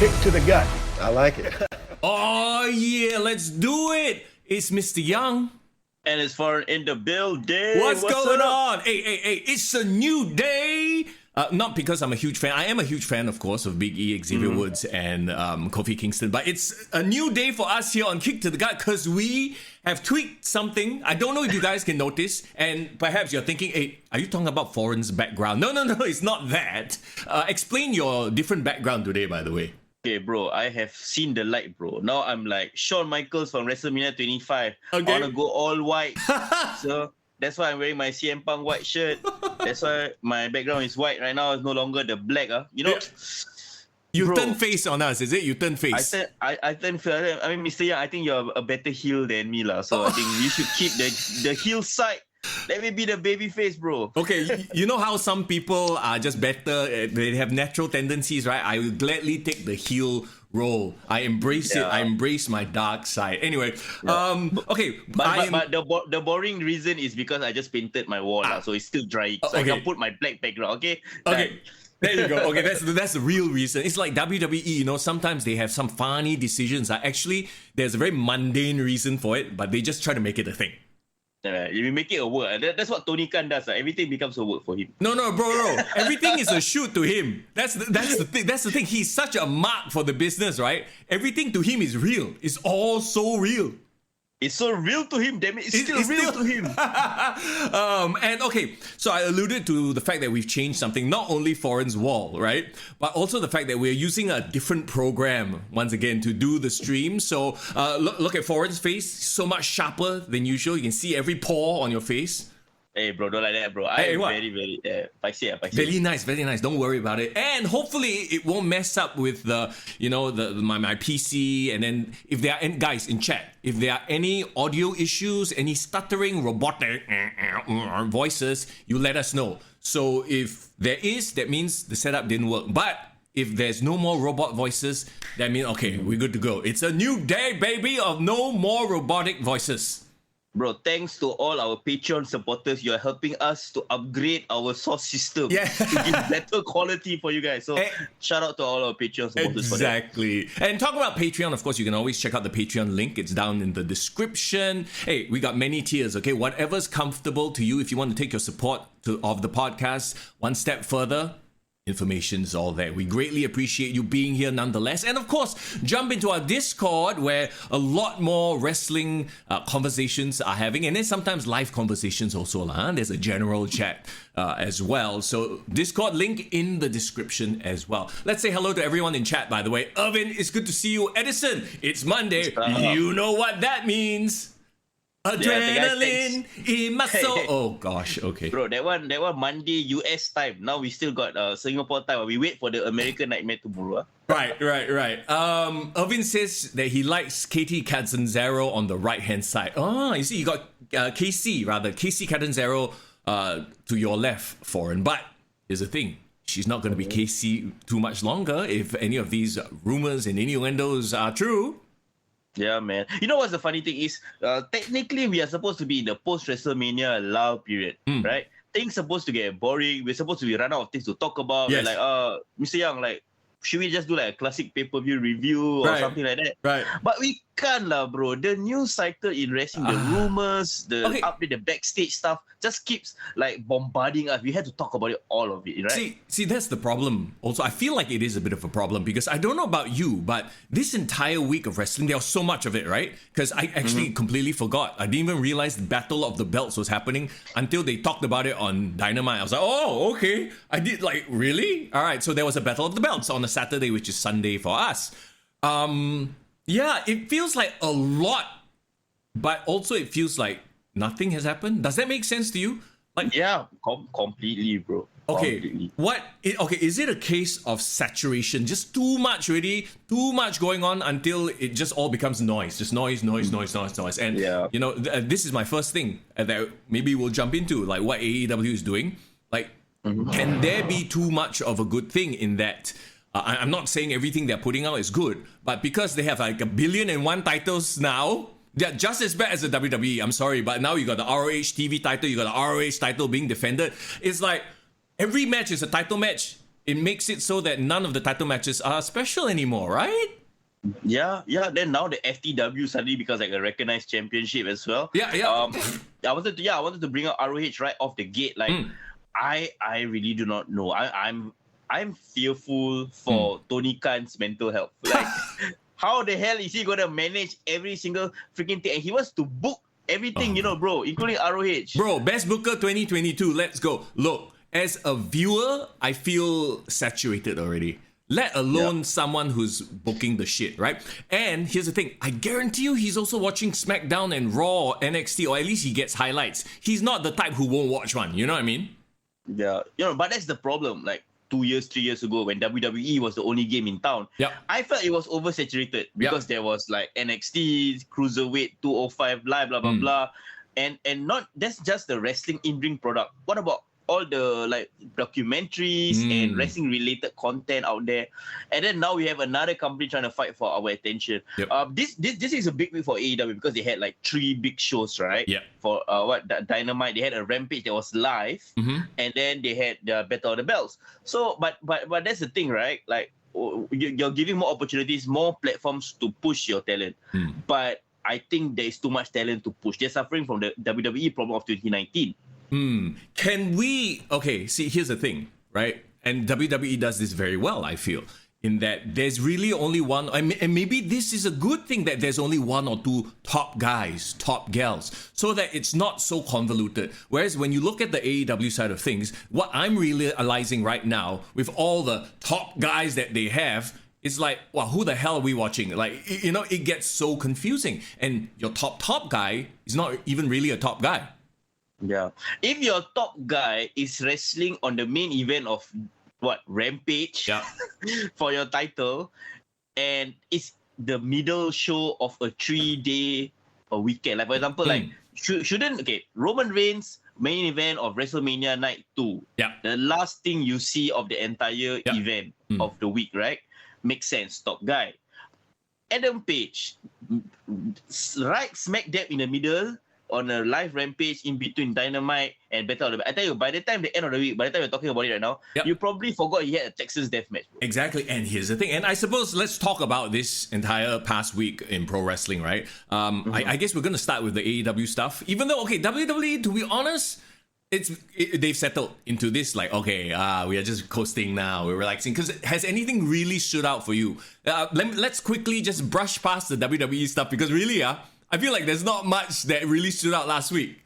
kick to the gut. I like it. Oh yeah, let's do it. It's Mr. Young. And it's for in the building. What's going up? on? Hey, it's a new day. Not because I'm a huge fan. I am a huge fan, of course, of Big E, Xavier Woods, and Kofi Kingston. But it's a new day for us here on Kick to the Gut because we have tweaked something. I don't know if you guys can notice. And perhaps you're thinking, hey, are you talking about Foreign's background? No, it's not that. Explain your different background today, by the way. Okay, bro, I have seen the light, bro. Now I'm like Shawn Michaels from WrestleMania 25. Okay. I want to go all white. So that's why I'm wearing my CM Punk white shirt. That's why my background is white right now. It's no longer the black. You know, You bro, turn face on us, is it? You turn face. I turn face. I mean, Mr. Young, I think you're a better heel than me, lah. So I think you should keep the heel side. Let me be the baby face, bro. Okay, you know how some people are just better, they have natural tendencies, right? I will gladly take the heel role. I embrace it. I embrace my dark side. Anyway, okay. But the boring reason is because I just painted my wall, so it's still dry. So I can put my black background, okay? Okay. There you go. Okay, that's the real reason. It's like WWE, you know, sometimes they have some funny decisions. Actually, there's a very mundane reason for it, but they just try to make it a thing. You make it a work. That's what Tony Khan does. Everything becomes a work for him. No, bro. Everything is a shoot to him. That's the thing. That's the thing. He's such a mark for the business, right? Everything to him is real. It's all so real. It's so real to him, damn it. It's still real to him. And okay, so I alluded to the fact that we've changed something, not only Foreign's wall, right? But also the fact that we're using a different program, once again, to do the stream. So look at Foreign's face, so much sharper than usual. You can see every pore on your face. Hey, bro, don't like that, bro. I'm very paiseh. Very nice. Don't worry about it. And hopefully it won't mess up with my PC. And then if there are any guys in chat, if there are any audio issues, any stuttering robotic voices, you let us know. So if there is, that means the setup didn't work. But if there's no more robot voices, that means okay, we're good to go. It's a new day, baby, of no more robotic voices. Bro, thanks to all our Patreon supporters. You are helping us to upgrade our source system to give better quality for you guys. So shout out to all our Patreon supporters. Exactly. And talk about Patreon, of course, you can always check out the Patreon link. It's down in the description. Hey, we got many tiers, okay? Whatever's comfortable to you. If you want to take your support of the podcast one step further, information's all there. We greatly appreciate you being here nonetheless. And of course, jump into our Discord where a lot more wrestling conversations are having. And then sometimes live conversations also. There's a general chat as well. So Discord link in the description as well. Let's say hello to everyone in chat, by the way. Irvin, it's good to see you. Edison, it's Monday. You know what that means. Adrenaline in my soul. Oh gosh, okay. Bro, that one Monday US time. Now we still got Singapore time. We wait for the American Nightmare tomorrow. Right. Irvin says that he likes Katie Catanzaro on the right hand side. Oh, you see, you got Casey Catanzaro to your left, Foreign. But here's the thing. She's not going to be Casey too much longer if any of these rumors and innuendos are true. Yeah, man. You know what's the funny thing is, technically we are supposed to be in the post-WrestleMania lull period, right? Things supposed to get boring. We're supposed to be run out of things to talk about. Yes. We're like, Mr. Young, like, should we just do like a classic pay-per-view review or something like that? Right. But we can't lah, bro. The news cycle in wrestling, the rumors, the update, the backstage stuff just keeps like bombarding us. We had to talk about it, all of it, right? See, that's the problem. Also, I feel like it is a bit of a problem because I don't know about you, but this entire week of wrestling, there was so much of it, right? Because I actually completely forgot. I didn't even realize the Battle of the Belts was happening until they talked about it on Dynamite. I was like, oh, okay. I did like, really? All right, so there was a Battle of the Belts on a Saturday, which is Sunday for us. Yeah, it feels like a lot, but also it feels like nothing has happened. Does that make sense to you? Like, yeah, completely, bro. Okay, Completely. Is it a case of saturation? Just too much already, too much going on until it just all becomes noise. Just noise. And, you know, this is my first thing that maybe we'll jump into, like what AEW is doing. Like, can there be too much of a good thing in that? I'm not saying everything they're putting out is good, but because they have like 1,000,000,001 titles now, they're just as bad as the WWE. I'm sorry, but now you got the ROH TV title, you got the ROH title being defended. It's like every match is a title match. it makes it so that none of the title matches are special anymore, right? Yeah. Then now the FTW suddenly becomes like a recognized championship as well. Yeah. I wanted to bring up ROH right off the gate. Like, I really do not know. I'm fearful for Tony Khan's mental health. Like, how the hell is he gonna manage every single freaking thing? And he wants to book everything, bro, including ROH. Bro, Best Booker 2022. Let's go. Look, as a viewer, I feel saturated already. Let alone someone who's booking the shit, right? And here's the thing. I guarantee you he's also watching SmackDown and Raw or NXT, or at least he gets highlights. He's not the type who won't watch one. You know what I mean? Yeah. But that's the problem. Like 2 years, 3 years ago when WWE was the only game in town, I felt it was oversaturated because there was like NXT, Cruiserweight, 205, blah, blah, blah, blah. And not, that's just the wrestling in-ring product. What about all the like documentaries and wrestling related content out there? And then now we have another company trying to fight for our attention. This is a big week for AEW because they had like 3 big shows, right? For Dynamite, they had a Rampage that was live, and then they had the Battle of the Bells. So but that's the thing, right? Like, you're giving more opportunities, more platforms to push your talent, but I think there is too much talent to push. They're suffering from the WWE problem of 2019. Can we... Okay, see, here's the thing, right? And WWE does this very well, I feel, in that there's really only one... and maybe this is a good thing that there's only 1 or 2 top guys, top gals, so that it's not so convoluted. Whereas when you look at the AEW side of things, what I'm realizing right now, with all the top guys that they have, it's like, wow, who the hell are we watching? Like, it gets so confusing. And your top guy is not even really a top guy. Yeah. If your top guy is wrestling on the main event of Rampage for your title, and it's the middle show of a 3-day weekend. Like, for example, shouldn't Roman Reigns main event of WrestleMania Night 2. The last thing you see of the entire event of the week, right? Makes sense. Top guy. Adam Page, right smack dab in the middle on a live Rampage in between Dynamite and Battle of the... I tell you, by the time the end of the week, by the time we're talking about it right now, you probably forgot he had a Texas Death Match. Bro. Exactly, and here's the thing. And I suppose let's talk about this entire past week in pro wrestling, right? I guess we're going to start with the AEW stuff. Even though, WWE, to be honest, they've settled into this, like, we are just coasting now, we're relaxing. Because has anything really stood out for you? Let's quickly just brush past the WWE stuff, because really, I feel like there's not much that really stood out last week.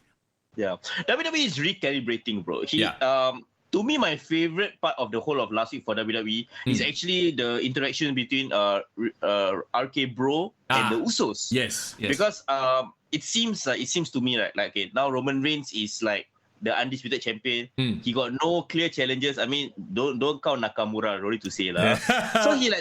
Yeah. WWE is recalibrating, bro. To me, my favorite part of the whole of last week for WWE is actually the interaction between RK Bro and the Usos. Yes. Because it seems to me, right, like, now Roman Reigns is like the undisputed champion. He got no clear challenges. I mean, don't count Nakamura, no need to say lah. So he's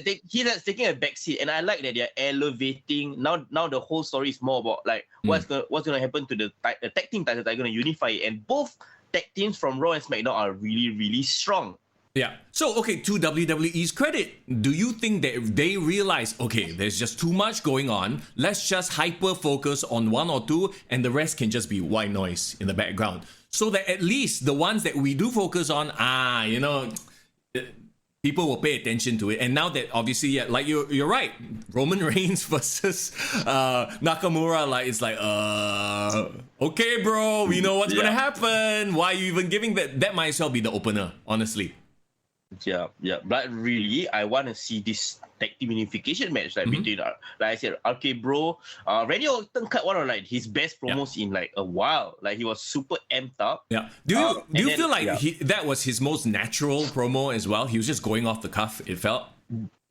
taking a backseat, and I like that they're elevating. Now the whole story is more about like what's gonna happen to the tag team titles. They're gonna unify it, and both tag teams from Raw and SmackDown are really, really strong. Yeah. So, to WWE's credit, do you think that they realize, there's just too much going on, let's just hyper-focus on 1 or 2, and the rest can just be white noise in the background? So that at least the ones that we do focus on, people will pay attention to it. And now that obviously, like you're right, Roman Reigns versus Nakamura, like it's like, okay, bro, we know what's gonna happen. Why are you even giving that? That might as well be the opener, honestly. Yeah. But really, I want to see this tag team unification match between, like I said, RK Bro. Randy Orton cut one of like his best promos in like a while. Like he was super amped up. Yeah. Do you feel like that was his most natural promo as well? He was just going off the cuff. It felt.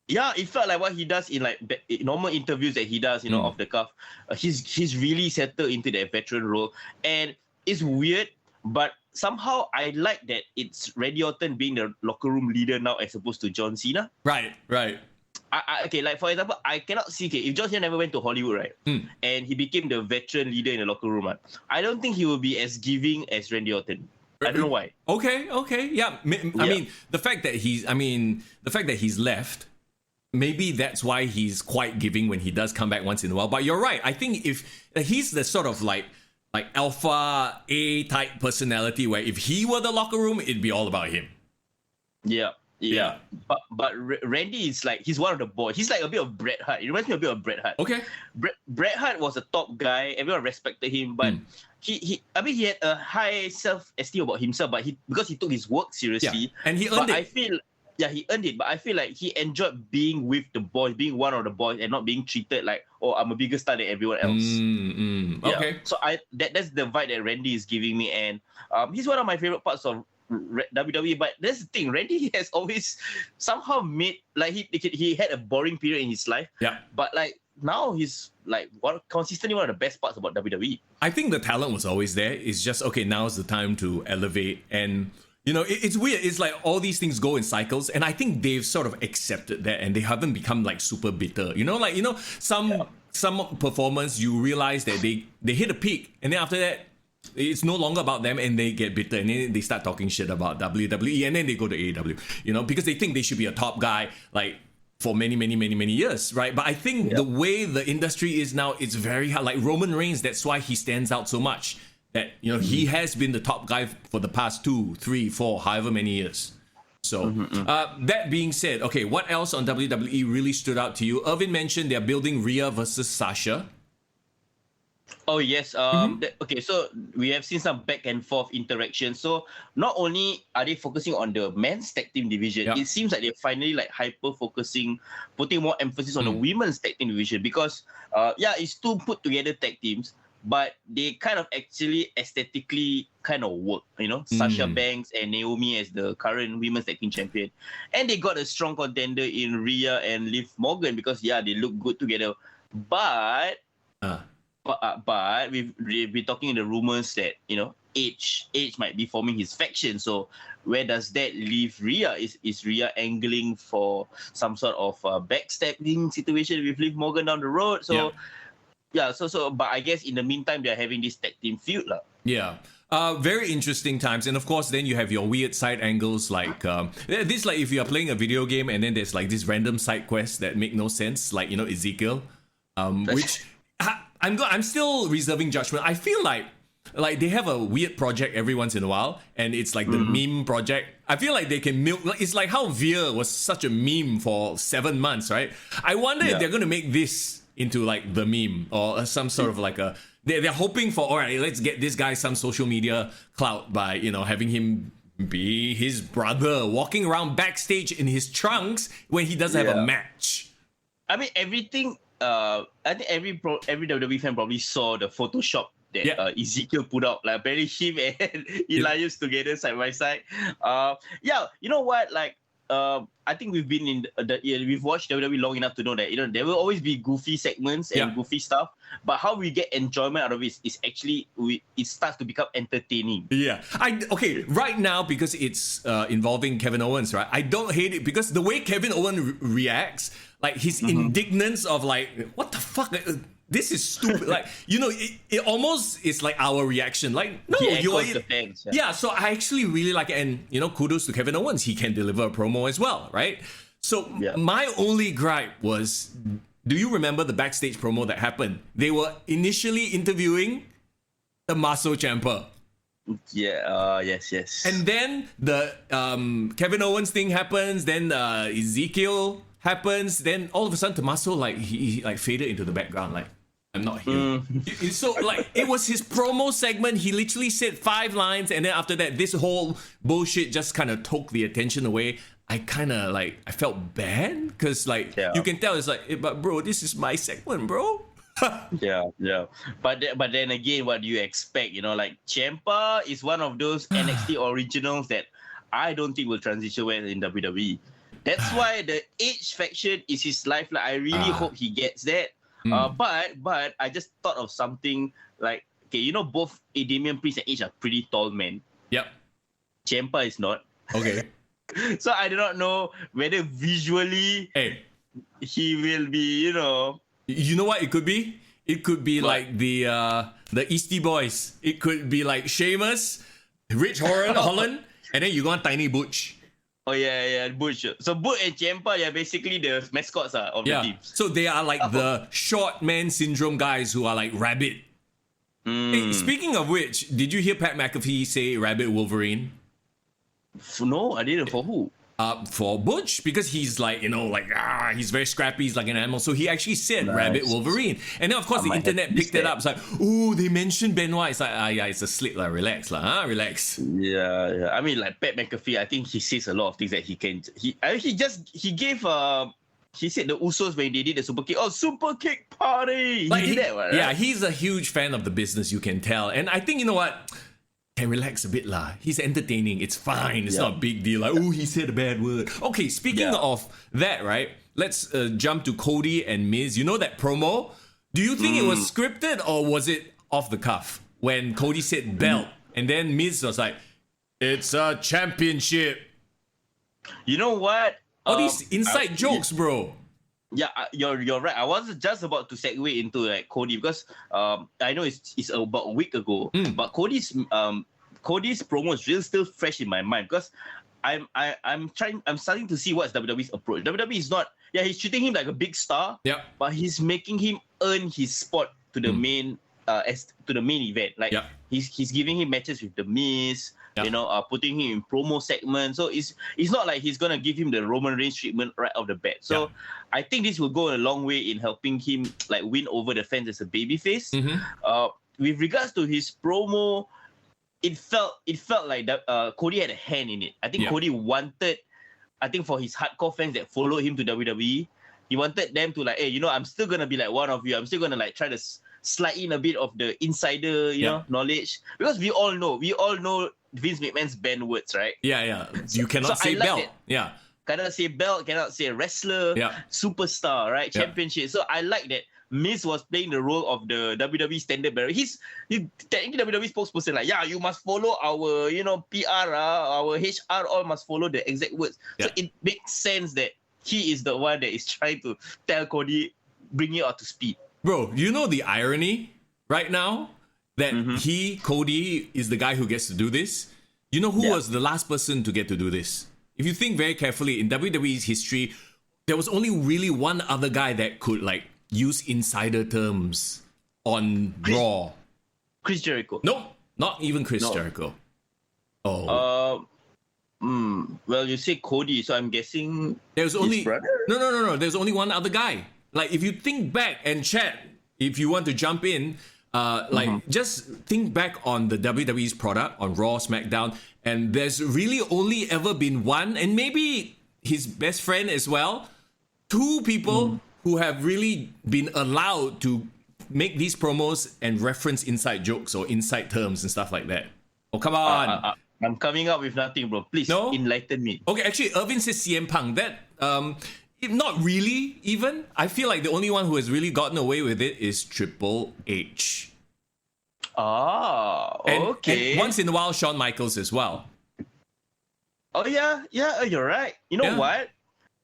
Yeah, it felt like what he does in like normal interviews that he does, off the cuff. He's really settled into that veteran role, and it's weird, but somehow I like that it's Randy Orton being the locker room leader now as opposed to John Cena. Right. Like for example, I cannot see if John Cena never went to Hollywood, right? And he became the veteran leader in the locker room, I don't think he will be as giving as Randy Orton. I don't know why. Okay. Yeah. I mean, the fact that he's left, maybe that's why he's quite giving when he does come back once in a while. But you're right. I think if he's the sort of like alpha A type personality where if he were the locker room, it'd be all about him. Yeah. Yeah. But Randy is like, he's one of the boys. He's like a bit of Bret Hart. It reminds me a bit of Bret Hart. Okay. Bret Hart was a top guy. Everyone respected him, but he had a high self-esteem about himself, but because he took his work seriously. Yeah. And he earned it. He earned it, but I feel like he enjoyed being with the boys, being one of the boys, and not being treated like, oh, I'm a bigger star than everyone else. Okay. So that's the vibe that Randy is giving me, and he's one of my favorite parts of WWE. But that's the thing, Randy has always somehow made, like, he had a boring period in his life. Yeah. But like now he's like consistently one of the best parts about WWE. I think the talent was always there. It's just, okay, now's the time to elevate. And you know, it's weird. It's like all these things go in cycles, and I think they've sort of accepted that, and they haven't become like super bitter. You know, like, you know, some performance, you realize that they hit a peak, and then after that, it's no longer about them, and they get bitter, and then they start talking shit about WWE, and then they go to AEW. You know, because they think they should be a top guy, like, for many years, right? But I think the way the industry is now, it's very hard. Like Roman Reigns, that's why he stands out so much. That, you know, he has been the top guy for the past 2, 3, 4, however many years. So, that being said, okay, what else on WWE really stood out to you? Irvin mentioned they're building Rhea versus Sasha. Oh, yes. Okay, so we have seen some back and forth interaction. So not only are they focusing on the men's tag team division, it seems like they're finally like hyper-focusing, putting more emphasis on the women's tag team division, because, it's two put together tag teams, but they kind of actually aesthetically kind of work, you know, Sasha Banks and Naomi as the current women's tag team champion. And they got a strong contender in Rhea and Liv Morgan, because, they look good together. But we've been talking in the rumors that, you know, Edge might be forming his faction. So where does that leave Rhea? Is Rhea angling for some sort of backstabbing situation with Liv Morgan down the road? So... but I guess in the meantime, they're having this tag team feud. Yeah. Very interesting times. And of course, then you have your weird side angles, like this, like if you are playing a video game and then there's like this random side quest that make no sense, like, you know, Ezekiel, which I'm still reserving judgment. I feel like they have a weird project every once in a while, and it's like the meme project. I feel like they can milk. It's like how Veer was such a meme for 7 months, right? I wonder if they're going to make this into like the meme or some sort of like a, they're hoping for, all right, let's get this guy some social media clout by, you know, having him be his brother walking around backstage in his trunks when he doesn't have a match. I mean, everything, I think every WWE fan probably saw the Photoshop that Ezekiel put out, like apparently him and Elias together side by side. You know what, like, I think we've been in we've watched WWE long enough to know that, you know, there will always be goofy segments and goofy stuff, but how we get enjoyment out of it is actually it starts to become entertaining. Right now, because it's involving Kevin Owens, right? I don't hate it because the way Kevin Owens reacts, like his indignance of like, what the fuck? This is stupid. Like, you know, it almost is like our reaction. Like, no, you're the fans, so I actually really like it. And, you know, kudos to Kevin Owens. He can deliver a promo as well, right? So my only gripe was, do you remember the backstage promo that happened? They were initially interviewing Tommaso Ciampa. Yes. And then the Kevin Owens thing happens. Then Ezekiel happens. Then all of a sudden, Tommaso, like, he like faded into the background, like, I'm not here. So, like, it was his promo segment. He literally said 5 lines, and then after that, this whole bullshit just kind of took the attention away. I kind of, like, I felt bad, because, like, you can tell it's like, but bro, this is my segment, bro. But then again, what do you expect? You know, like, Ciampa is one of those NXT originals that I don't think will transition well in WWE. That's why the Edge faction is his lifeline. I really hope he gets that. But I just thought of something like, okay, you know, both Damian Priest and Edge are pretty tall men. Yep. Ciampa is not. Okay. So I do not know whether visually he will be, you know. You know what it could be? It could be like the Eastie Boys. It could be like Sheamus, Rich Holland, and then you got Tiny Butch. Oh yeah, Butch. So Butch and Ciampa, they're basically the mascots of the teams. So they are like the short man syndrome guys who are like Rabbit. Hey, speaking of which, did you hear Pat McAfee say Rabbit Wolverine? No, I didn't. For who? for Butch, because he's like, he's very scrappy, he's like an animal. So he actually said Rabbit Wolverine. And then, of course, the internet picked it up. It's like, oh, they mentioned Benoit. It's like, yeah, it's a slip, relax, relax. Yeah. I mean, like Pat McAfee, I think he says a lot of things that he can. He said the Usos when they did the super kick. Oh, super kick party! He did that, right? Yeah, he's a huge fan of the business, you can tell. And I think, you know what? Can relax a bit lah. He's entertaining. It's fine. It's not a big deal. Like, oh, he said a bad word. Okay, speaking of that, right? Let's jump to Cody and Miz. You know that promo? Do you think it was scripted or was it off the cuff? When Cody said belt and then Miz was like, it's a championship. You know what? All these inside jokes, bro. Yeah, you're right. I was just about to segue into like Cody because I know it's about a week ago, but Cody's promo is really still fresh in my mind because I'm starting to see what's WWE's approach. WWE is not, he's treating him like a big star, but he's making him earn his spot to the main event. Like he's giving him matches with the Miz. Putting him in promo segments. So it's not like he's gonna give him the Roman Reigns treatment right off the bat. So I think this will go a long way in helping him like win over the fans as a babyface. With regards to his promo, it felt like that Cody had a hand in it. I think Cody wanted, for his hardcore fans that follow him to WWE, he wanted them to like, hey, I'm still gonna be like one of you. I'm still gonna like try to slide in a bit of the insider, knowledge, because we all know Vince McMahon's banned words, right? Yeah. You cannot say belt. It. Yeah. Cannot say belt, cannot say wrestler, superstar, right? Championship. So I like that Miz was playing the role of the WWE standard bearer. He's technically WWE spokesperson, like, you must follow our, PR, our HR, all must follow the exact words. So it makes sense that he is the one that is trying to tell Cody, bring you up to speed. Bro, you know the irony right now? That Cody, is the guy who gets to do this. You know who was the last person to get to do this? If you think very carefully, in WWE's history, there was only really one other guy that could like use insider terms on Raw. Chris Jericho. No, not even Chris Jericho. Oh. Well, you say Cody, so I'm guessing there's only his brother? No. There's only one other guy. Like, if you think back and chat, if you want to jump in, just think back on the WWE's product on Raw, SmackDown, and there's really only ever been one, and maybe his best friend as well, two people who have really been allowed to make these promos and reference inside jokes or inside terms and stuff like that. Oh, come on. I'm coming up with nothing, bro. Please enlighten me. Okay, actually, Irvin says CM Punk. That, not really, even. I feel like the only one who has really gotten away with it is Triple H. Okay. And once in a while, Shawn Michaels as well. Oh, yeah, you're right. You know what?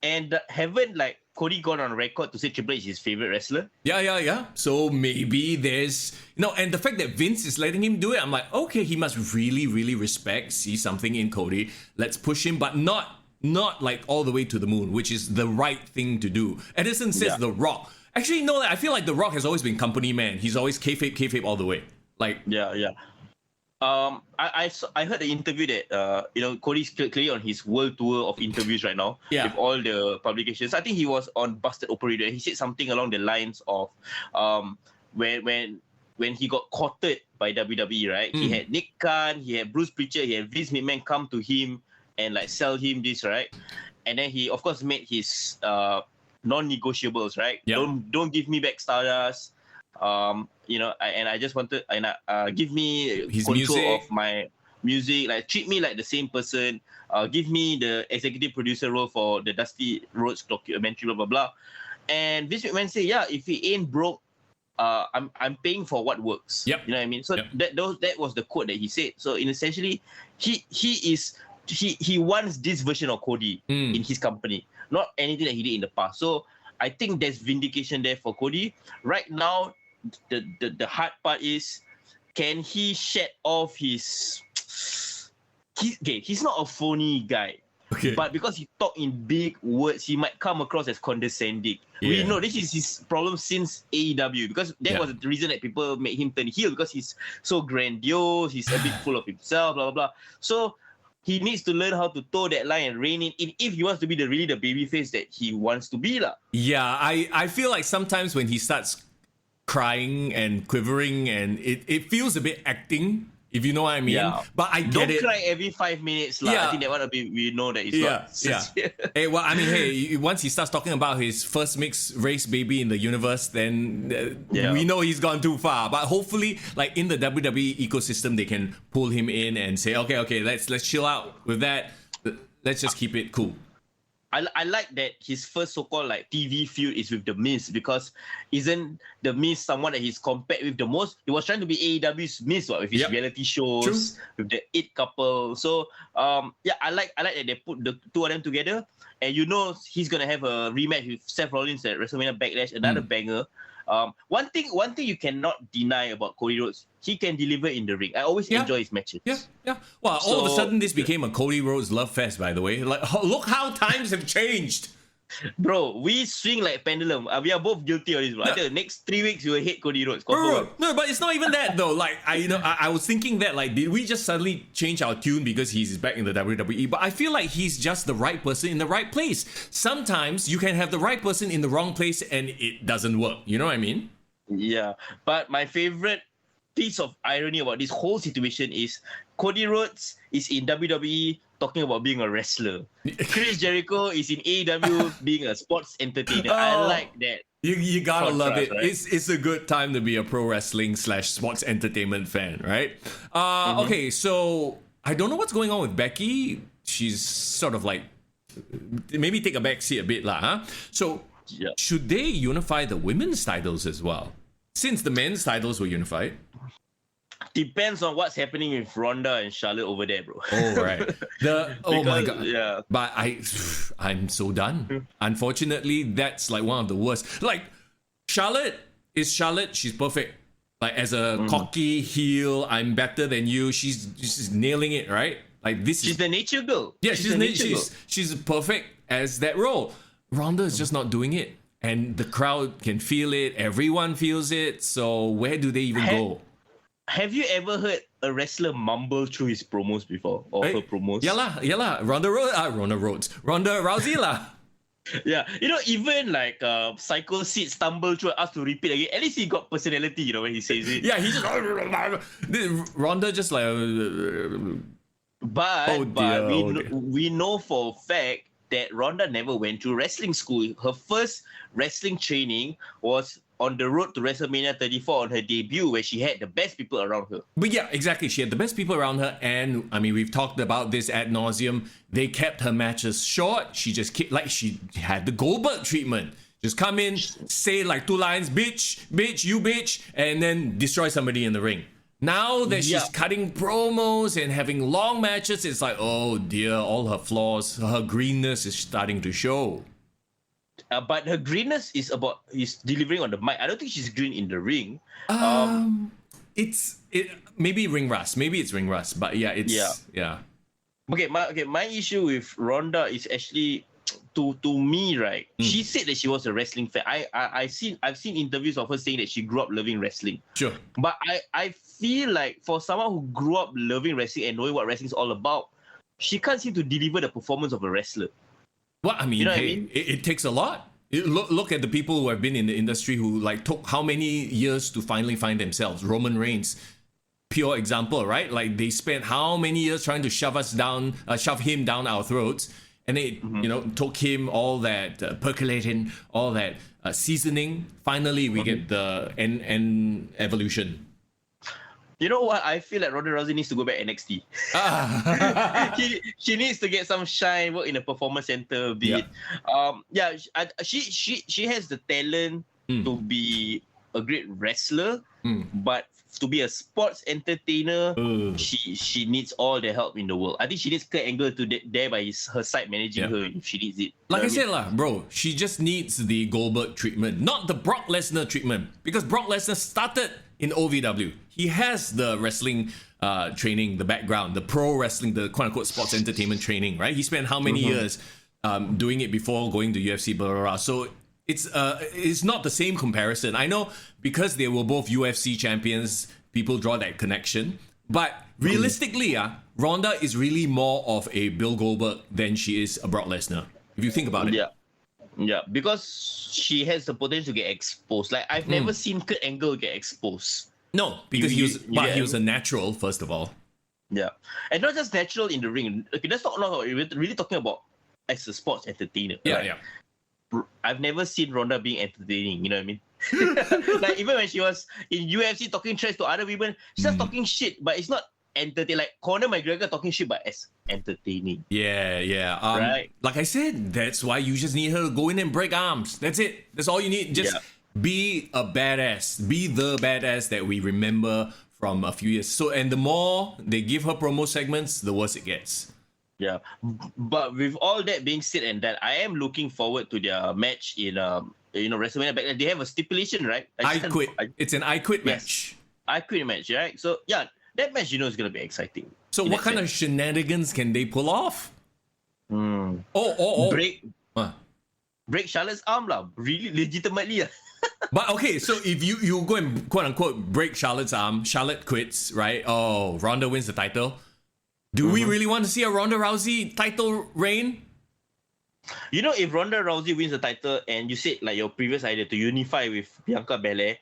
And haven't, like, Cody gone on record to say Triple H is his favorite wrestler? Yeah. So maybe there's... and the fact that Vince is letting him do it, I'm like, okay, he must really, really see something in Cody. Let's push him, but not like all the way to the moon, which is the right thing to do. Edison says The Rock. Actually, no, I feel like The Rock has always been company man. He's always kayfabe all the way. Like, yeah. I heard the interview that Cody's clearly on his world tour of interviews right now with all the publications. I think he was on Busted Operator. He said something along the lines of when he got courted by WWE, right? He had Nick Khan, he had Bruce Prichard, he had Vince McMahon come to him and like sell him this, right? And then he of course made his non-negotiables, right? Don't give me back Stardust. And I just wanted, give me his control music. of my music, like treat me like the same person, give me the executive producer role for the Dusty Rhodes documentary, blah blah blah. And Vince McMahon say, if he ain't broke, I'm paying for what works. Yep. You know what I mean? So that was the quote that he said. So essentially, he wants this version of Cody in his company, not anything that he did in the past. So I think there's vindication there for Cody. Right now, the hard part is, can he shed off his... He's not a phony guy. Okay. But because he talk in big words, he might come across as condescending. We know this is his problem since AEW, because that was the reason that people made him turn heel, because he's so grandiose, he's a bit full of himself, blah, blah, blah. So he needs to learn how to toe that line and rein it in if he wants to be really the baby face that he wants to be lah. Yeah, I feel like sometimes when he starts crying and quivering and it feels a bit acting, if you know what I mean. Yeah. But I get Don't it. cry every 5 minutes lah. Yeah. I think that one we know that it's not. Hey, well, I mean, hey, once he starts talking about his first mixed race baby in the universe, then we know he's gone too far. But hopefully, like in the WWE ecosystem, they can pull him in and say, okay, let's chill out with that. Let's just keep it cool. I like that his first so-called like TV feud is with The Miz, because isn't The Miz someone that he's compared with the most? He was trying to be AEW's Miz with his reality shows, with the It couple. So I like that they put the two of them together, and he's gonna have a rematch with Seth Rollins at WrestleMania Backlash, another banger. One thing you cannot deny about Cody Rhodes, he can deliver in the ring. I always enjoy his matches. Yeah. Well, all of a sudden this became a Cody Rhodes love fest, by the way. Like, look how times have changed. Bro, we swing like pendulum. We are both guilty of this, bro. I think the next 3 weeks we will hate Cody Rhodes. No, but it's not even that though. Like I was thinking that, like, did we just suddenly change our tune because he's back in the WWE? But I feel like he's just the right person in the right place. Sometimes you can have the right person in the wrong place and it doesn't work. You know what I mean? Yeah. But my favorite piece of irony about this whole situation is Cody Rhodes is in WWE talking about being a wrestler. Chris Jericho is in AEW being a sports entertainer. I like that. You gotta love it. Right? It's a good time to be a pro wrestling / sports entertainment fan, right? Okay, so I don't know what's going on with Becky. She's sort of like, maybe take a back seat a bit lah, huh? So should they unify the women's titles as well? Since the men's titles were unified. Depends on what's happening with Ronda and Charlotte over there, bro. Oh, right. Oh my God. Yeah. But I'm so done. Unfortunately, that's like one of the worst. Like, Charlotte is Charlotte. She's perfect. Like, as a cocky heel, I'm better than you. She's nailing it, right? Like, she's the nature girl. Yeah, she's perfect as that role. Ronda is just not doing it. And the crowd can feel it. Everyone feels it. So where do they even go? Have you ever heard a wrestler mumble through his promos before? Or her promos? Yeah. Ronda Rousey lah. Yeah. Even like Psycho Sid stumble through, asked to repeat again. At least he got personality, when he says it. Yeah, he just... Ronda just like... we know for a fact that Ronda never went to wrestling school. Her first wrestling training was on the road to WrestleMania 34 on her debut, where she had the best people around her. But yeah, exactly. She had the best people around her, and I mean, we've talked about this ad nauseum. They kept her matches short. She just she had the Goldberg treatment. Just come in, say like 2 lines, bitch, you bitch, and then destroy somebody in the ring. Now that she's cutting promos and having long matches, it's like, oh dear, all her flaws, her greenness is starting to show. But her greenness is delivering on the mic. I don't think she's green in the ring. Maybe ring rust. Maybe it's ring rust. But yeah, My issue with Ronda is actually to me, right? She said that she was a wrestling fan. I've seen interviews of her saying that she grew up loving wrestling. Sure. But I feel like for someone who grew up loving wrestling and knowing what wrestling is all about, she can't seem to deliver the performance of a wrestler. Well, I mean, it takes a lot. Look at the people who have been in the industry who like took how many years to finally find themselves. Roman Reigns, pure example, right? Like they spent how many years trying to shove him down our throats, and it took him all that percolating, all that seasoning. Finally, we get the end evolution. You know what? I feel like Ronda Rousey needs to go back NXT. She needs to get some shine, work in the performance center a bit. She has the talent to be a great wrestler, but to be a sports entertainer, she needs all the help in the world. I think she needs Kurt Angle there by her side managing her if she needs it. Like I said, bro, she just needs the Goldberg treatment, not the Brock Lesnar treatment, because Brock Lesnar started in OVW. He has the wrestling training, the background, the pro wrestling, the quote-unquote sports entertainment training, right? He spent how many years doing it before going to UFC, blah, blah, blah. So it's not the same comparison. I know because they were both UFC champions, people draw that connection. But realistically, Ronda is really more of a Bill Goldberg than she is a Brock Lesnar. If you think about it. Yeah, because she has the potential to get exposed. Like, I've never seen Kurt Angle get exposed. No, because he was a natural, first of all. Yeah, and not just natural in the ring. Okay, let's talk about we're really talking about as a sports entertainer. Yeah. I've never seen Ronda being entertaining. You know what I mean? Like, even when she was in UFC talking trash to other women, she's just talking shit, but it's not entertaining. Like Conor McGregor talking shit, but as entertaining. Yeah. Right. Like I said, that's why you just need her to go in and break arms. That's it. That's all you need. Just be a badass. Be the badass that we remember from a few years. So, and the more they give her promo segments, the worse it gets. Yeah, but with all that being said and that, I am looking forward to their match in WrestleMania. Back then, they have a stipulation, right? I quit. It's an I quit match. I quit match, right? So yeah, that match is gonna be exciting. So what kind of shenanigans can they pull off? Break Charlotte's arm, lah. Really, legitimately. But okay, so if you go and quote unquote break Charlotte's arm, Charlotte quits, right? Oh, Ronda wins the title. Do we really want to see a Ronda Rousey title reign? You know, if Ronda Rousey wins the title and you said like your previous idea to unify with Bianca Belair,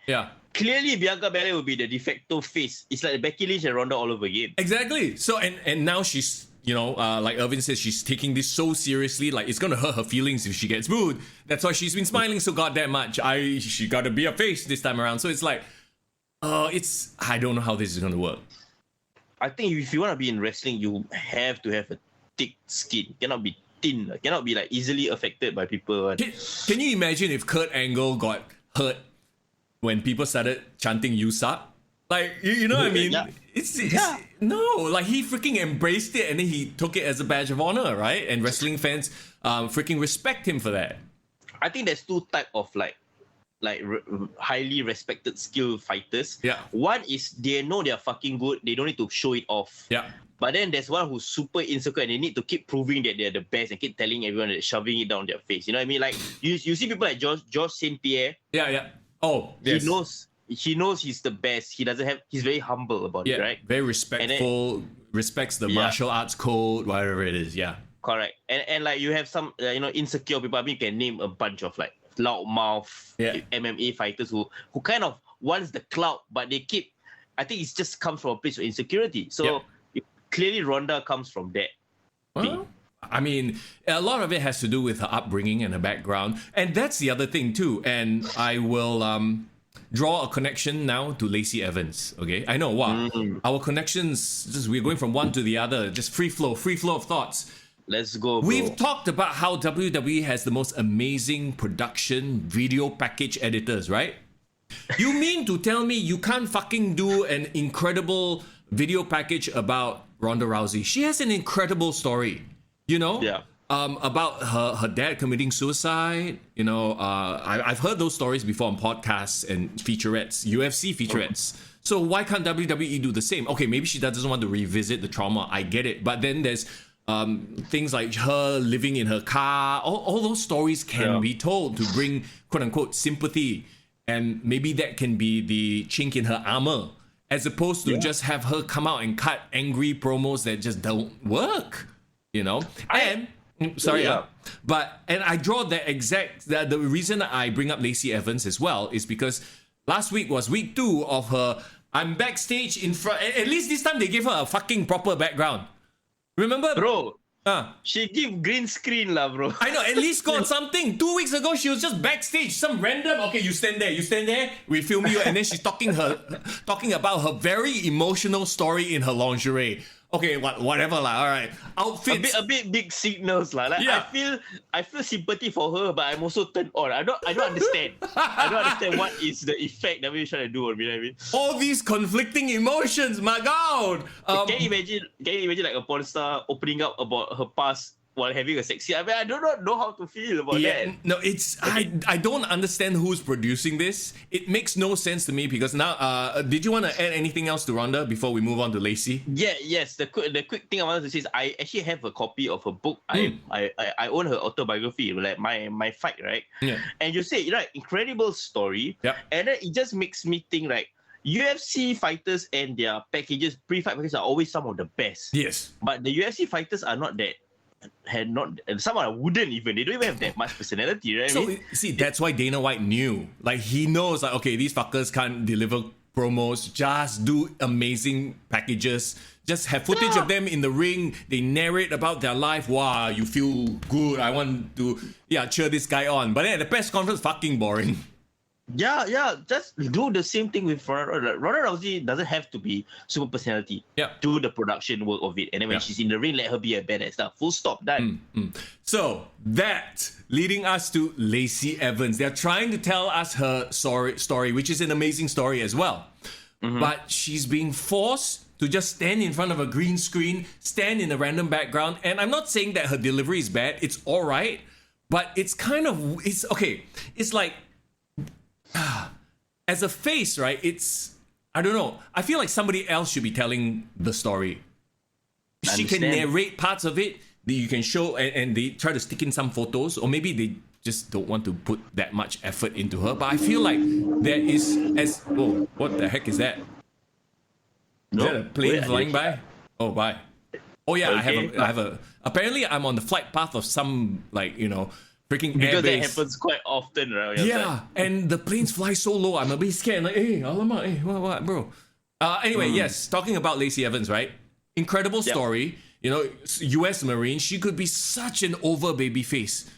clearly Bianca Belair will be the de facto face. It's like Becky Lynch and Ronda all over again. Exactly. So and now she's, like Irvin says, she's taking this so seriously, like it's gonna hurt her feelings if she gets booed. That's why she's been smiling so goddamn much. She gotta be a face this time around. So it's like, I don't know how this is gonna work. I think if you want to be in wrestling, you have to have a thick skin. Cannot be thin. Cannot be like easily affected by people. Can you imagine if Kurt Angle got hurt when people started chanting "You suck"? Like, you know what I mean? It's no, like he freaking embraced it and then he took it as a badge of honor, right? And wrestling fans freaking respect him for that. I think there's two type of highly respected skilled fighters. Yeah. One is they know they're fucking good. They don't need to show it off. Yeah. But then there's one who's super insecure and they need to keep proving that they're the best and keep telling everyone that shoving it down their face. You know what I mean? Like you see people like George St. Pierre. Yeah. Oh, yes. He knows he's the best. He's very humble about it, right? Very respectful, respects the martial arts code, whatever it is. Yeah. Correct. And like you have some insecure people. I mean, you can name a bunch of like loudmouth MMA fighters who kind of wants the clout, but they keep. I think it's just comes from a place of insecurity. So clearly, Ronda comes from that. Well, I mean, a lot of it has to do with her upbringing and her background, and that's the other thing too. And I will draw a connection now to Lacey Evans. Okay, I know our connections. We're going from one to the other. Just free flow of thoughts. Let's go, bro. We've talked about how WWE has the most amazing production video package editors, right? You mean to tell me you can't fucking do an incredible video package about Ronda Rousey? She has an incredible story, about her dad committing suicide. I've heard those stories before on podcasts and featurettes, UFC featurettes. So why can't WWE do the same? Okay, maybe she doesn't want to revisit the trauma. I get it. But then there's things like her living in her car. All those stories can be told to bring quote unquote sympathy. And maybe that can be the chink in her armor, as opposed to just have her come out and cut angry promos that just don't work, And I draw the reason I bring up Lacey Evans as well is because last week was week 2 of her. I'm backstage in front. At least this time they gave her a fucking proper background. Remember, bro? She give green screen lah, bro. I know, at least got something. 2 weeks ago, she was just backstage. Some random, okay, you stand there, we film you, and then she's talking about her very emotional story in her lingerie. Okay, whatever lah. All right, outfits. A bit big signals lah. Like, I feel sympathy for her, but I'm also turned on. I don't understand. I don't understand what is the effect that we're trying to do on me. You know what I mean? All these conflicting emotions, my God. Can you imagine like a porn star opening up about her past while having a sex scene? I mean, I do not know how to feel about that. No, I don't understand who's producing this. It makes no sense to me because now, did you want to add anything else to Ronda before we move on to Lacey? Yes. The quick thing I wanted to say is I actually have a copy of her book. I own her autobiography, like my fight, right? Yeah. And you say, incredible story. Yeah. And then it just makes me think, like, UFC fighters and their packages, pre-fight packages are always some of the best. Yes. But the UFC fighters are not that. Some wouldn't even. They don't even have that much personality, right? So see, that's why Dana White knew. Like he knows, like okay, these fuckers can't deliver promos. Just do amazing packages. Just have footage of them in the ring. They narrate about their life. Wow, you feel good. I want to cheer this guy on. But then at the press conference, fucking boring. Yeah. Just do the same thing with Ronda Rousey. Doesn't have to be super personality. Yeah. Do the production work of it, and then when she's in the ring, let her be a badass stuff. Full stop. Done. So that leading us to Lacey Evans. They're trying to tell us her story, which is an amazing story as well. But she's being forced to just stand in front of a green screen, stand in a random background. And I'm not saying that her delivery is bad. It's all right, but it's okay. It's like. As a face, right? I don't know. I feel like somebody else should be telling the story. She can narrate parts of it that you can show, and they try to stick in some photos, or maybe they just don't want to put that much effort into her. But I feel like there is what the heck is that? Is that a plane flying by? Oh, bye. Oh yeah, okay. I have a. Apparently, I'm on the flight path of some freaking because airbase. that happens quite often, right? Yeah, and the planes fly so low. I'm a bit scared. Like, hey, alamak, hey, what, bro? Anyway, yes, talking about Lacey Evans, right? Incredible story. U.S. Marine. She could be such an over baby face.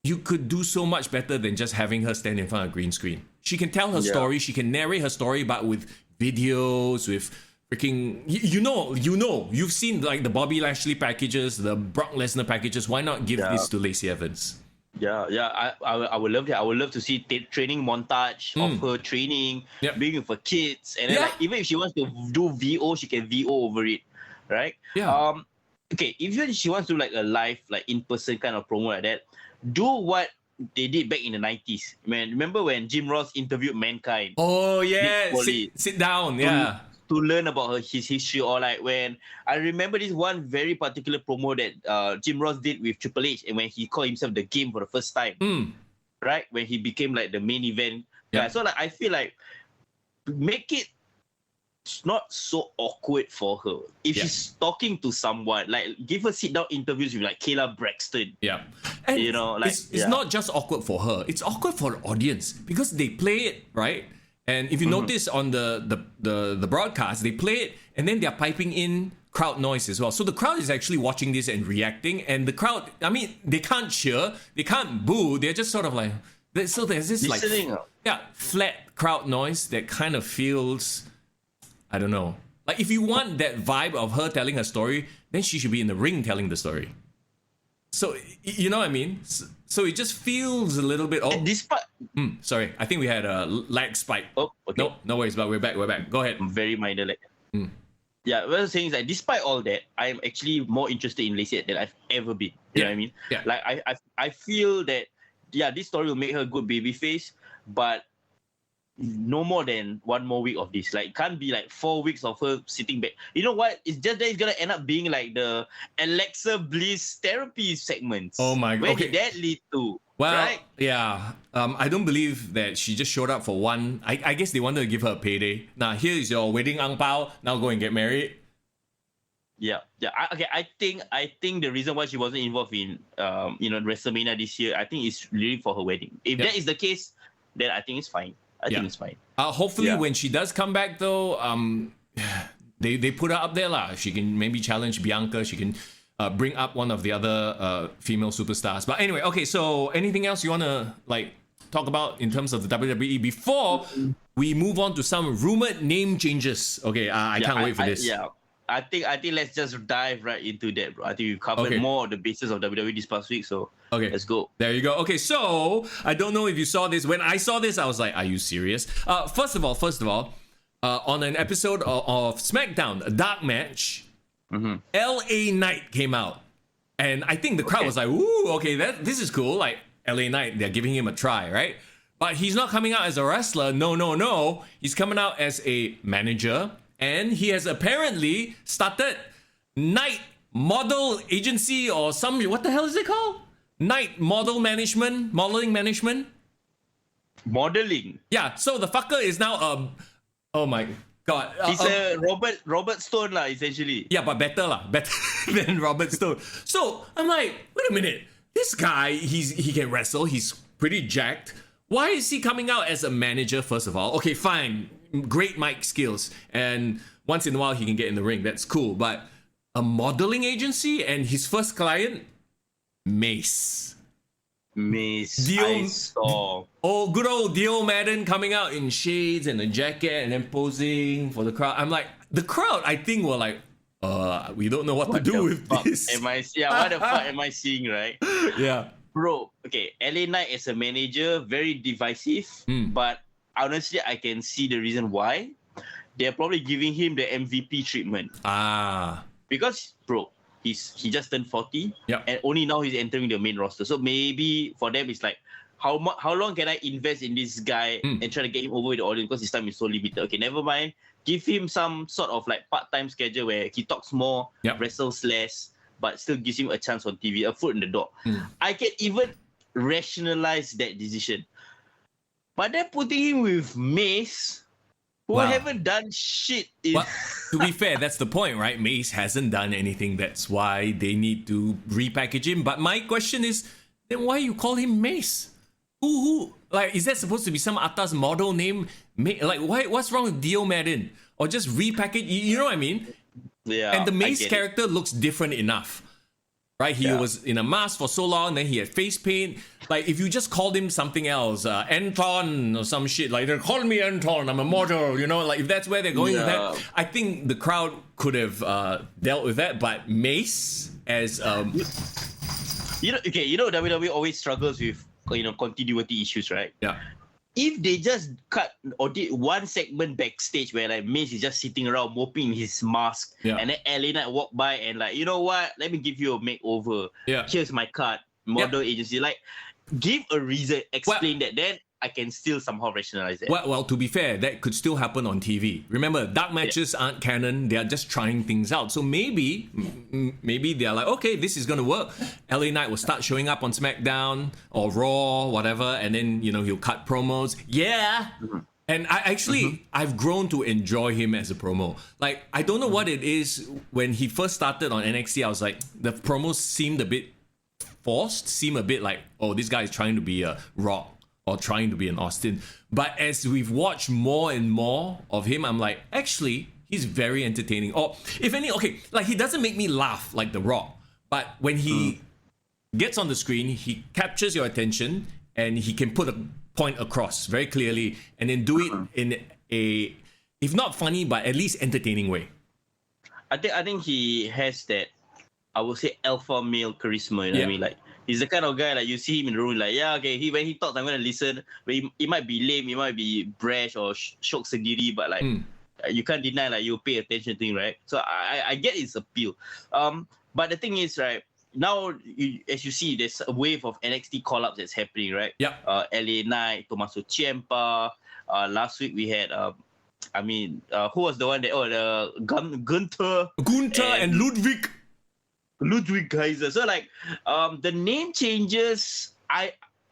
You could do so much better than just having her stand in front of a green screen. She can tell her story. She can narrate her story, but with videos, with freaking, you've seen like the Bobby Lashley packages, the Brock Lesnar packages. Why not give this to Lacey Evans? Yeah. I would love that. I would love to see training montage of her training, being with her kids, and then even if she wants to do VO, she can VO over it, right? Yeah. Okay, even if she wants to do like a live, like in-person kind of promo like that, do what they did back in the 90s. Man, remember when Jim Ross interviewed Mankind? Oh yeah, sit down, to learn about his history, or like when I remember this one very particular promo that Jim Ross did with Triple H, and when he called himself the Game for the first time, right? When he became like the main event guy. So like I feel like make it not so awkward for her. If she's talking to someone, like give her sit down interviews with like Kayla Braxton. Yeah, and it's not just awkward for her. It's awkward for the audience because they play it right. And if you notice on the broadcast, they play it and then they're piping in crowd noise as well. So the crowd is actually watching this and reacting. And the crowd, I mean, they can't cheer, they can't boo. They're just sort of like, so there's this listening. Flat crowd noise that kind of feels, I don't know. Like if you want that vibe of her telling her story, then she should be in the ring telling the story. So, you know what I mean? So it just feels a little bit... sorry, I think we had a lag spike. Oh, okay. No worries, but we're back. Go ahead. Very minor lag. Yeah, what I'm saying is that despite all that, I'm actually more interested in Lacey than I've ever been. You know what I mean? Yeah. Like, I feel that, this story will make her a good baby face, but no more than one more week of this. Like, it can't be like 4 weeks of her sitting back. You know what? It's just that it's gonna end up being like the Alexa Bliss therapy segments. Oh my god! Where did that lead to? Well, right? yeah. I don't believe that she just showed up for one. I guess they wanted to give her a payday. Now here is your wedding ang pao. Now go and get married. Yeah. I think the reason why she wasn't involved in WrestleMania this year, I think it's really for her wedding. If that is the case, then I think it's fine. I think it's fine. Hopefully, when she does come back, though, they put her up there lah. She can maybe challenge Bianca. She can bring up one of the other female superstars. But anyway, okay. So anything else you wanna talk about in terms of the WWE before we move on to some rumored name changes? Okay, I can't wait for this. Yeah. I think let's just dive right into that, bro. I think we've covered more of the basis of WWE this past week, so let's go. There you go. Okay, so I don't know if you saw this. When I saw this, I was like, "Are you serious?" First of all, on an episode of SmackDown, a dark match, LA Knight came out, and I think the crowd was like, "Ooh, okay, this is cool." Like LA Knight, they're giving him a try, right? But he's not coming out as a wrestler. No. He's coming out as a manager. And he has apparently started Night Model Agency or what the hell is it called? Night Modeling Management? Modeling. Yeah, so the fucker is now Oh my God. He's a Robert Stone lah, essentially. Yeah, but better than Robert Stone. So I'm like, wait a minute. This guy, he can wrestle. He's pretty jacked. Why is he coming out as a manager, first of all? Okay, fine. Great mic skills. And once in a while, he can get in the ring. That's cool. But a modeling agency and his first client, Mace. I saw. Oh, good old Dio Madden coming out in shades and a jacket and then posing for the crowd. I'm like, the crowd, I think, were like, we don't know what to do with this. What the fuck am I seeing, right? Yeah. Bro, okay, LA Knight as a manager, very divisive, but honestly, I can see the reason why. They're probably giving him the MVP treatment. Because, bro, he just turned 40, and only now he's entering the main roster. So maybe for them, it's like, how long can I invest in this guy and try to get him over with the audience because his time is so limited? Okay, never mind. Give him some sort of like part-time schedule where he talks more, wrestles less, but still gives him a chance on TV, a foot in the door. I can even rationalize that decision. But then putting him with Mace, who haven't done shit. Well, to be fair, that's the point, right? Mace hasn't done anything. That's why they need to repackage him. But my question is, then why you call him Mace? Who? Like, is that supposed to be some atas model name? Like, what's wrong with Dio Madden? Or just repackage? You know what I mean? Yeah. And the Mace character looks different enough. Right? He was in a mask for so long, then he had face paint. Like, if you just called him something else, Anton or some shit, like, they're calling me Anton, I'm a model, you know? Like, if that's where they're going with that, I think the crowd could have dealt with that. But Mace as... You know, WWE always struggles with, continuity issues, right? Yeah. If they just cut or did one segment backstage where like Mace is just sitting around moping in his mask, and then LA Knight walk by and like, you know what? Let me give you a makeover. Here's my card, model agency. Like, give a reason, explain that. Then I can still somehow rationalize it. Well, to be fair, that could still happen on TV. Remember, dark matches aren't canon. They are just trying things out. So maybe they're like, okay, this is going to work. LA Knight will start showing up on SmackDown or Raw, whatever, and then, he'll cut promos. Yeah. And I've grown to enjoy him as a promo. Like, I don't know what it is. When he first started on NXT, I was like, the promos seemed a bit forced, seemed a bit like, oh, this guy is trying to be a Rock or trying to be an Austin. But as we've watched more and more of him, I'm like, actually, he's very entertaining. Or if any, okay, like he doesn't make me laugh like The Rock, but when he gets on the screen, he captures your attention and he can put a point across very clearly and then do it in a, if not funny, but at least entertaining way. I think he has that, I would say, alpha male charisma, you know what I mean? Like, he's the kind of guy, like, you see him in the room, like, when he talks, I'm going to listen. But it might be lame, it might be brash or shock sendiri, but, like, you can't deny, like, you pay attention to him, right? So I get his appeal. But the thing is, right, now, as you see, there's a wave of NXT call-ups that's happening, right? LA Knight, Tommaso Ciampa. Last week, we had... who was the one that... Gunther and Ludwig. Ludwig Kaiser. So like the name changes.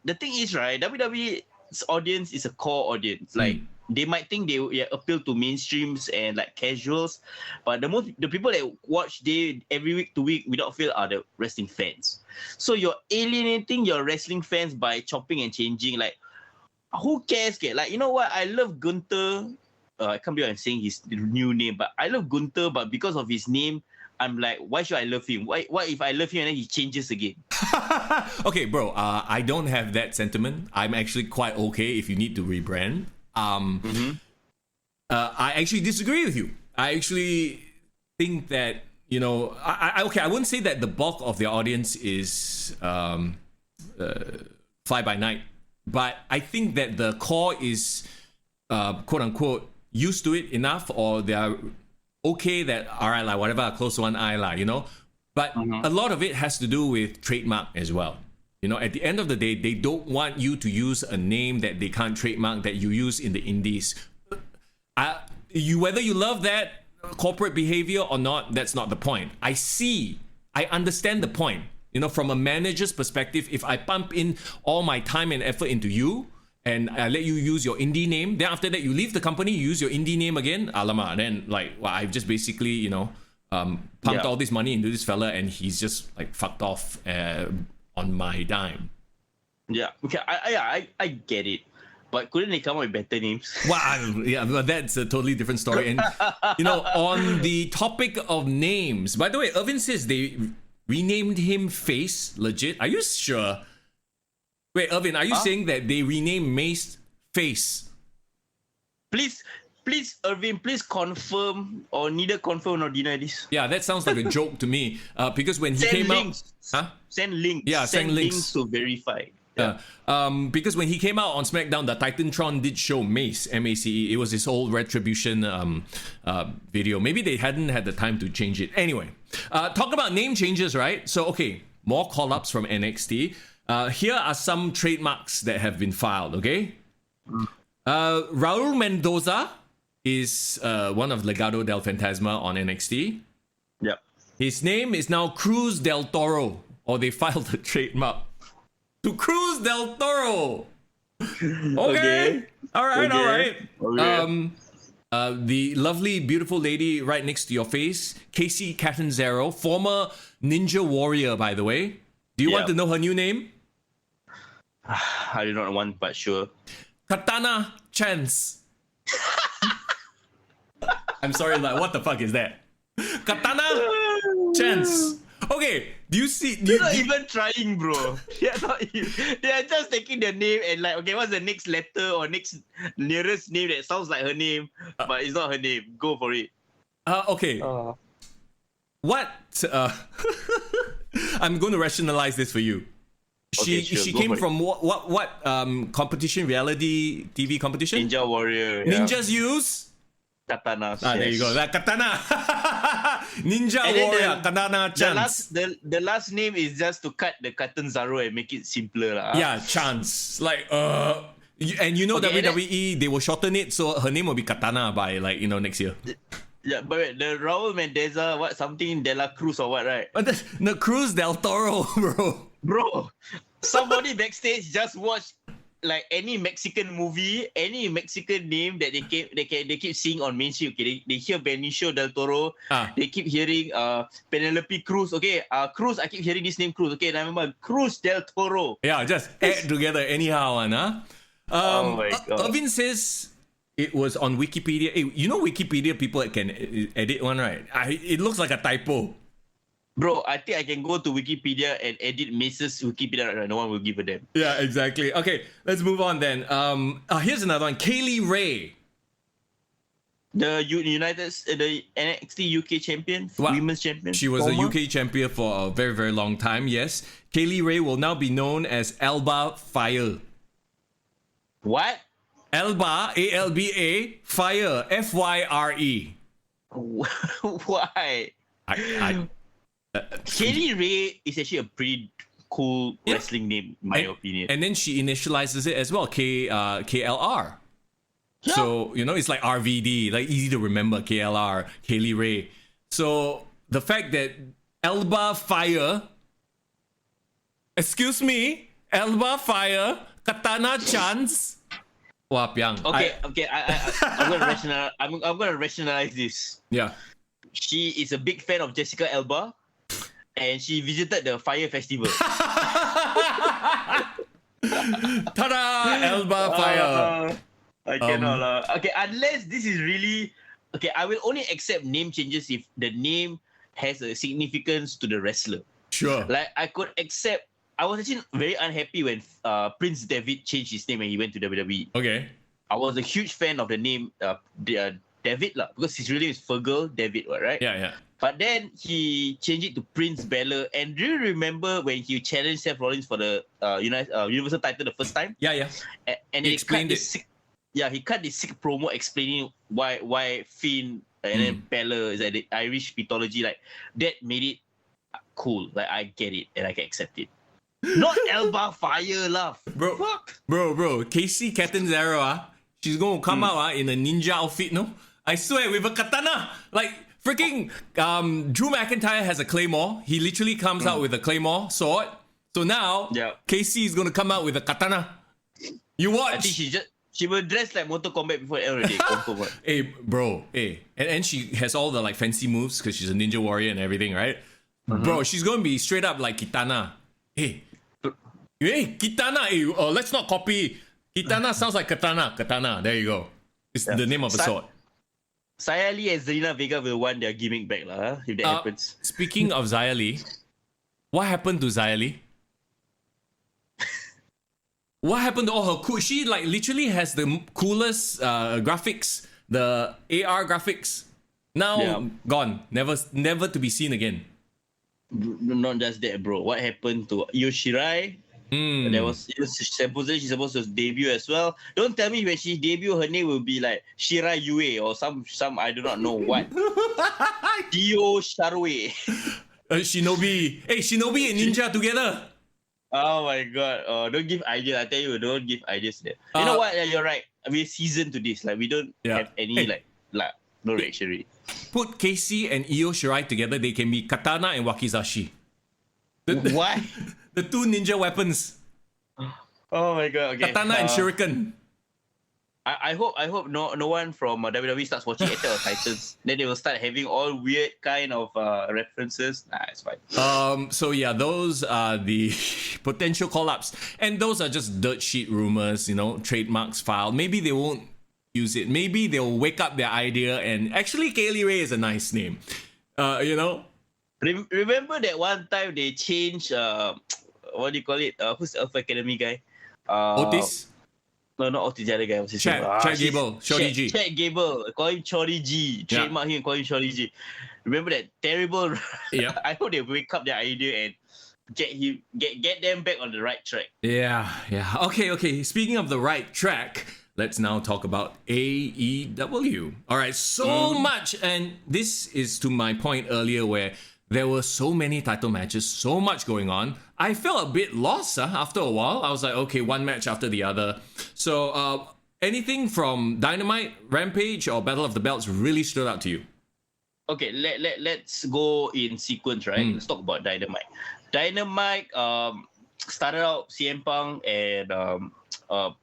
The thing is, right, WWE's audience is a core audience. Like they might think they appeal to mainstreams and like casuals, but the people that watch every week to week without fail are the wrestling fans. So you're alienating your wrestling fans by chopping and changing. Like, who cares? Like, you know what? I love Gunther. I can't believe I'm saying his new name, but I love Gunther. But because of his name, I'm like, why should I love him? Why if I love him and then he changes again? Okay, bro, I don't have that sentiment. I'm actually quite okay if you need to rebrand. I actually disagree with you. I actually think that, I wouldn't say that the bulk of their audience is fly by night, but I think that the core is, quote unquote, used to it enough, or they are okay that, all right, like whatever, close to one eye, like, but a lot of it has to do with trademark as well. At the end of the day, they don't want you to use a name that they can't trademark that you use in the indies. Whether you love that corporate behavior or not, that's not the point. I understand the point. From a manager's perspective, if I pump in all my time and effort into you, and I let you use your indie name. Then after that, you leave the company, you use your indie name again. Alamak. Then I've just basically, pumped all this money into this fella, and he's just like fucked off on my dime. Yeah. Okay. I get it. But couldn't they come up with better names? Well, yeah, but that's a totally different story. And, on the topic of names, by the way, Irvin says they renamed him Face. Legit? Are you sure? Wait, Irvin, are you saying that they renamed Mace Face? Please, Irvin, please confirm or neither confirm nor deny this. Yeah, that sounds like a joke to me. Because when he came out... Send links. Yeah, send links to verify. Yeah. Because when he came out on SmackDown, the Titantron did show Mace, M-A-C-E. It was this whole Retribution video. Maybe they hadn't had the time to change it. Anyway, talk about name changes, right? So, okay, more call-ups from NXT. Here are some trademarks that have been filed, okay? Raul Mendoza is one of Legado del Fantasma on NXT. Yep. His name is now Cruz del Toro, or they filed a trademark to Cruz del Toro. Okay. All right. Okay. The lovely, beautiful lady right next to your face, Casey Catanzaro, former Ninja Warrior, by the way. Do you want to know her new name? I do not want, but sure. Katana Chance. I'm sorry, like, what the fuck is that? Katana Chance. Okay, do you see? They're not even trying, bro. They are just taking the name and like, okay, what's the next letter or next nearest name that sounds like her name, but it's not her name. Go for it. Okay. What? I'm going to rationalize this for you. She came from what competition? Reality TV competition? Ninja Warrior. Yeah. Ninjas use katana. There you go. That katana. Ninja Warrior katana Chance. The last name is just to cut the Catanzaro and make it simpler, lah. Yeah, Chance. Like and WWE they will shorten it so her name will be Katana by next year. Yeah, but wait, the Raul Mendoza, something De La Cruz or what, right? The Cruz del Toro, bro. Bro, somebody backstage just watched like any Mexican movie, any Mexican name that they keep seeing on mainstream. Okay, they hear Benicio del Toro. They keep hearing Penelope Cruz. Okay, Cruz. I keep hearing this name Cruz. Okay, and I remember Cruz del Toro. Yeah, just add together anyhow, oh my God. Irvin says it was on Wikipedia. Hey, Wikipedia people can edit one, right? It looks like a typo. Bro, I think I can go to Wikipedia and edit Mace's Wikipedia right now. No one will give a damn. Yeah, exactly. Okay, let's move on then. Here's another one. Kaylee Ray. The the NXT UK champion, women's champion. She was a UK champion for a very, very long time, yes. Kaylee Ray will now be known as Alba Fire. What? Alba, A-L-B-A, Fire, F-Y-R-E. Why? Kaylee Ray is actually a pretty cool wrestling name, in my opinion. And then she initializes it as well, KLR. Yeah. So, it's like RVD, like easy to remember, KLR, Kaylee Ray. So, the fact that Alba Fire, Alba Fire, Katana Chance, Wapiang. Okay, I'm gonna rationalize this. Yeah. She is a big fan of Jessica Alba, and she visited the Fire Festival. Ta-da! Alba Fire. I cannot. Okay, unless this is really... Okay, I will only accept name changes if the name has a significance to the wrestler. Sure. Like, I could accept... I was actually very unhappy when Prince David changed his name when he went to WWE. Okay. I was a huge fan of the name David lah, because his real name is Fergal David, right? Yeah. But then he changed it to Prince Balor. And do you remember when he challenged Seth Rollins for the Universal title the first time? Yeah. And he explained it. He cut this sick promo explaining why Finn and then Balor is like the Irish mythology. Like, that made it cool. Like, I get it and I can accept it. Not Alba Fire, love. Bro. Casey Catanzaro, she's going to come out in a ninja outfit, no? I swear, with a katana. Like, freaking Drew McIntyre has a claymore. He literally comes out with a claymore sword. So now, Casey is going to come out with a katana. You watch? I think she will dress like Mortal Kombat before the end of the day. Confirm what? Hey, bro. Hey, and she has all the like fancy moves because she's a ninja warrior and everything, right? Bro, she's gonna be straight up like Kitana. Hey, Kitana. Hey, let's not copy. Kitana sounds like Katana. Katana. There you go. It's the name of a sword. Xia Li and Zelina Vega will want their gimmick back, if that happens. Speaking of Xia Li, what happened to Xia Li? What happened to all her cool? She like literally has the coolest graphics, the AR graphics. Now gone, never to be seen again. Not just that, bro. What happened to Io Shirai? There was supposedly she's supposed to debut as well. Don't tell me when she debut, her name will be like Shirai Yue or some I do not know what. Dio Sharwe. Shinobi. Hey, Shinobi and Ninja together. Oh my god. Don't give ideas. I tell you, don't give ideas there. You know what? You're right. We're seasoned to this. Like we don't have any no reaction really. Put Casey and Io Shirai together, they can be Katana and Wakizashi. What? The two ninja weapons. Oh my god. Okay. Katana and Shuriken. I hope no one from WWE starts watching Attack of Titans. Then they will start having all weird kind of references. Nah, it's fine. So yeah, those are the potential call-ups. And those are just dirt sheet rumors, trademarks filed. Maybe they won't use it. Maybe they'll wake up their idea and actually Kaylee Ray is a nice name. Remember that one time they changed, what do you call it? Who's the Alpha Academy guy? Otis? No, not Otis, the other guy. What's his name? Chad Gable. Shorty G. Chad Gable. Call him Shorty G. Trademark him and call him Shorty G. Remember that terrible... Yeah. I hope they wake up their idea and get them back on the right track. Yeah. Okay. Speaking of the right track, let's now talk about AEW. All right, so much. And this is to my point earlier where there were so many title matches, so much going on. I felt a bit lost after a while. I was like, okay, one match after the other. So anything from Dynamite, Rampage, or Battle of the Belts really stood out to you? Okay, let's go in sequence, right? Let's talk about Dynamite. Dynamite started out CM Punk and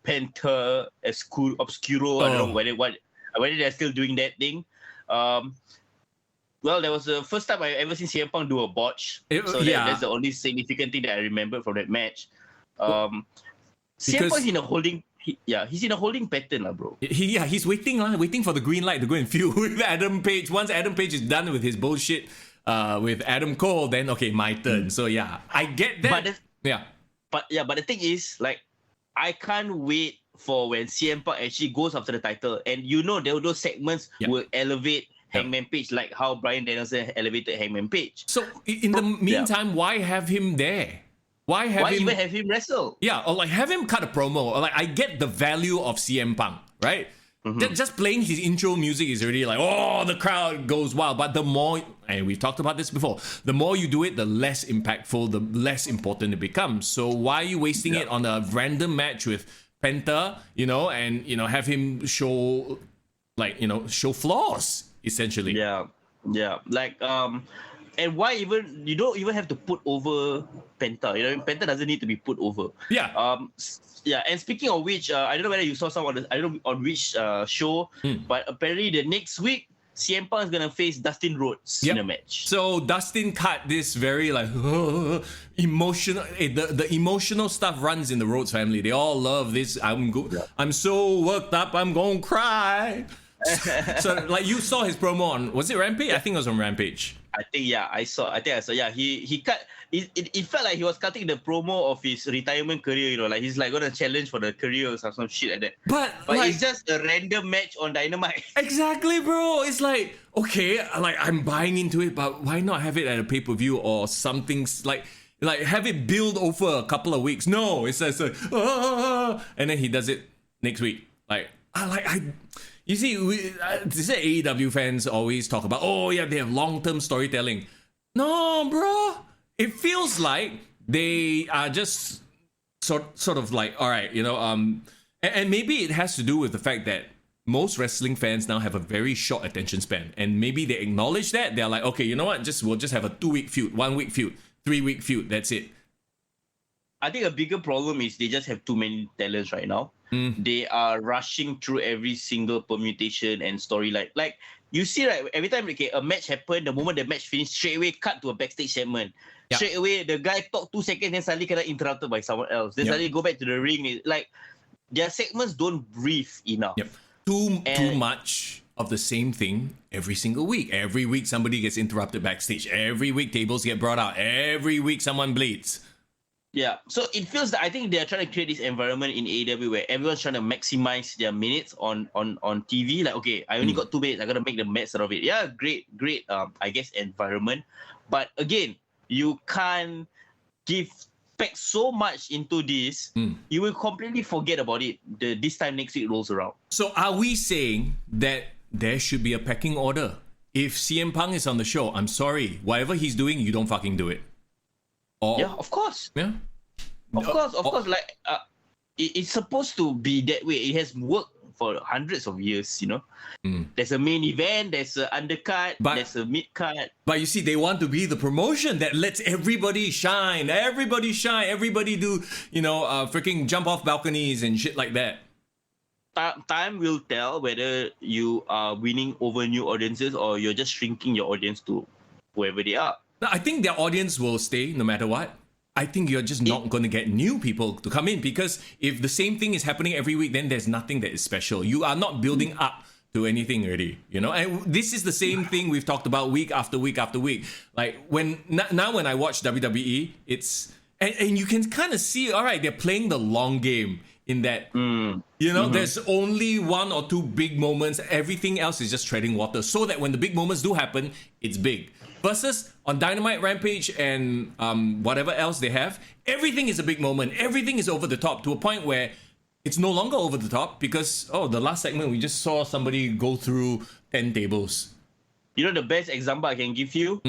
Penta Obscuro. I don't know whether they're still doing that thing. Well, that was the first time I ever seen CM Punk do a botch. That's the only significant thing that I remember from that match. CM Punk's in a holding. He's in a holding pattern, bro. He's waiting for the green light to go and feud with Adam Page. Once Adam Page is done with his bullshit with Adam Cole, then okay, my turn. So yeah, I get that. But the thing is, like, I can't wait for when CM Punk actually goes after the title, and those segments will elevate Hangman Page, like how Bryan Danielson elevated Hangman Page. So in the meantime, why have him there? Why even have him wrestle? Yeah, or like have him cut a promo. Or like I get the value of CM Punk, right? Just playing his intro music is already like, oh, the crowd goes wild. But the more, and we've talked about this before, the more you do it, the less impactful, the less important it becomes. So why are you wasting it on a random match with Penta, and have him show flaws essentially? Yeah. Like and why even you don't even have to put over Penta? Penta doesn't need to be put over. And speaking of which, I don't know whether you saw some I don't know on which show, but apparently the next week CM Punk is gonna face Dustin Rhodes in a match. So Dustin cut this very like emotional. The emotional stuff runs in the Rhodes family. They all love this. I'm so worked up. I'm gonna cry. So like you saw his promo on, was it Rampage? I think it was on Rampage. I think I saw. Yeah, he cut. It felt like he was cutting the promo of his retirement career. Like he's like gonna challenge for the career or some shit like that. But like, it's just a random match on Dynamite. Exactly, bro. It's like okay, like I'm buying into it, but why not have it at a pay-per-view or something like have it build over a couple of weeks? No, it's just and then he does it next week. You see, AEW fans always talk about, they have long-term storytelling. No, bro. It feels like they are just sort of like, all right, and maybe it has to do with the fact that most wrestling fans now have a very short attention span, and maybe they acknowledge that. They're like, okay, you know what? We'll just have a 2-week feud, 1-week feud, 3-week feud. That's it. I think a bigger problem is they just have too many talents right now. They are rushing through every single permutation and storyline. Like you see, right, every time a match happened, the moment the match finished, straight away cut to a backstage segment. Yep. Straight away, the guy talk 2 seconds, then suddenly get interrupted by someone else. Then suddenly go back to the ring. Like their segments don't breathe enough. Yep. Too much of the same thing every single week. Every week somebody gets interrupted backstage. Every week tables get brought out. Every week someone bleeds. Yeah, so it feels that I think they're trying to create this environment in AEW where everyone's trying to maximize their minutes on TV. Like, okay, I only got 2 minutes. I gotta make the best out of it. Yeah, great. I guess environment, but again, you can't give pack so much into this. You will completely forget about it. This time next week rolls around. So, are we saying that there should be a pecking order? If CM Punk is on the show, I'm sorry, whatever he's doing, you don't fucking do it. Yeah, of course. Yeah, of course. Like, it's supposed to be that way. It has worked for hundreds of years. You know, there's a main event, there's an undercard, there's a mid card. But you see, they want to be the promotion that lets everybody shine. Everybody do, freaking jump off balconies and shit like that. Time will tell whether you are winning over new audiences or you're just shrinking your audience to whoever they are. I think their audience will stay no matter what. I think you're just not going to get new people to come in, because if the same thing is happening every week, then there's nothing that is special. You are not building up to anything already, And this is the same thing we've talked about week after week after week. Like when I watch WWE, it's and you can kind of see, all right, they're playing the long game in that, there's only 1 or 2 big moments. Everything else is just treading water, so that when the big moments do happen, it's big. Versus on Dynamite, Rampage, and whatever else they have, everything is a big moment. Everything is over the top to a point where it's no longer over the top because, the last segment we just saw somebody go through 10 tables. You know the best example I can give you?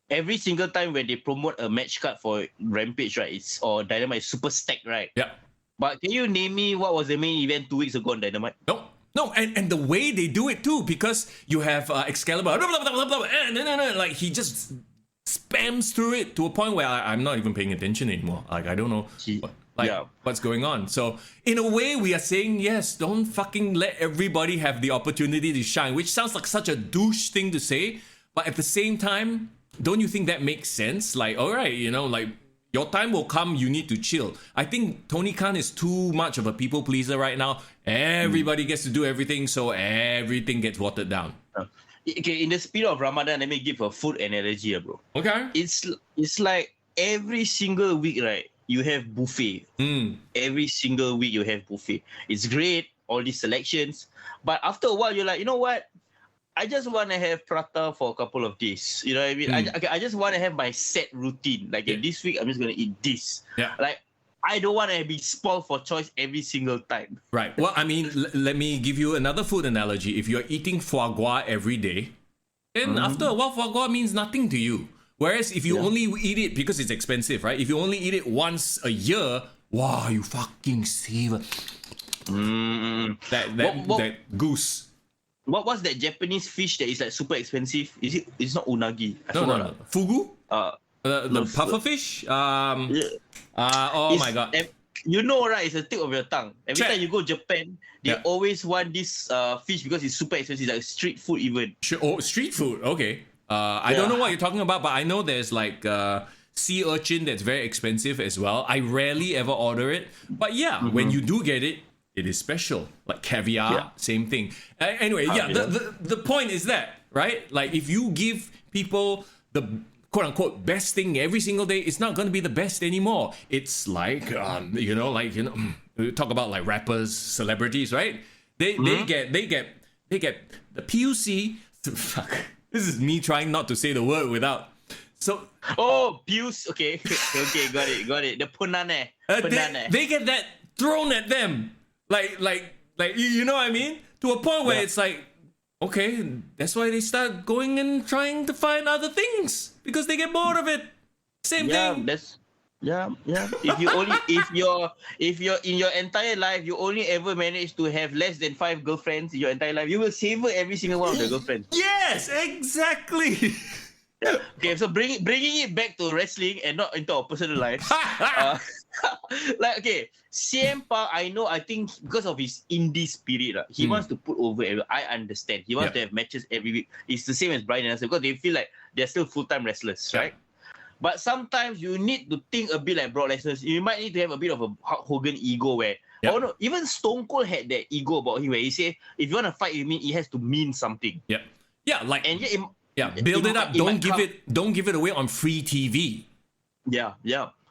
Every single time when they promote a match card for Rampage, right, or Dynamite, it's super stacked, right? Yeah. But can you name me what was the main event 2 weeks ago on Dynamite? No, and the way they do it too, because you have Excalibur, like he just spams through it to a point where I'm not even paying attention anymore. Like I don't know what's going on. So in a way, we are saying yes, don't fucking let everybody have the opportunity to shine, which sounds like such a douche thing to say, but at the same time, don't you think that makes sense? Like, all right, like your time will come, you need to chill. I think Tony Khan is too much of a people pleaser right now. Everybody gets to do everything, so everything gets watered down. Okay, in the spirit of Ramadan, let me give a food analogy, bro. Okay. It's like every single week, right, you have buffet. Every single week you have buffet. It's great, all these selections. But after a while, you're like, you know what? I just want to have prata for a couple of days. You know what I mean? I just want to have my set routine. Like this week, I'm just going to eat this. Yeah. Like, I don't want to be spoiled for choice every single time. Right. Well, I mean, let me give you another food analogy. If you're eating foie gras every day, then after a while, foie gras means nothing to you. Whereas if you only eat it, because it's expensive, right? If you only eat it once a year, wow, you fucking savor that goose. What's that Japanese fish that is like super expensive? It's not unagi. No. Fugu? The puffer fish? My god. You know, right? It's a tip of your tongue. Every time you go Japan, they always want this fish because it's super expensive, like street food even. Street food? Okay. I don't know what you're talking about, but I know there's like sea urchin that's very expensive as well. I rarely ever order it. But when you do get it, it is special. Like caviar, same thing. Anyway, the point is that, right? Like if you give people the quote-unquote best thing every single day, it's not going to be the best anymore. It's like, we talk about like rappers, celebrities, right? They get the PUC. Fuck. This is me trying not to say the word without. So. Oh, PUC. Okay, got it. The punane. They get that thrown at them. Like, you know what I mean? To a point where it's like, okay, that's why they start going and trying to find other things because they get bored of it. Same thing. If you're in your entire life, you only ever manage to have less than 5 girlfriends in your entire life, you will savor every single one of the girlfriends. Yes, exactly. Okay, so bringing it back to wrestling and not into our personal lives. Like, okay, CM Punk, I think because of his indie spirit, he wants to put over everyone. I understand. He wants to have matches every week. It's the same as Bryan Danielson because they feel like they're still full-time wrestlers, right? But sometimes you need to think a bit like Brock Lesnar. You might need to have a bit of a Hulk Hogan ego where, oh no, even Stone Cold had that ego about him where he said, if you want to fight with me, it has to mean something. Build it up. Don't give it away on free TV. Yeah.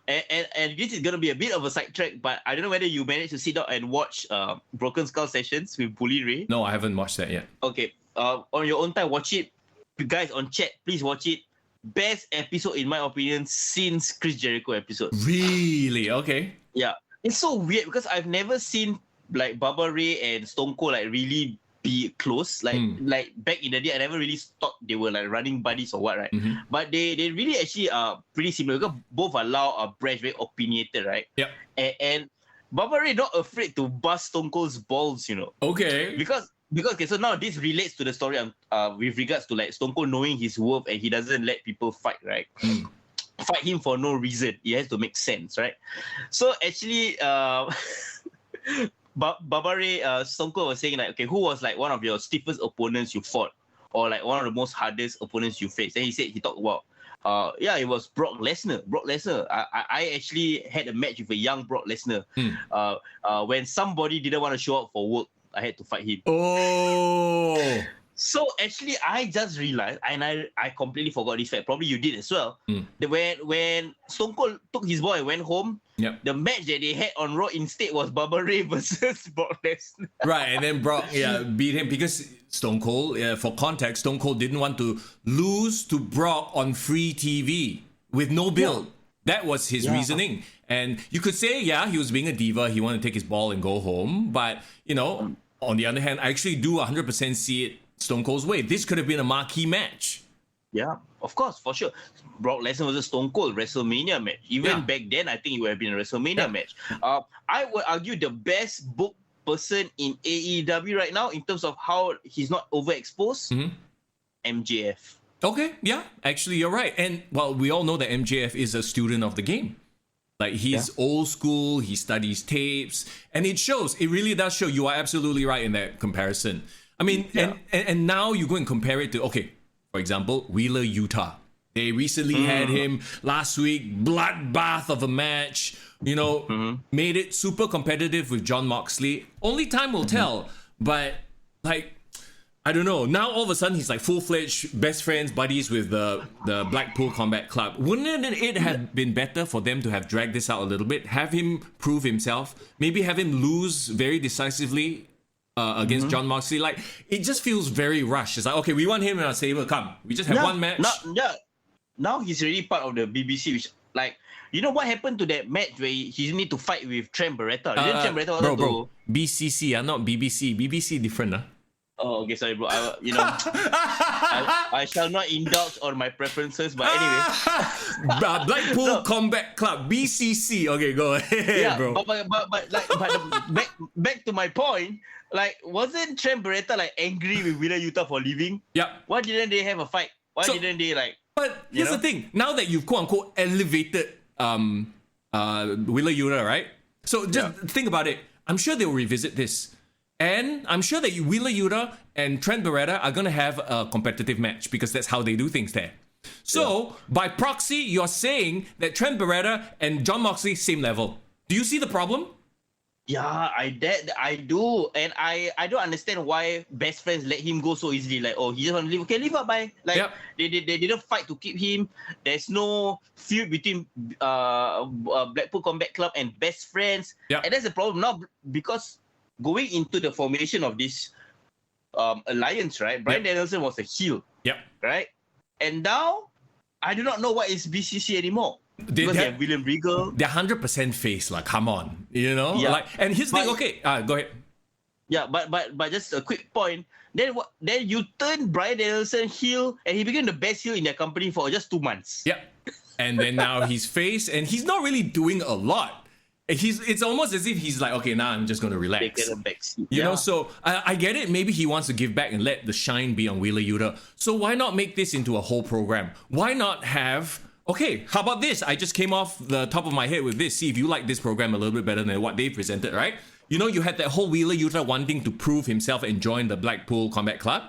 And this is going to be a bit of a sidetrack, but I don't know whether you managed to sit down and watch Broken Skull Sessions with Bully Ray. No, I haven't watched that yet. Okay. On your own time, watch it. You guys on chat, please watch it. Best episode, in my opinion, since Chris Jericho episode. Really? Okay. Yeah. It's so weird because I've never seen like Bubba Ray and Stone Cold like really be close. Like back in the day, I never really thought they were like running buddies or what, right? But they really actually are pretty similar because both are loud, brash, very opinionated, right? Yeah. And Bubba Ray not afraid to bust Stone Cold's balls, you know. Okay. Because okay, so now this relates to the story with regards to like Stone Cold knowing his worth and he doesn't let people fight, right? Fight him for no reason. It has to make sense, right? So actually, Bubba Ray, Stone Cold was saying like, okay, who was like one of your stiffest opponents you fought, or like one of the most hardest opponents you faced? And he talked about, it was Brock Lesnar. I actually had a match with a young Brock Lesnar. When somebody didn't want to show up for work, I had to fight him. Oh. So actually, I just realized, and I completely forgot this fact. Probably you did as well. That when Stone Cold took his boy and went home, the match that they had on Raw instead was Bubba Ray versus Brock Lesnar. Right, and then Brock beat him because Stone Cold, for context, Stone Cold didn't want to lose to Brock on free TV with no build. That was his reasoning. And you could say, he was being a diva. He wanted to take his ball and go home. But, on the other hand, I actually do 100% see it Stone Cold's way. This could have been a marquee match. Yeah, of course, for sure. Brock Lesnar was a Stone Cold WrestleMania match. Even back then, I think it would have been a WrestleMania match. I would argue the best booked person in AEW right now in terms of how he's not overexposed, MJF. Okay, actually you're right. And we all know that MJF is a student of the game. Like he's old school, he studies tapes, and it shows. It really does show. You are absolutely right in that comparison. I mean, and now you go and compare it to, okay, for example, Wheeler Yuta. They recently had him last week, bloodbath of a match, made it super competitive with Jon Moxley. Only time will tell, but like, I don't know. Now all of a sudden he's like full-fledged best friends, buddies with the Blackpool Combat Club. Wouldn't it have been better for them to have dragged this out a little bit, have him prove himself, maybe have him lose very decisively against Jon Moxley? Like, it just feels very rushed. It's like, okay, we want him in our stable. Come, we just have one match. Now he's already part of the BBC, which, like, you know what happened to that match where he need to fight with Trent Beretta? Trent Beretta bro, BCC, not BBC. BBC different, Oh, okay, sorry, bro. I shall not indulge on my preferences, but anyway. Blackpool Combat Club, BCC. Okay, go ahead, bro. But back to my point. Like, wasn't Trent Beretta like angry with Wheeler Yuta for leaving? Yeah. Why didn't they have a fight? Why didn't they like? But here's the thing. Now that you've quote unquote elevated Wheeler Yuta, right? So just think about it. I'm sure they'll revisit this. And I'm sure that Wheeler Yuta and Trent Beretta are going to have a competitive match because that's how they do things there. So, by proxy, you're saying that Trent Beretta and Jon Moxley, same level. Do you see the problem? Yeah, I do. And I don't understand why best friends let him go so easily. Like, oh, he just want to leave. Okay, leave up, bye. Like, they didn't fight to keep him. There's no feud between Blackpool Combat Club and best friends. And that's the problem now because going into the formation of this alliance, right? Bryan Danielson was a heel, right? And now, I do not know what is BCC anymore. Because they have William Regal. They're 100% face, like, come on, Like, and here's the thing. Okay, go ahead. Yeah, but just a quick point. Then you turn Bryan Danielson heel, and he became the best heel in their company for just 2 months. And then now he's face, and he's not really doing a lot. It's almost as if he's like, okay, now I'm just going to relax. You know, so I get it. Maybe he wants to give back and let the shine be on Wheeler Yuta. So why not make this into a whole program? Why not have, okay, how about this? I just came off the top of my head with this. See if you like this program a little bit better than what they presented, right? You know, you had that whole Wheeler Yuta wanting to prove himself and join the Blackpool Combat Club.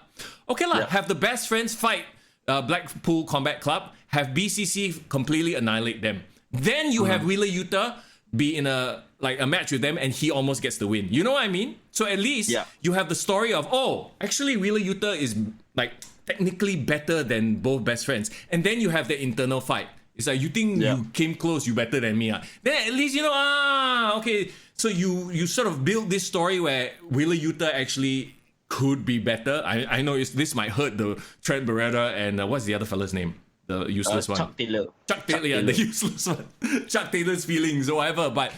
Okay, have the best friends fight Blackpool Combat Club, have BCC completely annihilate them. Then you have Wheeler Yuta be in a match with them and he almost gets the win. You know what I mean? So at least you have the story of, oh, actually Wheeler Yuta is like technically better than both best friends. And then you have the internal fight. It's like, you think you came close, you better than me. Then at least, you know, okay. So you sort of build this story where Wheeler Yuta actually could be better. I know this might hurt the Trent Beretta and what's the other fella's name? The useless one. Chuck Taylor. Chuck Taylor, the useless one. Chuck Taylor's feelings or whatever. But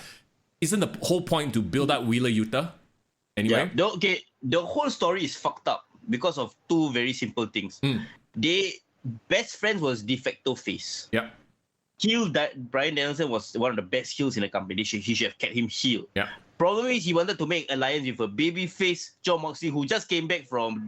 isn't the whole point to build up Wheeler Yuta? Anyway? Yeah. The whole story is fucked up because of two very simple things. Best friends was de facto face. Yeah. Heel that Bryan Danielson was one of the best heels in the company. He should have kept him heel. Yeah. Problem is he wanted to make alliance with a baby face Jon Moxley who just came back from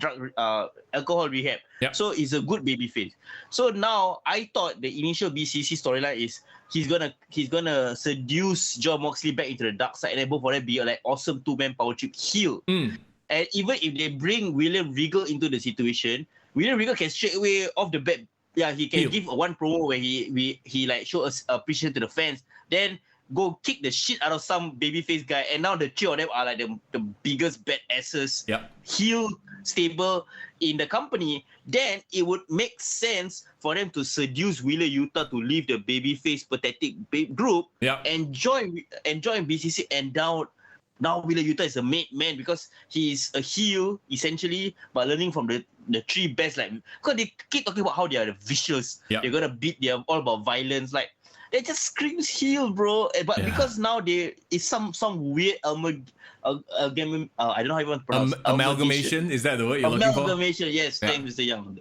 alcohol rehab. Yep. So he's a good baby face. So now I thought the initial BCC storyline is he's gonna seduce Jon Moxley back into the dark side and then both of them be like awesome two-man power trip heel. And even if they bring William Regal into the situation, William Regal can straight away off the bat. Yeah, he can give one promo where he like show us appreciation to the fans. Then go kick the shit out of some babyface guy, and now the three of them are like the biggest badasses, heel stable in the company. Then it would make sense for them to seduce Wheeler Yuta to leave the babyface pathetic group and join BCC, and now Wheeler Yuta is a made man because he's a heel essentially, but learning from the three best, like, because they keep talking about how they are vicious, they're gonna beat, they're all about violence, like they just screams heel, bro. But because now there is some weird I don't know how you want to pronounce amalgamation. Is that the word you're looking for? Amalgamation, yes. Thanks, Mr. Young.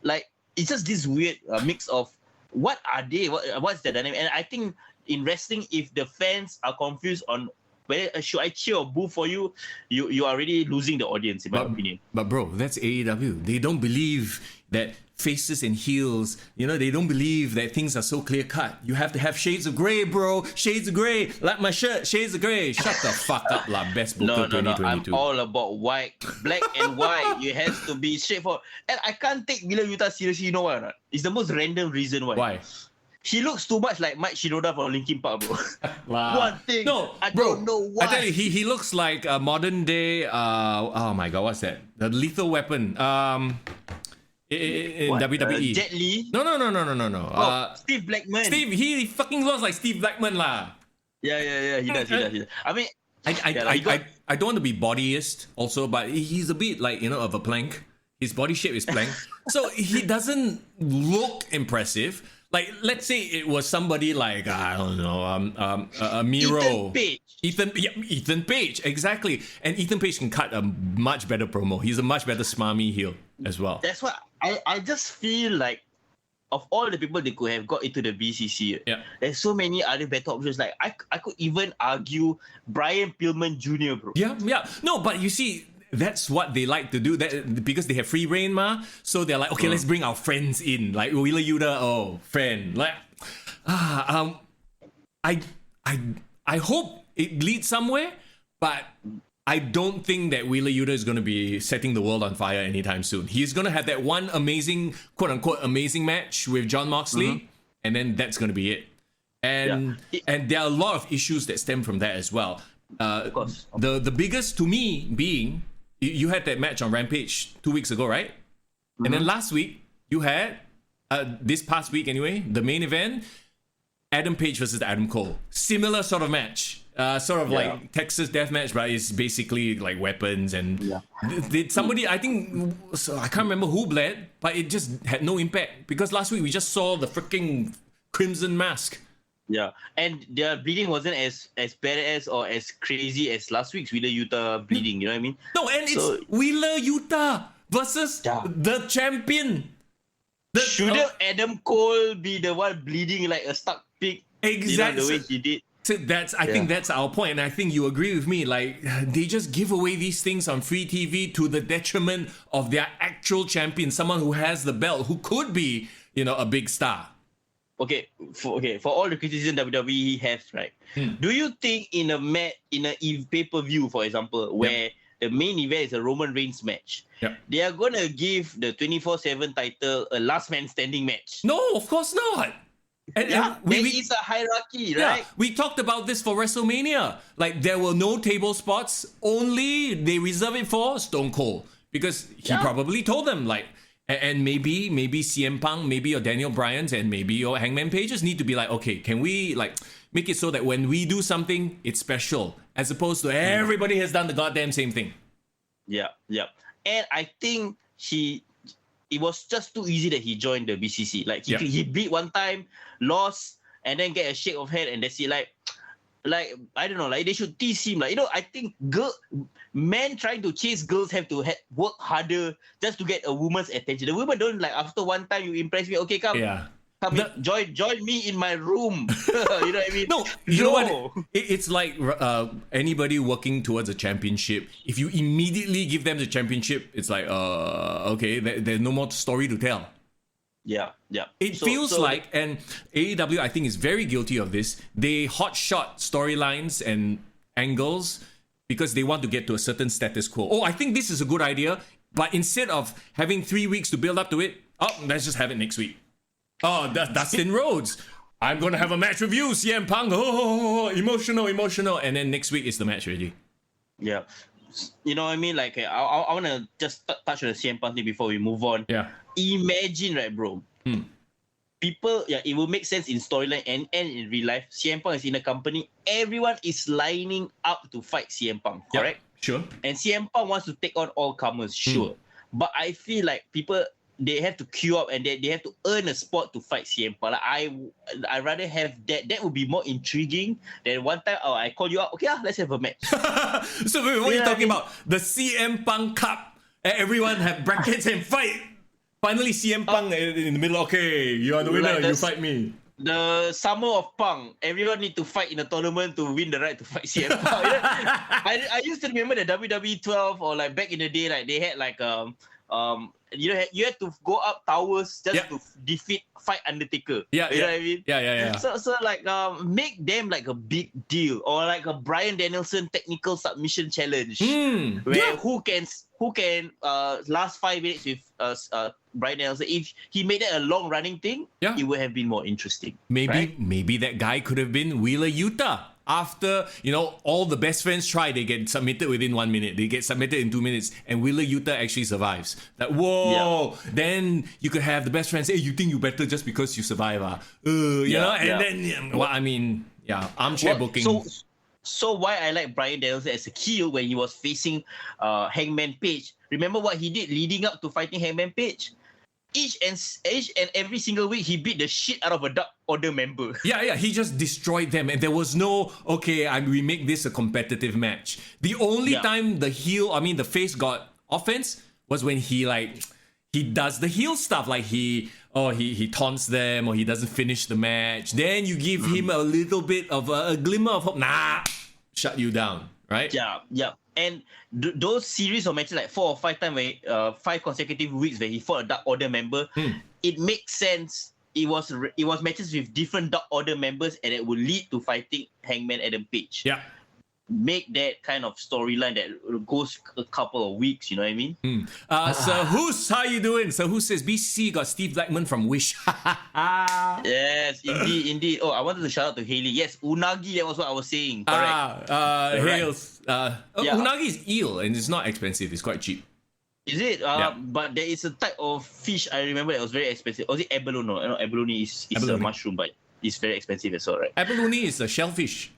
Like, it's just this weird mix of what are they? What's the dynamic? And I think in wrestling, if the fans are confused on whether should I cheer or boo for you, you are already losing the audience, in my opinion. But bro, that's AEW. They don't believe that faces and heels, you know, they don't believe that things are so clear cut. You have to have shades of grey, bro. Shades of grey. Like my shirt, shades of grey. Shut the fuck up, lah. Best Booker 2022. No. I'm all about white, black and white. You have to be straightforward. And I can't take Wheeler Yuta seriously. You know why or not? It's the most random reason why. Why? He looks too much like Mike Shinoda from Linkin Park, bro. Wow. One thing. No, I don't know why. I tell you, he looks like a modern day. Oh my god, what's that? The Lethal Weapon. In WWE. Jet Li? No. Steve Blackman. He fucking looks like Steve Blackman, lah. Yeah. He does. I mean, I don't want to be bodyist also, but he's a bit like, you know, of a plank. His body shape is plank. So he doesn't look impressive. Like, let's say it was somebody like, I don't know, Miro. Ethan Page, exactly. And Ethan Page can cut a much better promo. He's a much better smarmy heel as well. That's why I just feel like of all the people they could have got into the BCC, there's so many other better options. Like, I could even argue Brian Pillman Jr., bro. Yeah. No, but you see, that's what they like to do, that because they have free reign, ma. So they're like, okay, let's bring our friends in, like Wheeler Yuta, friend. Like, I hope it leads somewhere, but I don't think that Wheeler Yuta is going to be setting the world on fire anytime soon. He's going to have that one amazing, quote unquote, amazing match with Jon Moxley, and then that's going to be it. And there are a lot of issues that stem from that as well. Of course. The biggest to me being, you had that match on Rampage 2 weeks ago, right? And then last week, you had, this past week anyway, the main event, Adam Page versus Adam Cole. Similar sort of match. Like Texas Deathmatch, but it's basically like weapons and did somebody, I think, I can't remember who bled, but it just had no impact because last week we just saw the freaking Crimson Mask. Yeah, and their bleeding wasn't as badass or as crazy as last week's Wheeler Yuta bleeding, you know what I mean? No, and it's Wheeler Yuta versus the champion. Shouldn't Adam Cole be the one bleeding like a stuck pig? Exactly. You know, the way he did. So I think that's our point, and I think you agree with me. Like, they just give away these things on free TV to the detriment of their actual champion, someone who has the belt, who could be, a big star. Okay, for all the criticism WWE has, right? Do you think in a pay-per-view, for example, where the main event is a Roman Reigns match, they are gonna give the 24/7 title a last man standing match? No, of course not. And there is a hierarchy, right? Yeah, we talked about this for WrestleMania. Like, there were no table spots. Only they reserve it for Stone Cold, because he probably told them, like, and maybe CM Punk, maybe your Daniel Bryans, and maybe your Hangman Pages need to be like, okay, can we like make it so that when we do something, it's special, as opposed to everybody has done the goddamn same thing. Yeah. And I think it was just too easy that he joined the BCC. Like, he beat one time, lost, and then get a shake of hand, and that's it. Like I don't know, like they should tease him. Like, I think men trying to chase girls have to work harder just to get a woman's attention. The women don't, like, after one time you impress me, okay, come. Join me in my room. You know what I mean? No, you know what? It's like anybody working towards a championship. If you immediately give them the championship, it's like, okay, there's no more story to tell. Yeah. It feels like, and AEW, I think, is very guilty of this. They hotshot storylines and angles because they want to get to a certain status quo. Oh, I think this is a good idea, but instead of having 3 weeks to build up to it, let's just have it next week. Oh, that's Dustin Rhodes. I'm going to have a match with you, CM Punk. Oh, emotional. And then next week is the match already. Yeah. You know what I mean? Like, I want to just touch on the CM Punk thing before we move on. Yeah. Imagine, right, bro? People, it will make sense in storyline and in real life. CM Punk is in a company. Everyone is lining up to fight CM Punk, correct? Sure. And CM Punk wants to take on all comers, sure. But I feel like people, they have to queue up and they have to earn a spot to fight CM Punk. Like, I rather have that. That would be more intriguing than one time, I call you up. Okay, let's have a match. So what are you talking about? The CM Punk Cup. Everyone have brackets and fight. Finally, CM Punk in the middle. Okay, you are the winner. You fight me. The Summer of Punk. Everyone need to fight in a tournament to win the right to fight CM Punk. I used to remember the WWE 12, or like back in the day, like they had like you had to go up towers just to fight Undertaker. You know what I mean? Yeah. So like make them like a big deal, or like a Bryan Danielson technical submission challenge, where who can last 5 minutes with Bryan Danielson. If he made it a long running thing, it would have been more interesting. Maybe that guy could have been Wheeler Yuta. After, all the best friends try, they get submitted within 1 minute. They get submitted in 2 minutes, and Wheeler Yuta actually survives. Like, whoa! Then you could have the best friends say, hey, you think you better just because you survive, then, well, I mean, armchair booking. So why I like Bryan Danielson as a heel when he was facing Hangman Page? Remember what he did leading up to fighting Hangman Page? Each and every single week, he beat the shit out of a Dark Order member. Yeah, he just destroyed them. And there was no, we make this a competitive match. The only time the face got offense was when he does the heel stuff. Like he taunts them, or he doesn't finish the match. Then you give him a little bit of a glimmer of hope. Nah, shut you down, right? Yeah. And those series of matches, like 4 or 5 times, 5 consecutive weeks where he fought a Dark Order member, it makes sense. It was matches with different Dark Order members, and it would lead to fighting Hangman Adam Page. Yeah. Make that kind of storyline that goes a couple of weeks, you know what I mean? Sir Hoos, how you doing? Sir Hoos says BCC got Steve Blackman from Wish. Yes, indeed. Oh, I wanted to shout out to Haley. Yes, unagi, that was what I was saying. Correct. Hales. Unagi is eel, and it's not expensive. It's quite cheap. Is it? But there is a type of fish I remember that was very expensive. Was it abalone? No, abalone is a mushroom, but it's very expensive as well, right? Abalone is a shellfish.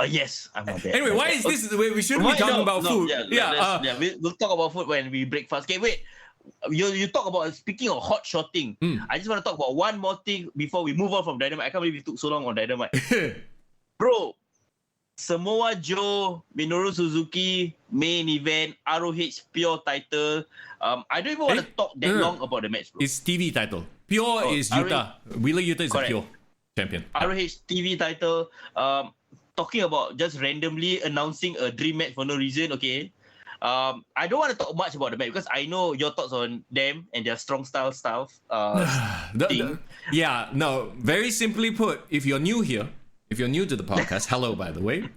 Yes, I'm not there. Anyway, why is this? We shouldn't be talking about food. We'll talk about food when we break fast. Okay, wait. You talk about, speaking of hot shotting, I just want to talk about one more thing before we move on from Dynamite. I can't believe we took so long on Dynamite. Bro, Samoa Joe, Minoru Suzuki, main event, ROH Pure title. I don't even want to talk that long about the match, bro. It's TV title. Pure is Yuta. Wheeler Yuta is Pure. champion. ROH TV title. Talking about just randomly announcing a dream match for no reason. Okay. I don't want to talk much about the match because I know your thoughts on them and their strong style stuff. Yeah, no. Very simply put, if you're new here, if you're new to the podcast, hello, by the way.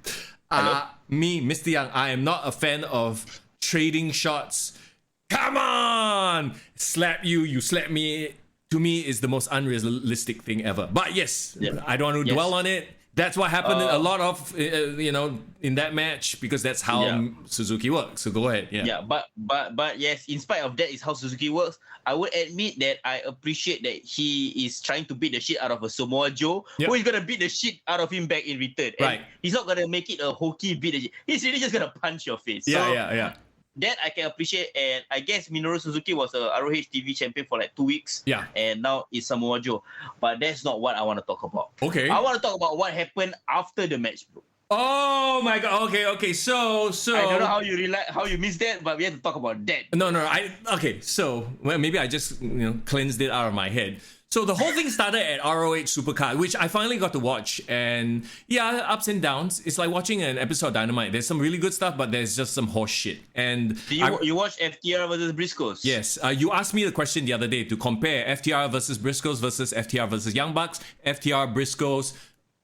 Me, Mr. Young, I am not a fan of trading shots. Come on! Slap you, you slap me. To me, is the most unrealistic thing ever. But yes, I don't want to dwell on it. That's what happened a lot of, in that match, because that's how Suzuki works. So go ahead. Yeah, but yes, in spite of that is how Suzuki works. I would admit that I appreciate that he is trying to beat the shit out of a Samoa Joe, who is going to beat the shit out of him back in return. And he's not going to make it a hokey beat. He's really just going to punch your face. Yeah. That I can appreciate, and I guess Minoru Suzuki was a ROH TV champion for like 2 weeks. Yeah. And now it's Samoa Joe. But that's not what I want to talk about. Okay. I want to talk about what happened after the match, bro. Oh my god. Okay. So I don't know how you missed that, but we have to talk about that. No. So maybe I just cleansed it out of my head. So the whole thing started at ROH Supercard, which I finally got to watch, and ups and downs. It's like watching an episode of Dynamite. There's some really good stuff, but there's just some horse shit. And you watched FTR versus Briscoes? Yes. You asked me the question the other day to compare FTR versus Briscoes versus FTR versus Young Bucks, FTR Briscoes,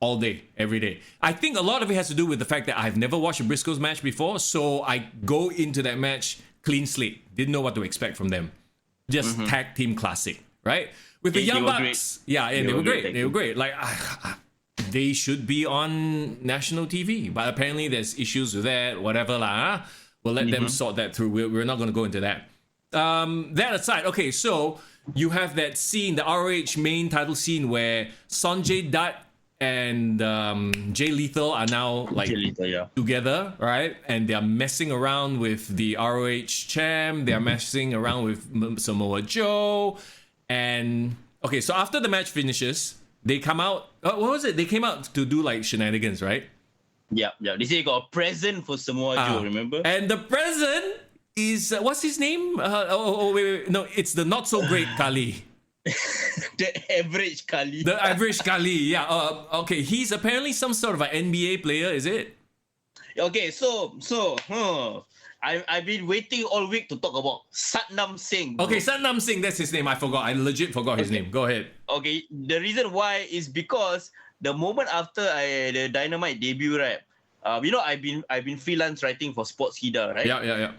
all day, every day. I think a lot of it has to do with the fact that I've never watched a Briscoes match before, so I go into that match clean slate. Didn't know what to expect from them. Just tag team classic, right? With the Young Bucks, they were great. They were great. Like, they should be on national TV, but apparently there's issues with that. Whatever lah. We'll let them sort that through. We're not going to go into that. That aside, okay. So you have that scene, the ROH main title scene, where Sanjay Dutt and Jay Lethal are now together, right? And they're messing around with the ROH champ. They're messing around with Samoa Joe. And okay, so after the match finishes, they come out. What was it? They came out to do like shenanigans, right? Yeah. They say they got a present for Samoa Joe, remember? And the present is what's his name? Wait. No, it's the not so great Kali. The average Kali. The average Kali. Yeah. Okay. He's apparently some sort of an NBA player. Is it? Okay. So. I've been waiting all week to talk about Satnam Singh. Bro. Okay, Satnam Singh, that's his name. I forgot. I legit forgot his name. Go ahead. Okay, the reason why is because the moment after the Dynamite debut, right? I've been freelance writing for Sportskeeda, right? Yeah.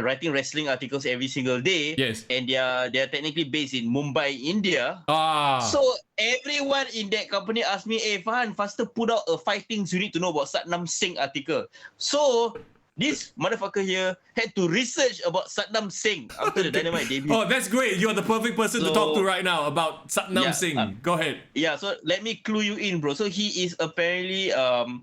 Writing wrestling articles every single day. Yes. And they're technically based in Mumbai, India. So everyone in that company asked me, "Hey, Fahan, faster put out a 5 things you need to know about Satnam Singh article." So this motherfucker here had to research about Satnam Singh after the Dynamite debut. Oh, that's great. You're the perfect person to talk to right now about Satnam Singh. Go ahead. Yeah, so let me clue you in, bro. So he is apparently the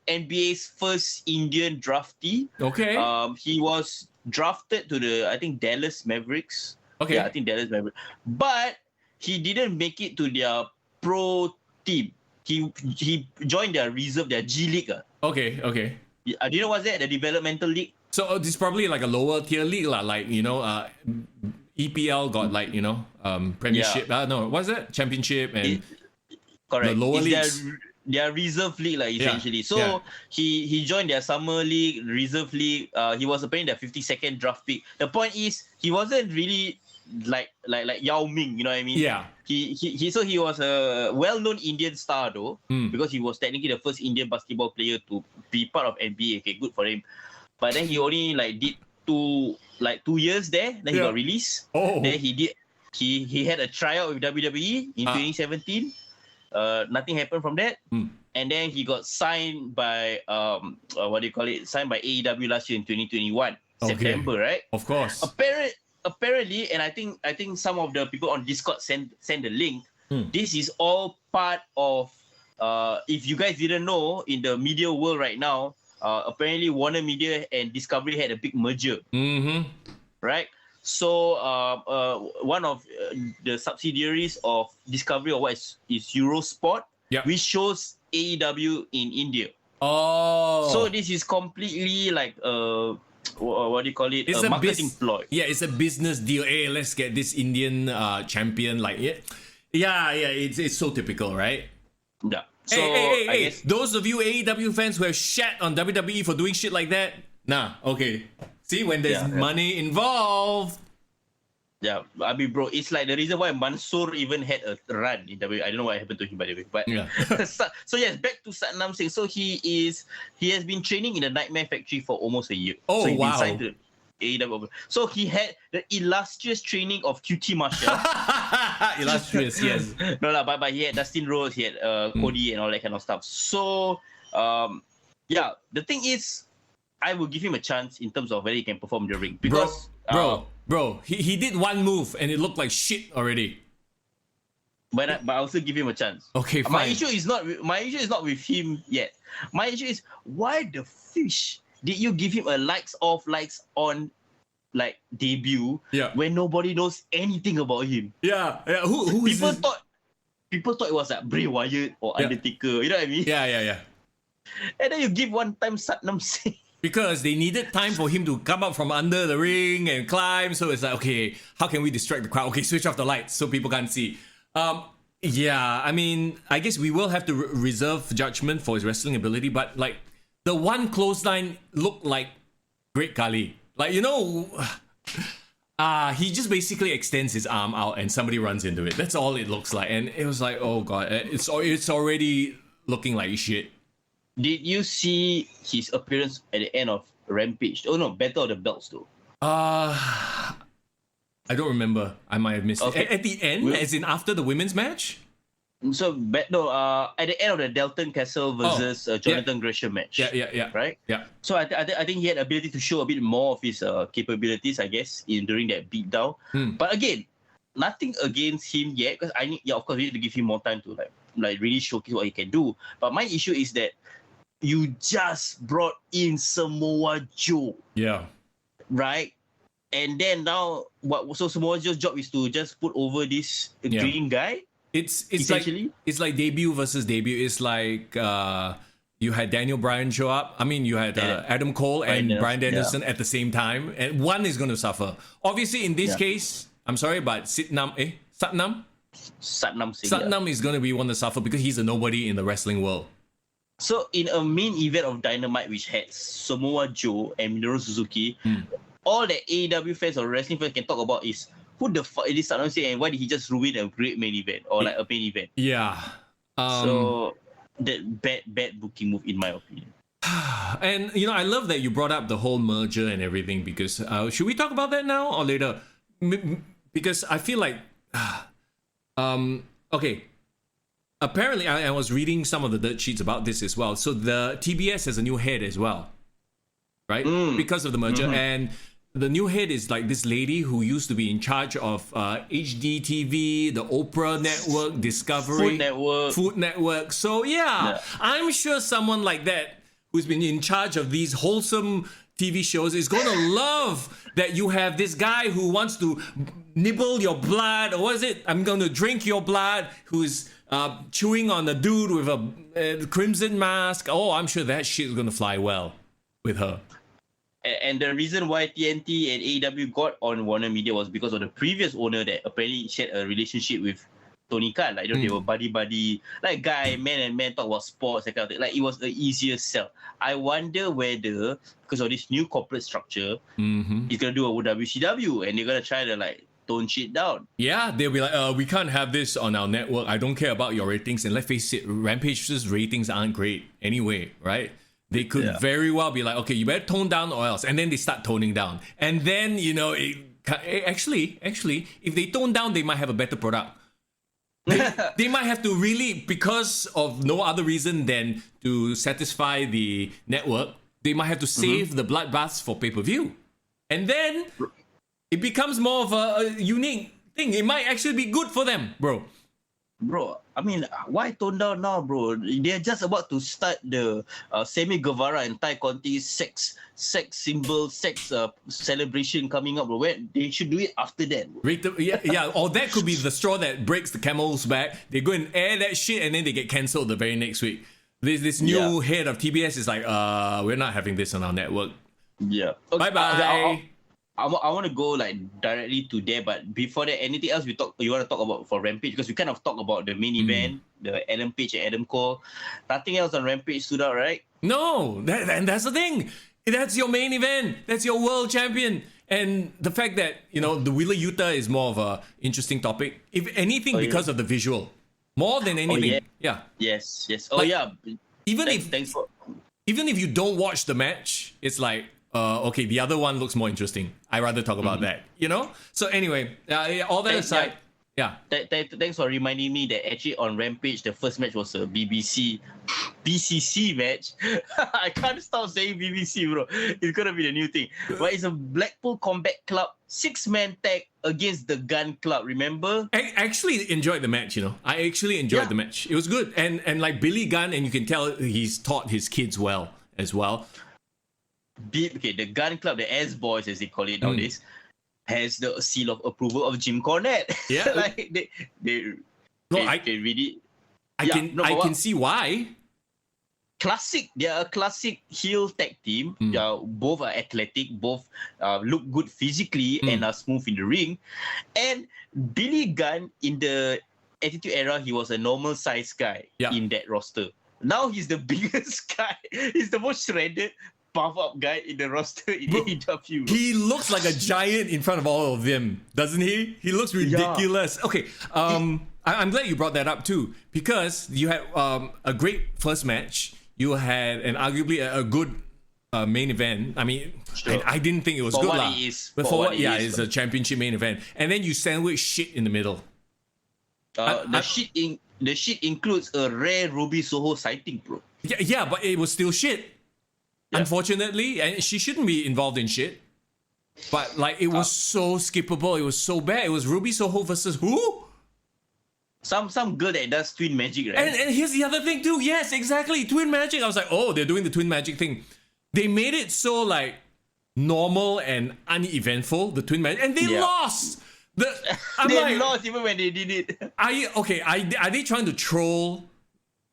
NBA's first Indian draftee. Okay. He was drafted to the, I think, Dallas Mavericks. Okay. Yeah, I think Dallas Mavericks. But he didn't make it to their pro team. He joined their reserve, their G League. Okay. Do you know what's that? The developmental league? So this is probably like a lower tier league, like, EPL got like, Premiership. No, what's that? Championship and correct. The lower leagues. Their reserve league, essentially. So he joined their summer league, reserve league. He was apparently their 52nd draft pick. The point is, he wasn't really like Yao Ming, you know what I mean? Yeah. He was a well-known Indian star though, because he was technically the first Indian basketball player to be part of NBA. Okay, good for him. But then he only did 2 years there. Then he got released. Oh. Then he had a tryout with WWE in 2017. Nothing happened from that. And then he got signed by signed by AEW last year in 2021 September, right? Of course. Apparently, and I think some of the people on Discord send the link. This is all part of if you guys didn't know, in the media world right now, apparently Warner Media and Discovery had a big merger. Right? So one of the subsidiaries of Discovery or what is Eurosport, which shows AEW in India. Oh. So this is completely like what do you call it? It's a marketing ploy. Yeah, it's a business deal. Hey, let's get this Indian champion. Yeah, it's so typical, right? Yeah. So hey, I guess those of you AEW fans who have shat on WWE for doing shit like that, nah, okay. See, when there's money involved. Yeah, I mean, bro, it's like the reason why Mansoor even had a run in WWE. I don't know what happened to him, by the way. But so yes, back to Satnam Singh. So he has been training in the Nightmare Factory for almost a year. Oh, so he's wow. been signed to AEW. So he had the illustrious training of QT Marshall. Illustrious, yes. No, but he had Dustin Rhodes, he had Cody and all that kind of stuff. So, yeah, the thing is, I will give him a chance in terms of whether he can perform in the ring. Because, Bro, he did one move and it looked like shit already. But I also give him a chance. Okay, fine. My issue is not with him yet. My issue is, why the fish did you give him a likes off, likes on, like debut when nobody knows anything about him? Yeah. Who is people this? People thought it was like Bray Wyatt or Undertaker. You know what I mean? Yeah. And then you give one time Satnam Singh. Because they needed time for him to come up from under the ring and climb. So it's like, okay, how can we distract the crowd? Okay, switch off the lights so people can't see. Yeah, I mean, I guess we will have to reserve judgment for his wrestling ability. But like, the one clothesline looked like Great Khali. Like, you know, he just basically extends his arm out and somebody runs into it. That's all it looks like. And it was like, oh God, it's already looking like shit. Did you see his appearance at the end of Rampage? Oh no, Battle of the Belts though. I don't remember. I might have missed it. At the end, as in after the women's match? So, at the end of the Dalton Castle versus Jonathan Gresham match. Yeah. Right? Yeah. So I think he had ability to show a bit more of his capabilities, I guess, during that beatdown. But again, nothing against him yet, because of course, we need to give him more time to like really showcase what he can do. But my issue is that you just brought in Samoa Joe. Yeah. Right? And then now, so Samoa Joe's job is to just put over this green guy? It's like debut versus debut. It's like you had Daniel Bryan show up. I mean, you had Adam Cole and Bryan Danielson at the same time, and one is going to suffer. Obviously, in this case, I'm sorry, but Satnam Singh is going to be one to suffer because he's a nobody in the wrestling world. So, in a main event of Dynamite, which had Samoa Joe and Minoru Suzuki, all the AEW fans or wrestling fans can talk about is, who the fuck is this Satnam Singh and why did he just ruin a great main event or like a main event? Yeah. So that bad booking move in my opinion. And you know, I love that you brought up the whole merger and everything because should we talk about that now or later? Because I feel like okay. Apparently, I was reading some of the dirt sheets about this as well. So the TBS has a new head as well, right? Because of the merger and. The new head is like this lady who used to be in charge of HDTV, the Oprah Network, Discovery, Food Network. So yeah, I'm sure someone like that who's been in charge of these wholesome TV shows is going to love that you have this guy who wants to nibble your blood, or what is it? I'm going to drink your blood, who's chewing on a dude with a crimson mask. Oh, I'm sure that shit is going to fly well with her. And the reason why TNT and AEW got on Warner Media was because of the previous owner that apparently shared a relationship with Tony Khan. Like, they were buddy, like man and man talk about sports, that kind of thing. Like, it was the easiest sell. I wonder whether, because of this new corporate structure, he's going to do a WCW and they're going to try to like tone shit down. Yeah, they'll be like, we can't have this on our network. I don't care about your ratings. And let's face it, Rampage's ratings aren't great anyway, right? They could very well be like, okay, you better tone down or else. And then they start toning down. And then, you know, actually, if they tone down, they might have a better product. They might have to really, because of no other reason than to satisfy the network, they might have to save the bloodbaths for pay-per-view. And then it becomes more of a unique thing. It might actually be good for them, bro. Bro, I mean, why tone down now, bro? They're just about to start the Sammy Guevara and Ty Conti sex symbol, celebration coming up, bro. They should do it after that, bro. Yeah. Or that could be the straw that breaks the camel's back. They go and air that shit and then they get cancelled the very next week. This new head of TBS is like, we're not having this on our network. Yeah. Okay, bye-bye. I want to go like directly to there, but before that, anything else you want to talk about for Rampage? Because we kind of talk about the main event, the Adam Page and Adam Cole. Nothing else on Rampage stood out, right? No, and that's the thing. That's your main event. That's your world champion. And the fact that, the Wheeler Yuta is more of a interesting topic. If anything, because of the visual. More than anything. Yeah. Yes. Oh, yeah. Even if you don't watch the match, it's like, okay, the other one looks more interesting. I'd rather talk about that, So anyway, all that aside, thanks for reminding me that actually on Rampage, the first match was a BCC match. I can't stop saying BBC, bro. It's gonna be the new thing. But it's a Blackpool Combat Club 6-man tag against the Gun Club. Remember? I actually enjoyed the match. I actually enjoyed the match. It was good, and like Billy Gunn, and you can tell he's taught his kids well as well. Okay, the Gun Club, the S Boys as they call it nowadays, has the seal of approval of Jim Cornette. Yeah, like they really. I can see why. They are a classic heel tag team. Both are athletic, both look good physically and are smooth in the ring. And Billy Gunn, in the Attitude Era, he was a normal size guy in that roster. Now he's the biggest guy. He's the most shredded, puff up guy in the roster in AEW. He looks like a giant in front of all of them, doesn't he? He looks ridiculous. Okay, I'm glad you brought that up too, because you had a great first match. You had arguably a good main event. I mean, I didn't think it was good. But for what it is, it's a championship main event. And then you sandwich shit in the middle. The shit includes a rare Ruby Soho sighting, bro. Yeah, but it was still shit. Yeah. Unfortunately, and she shouldn't be involved in shit. But like, it was so skippable. It was so bad. It was Ruby Soho versus who? Some girl that does twin magic, right? And here's the other thing too. Yes, exactly. Twin magic. I was like, oh, they're doing the twin magic thing. They made it so like normal and uneventful, the twin magic, and they lost. They lost even when they did it. Are they trying to troll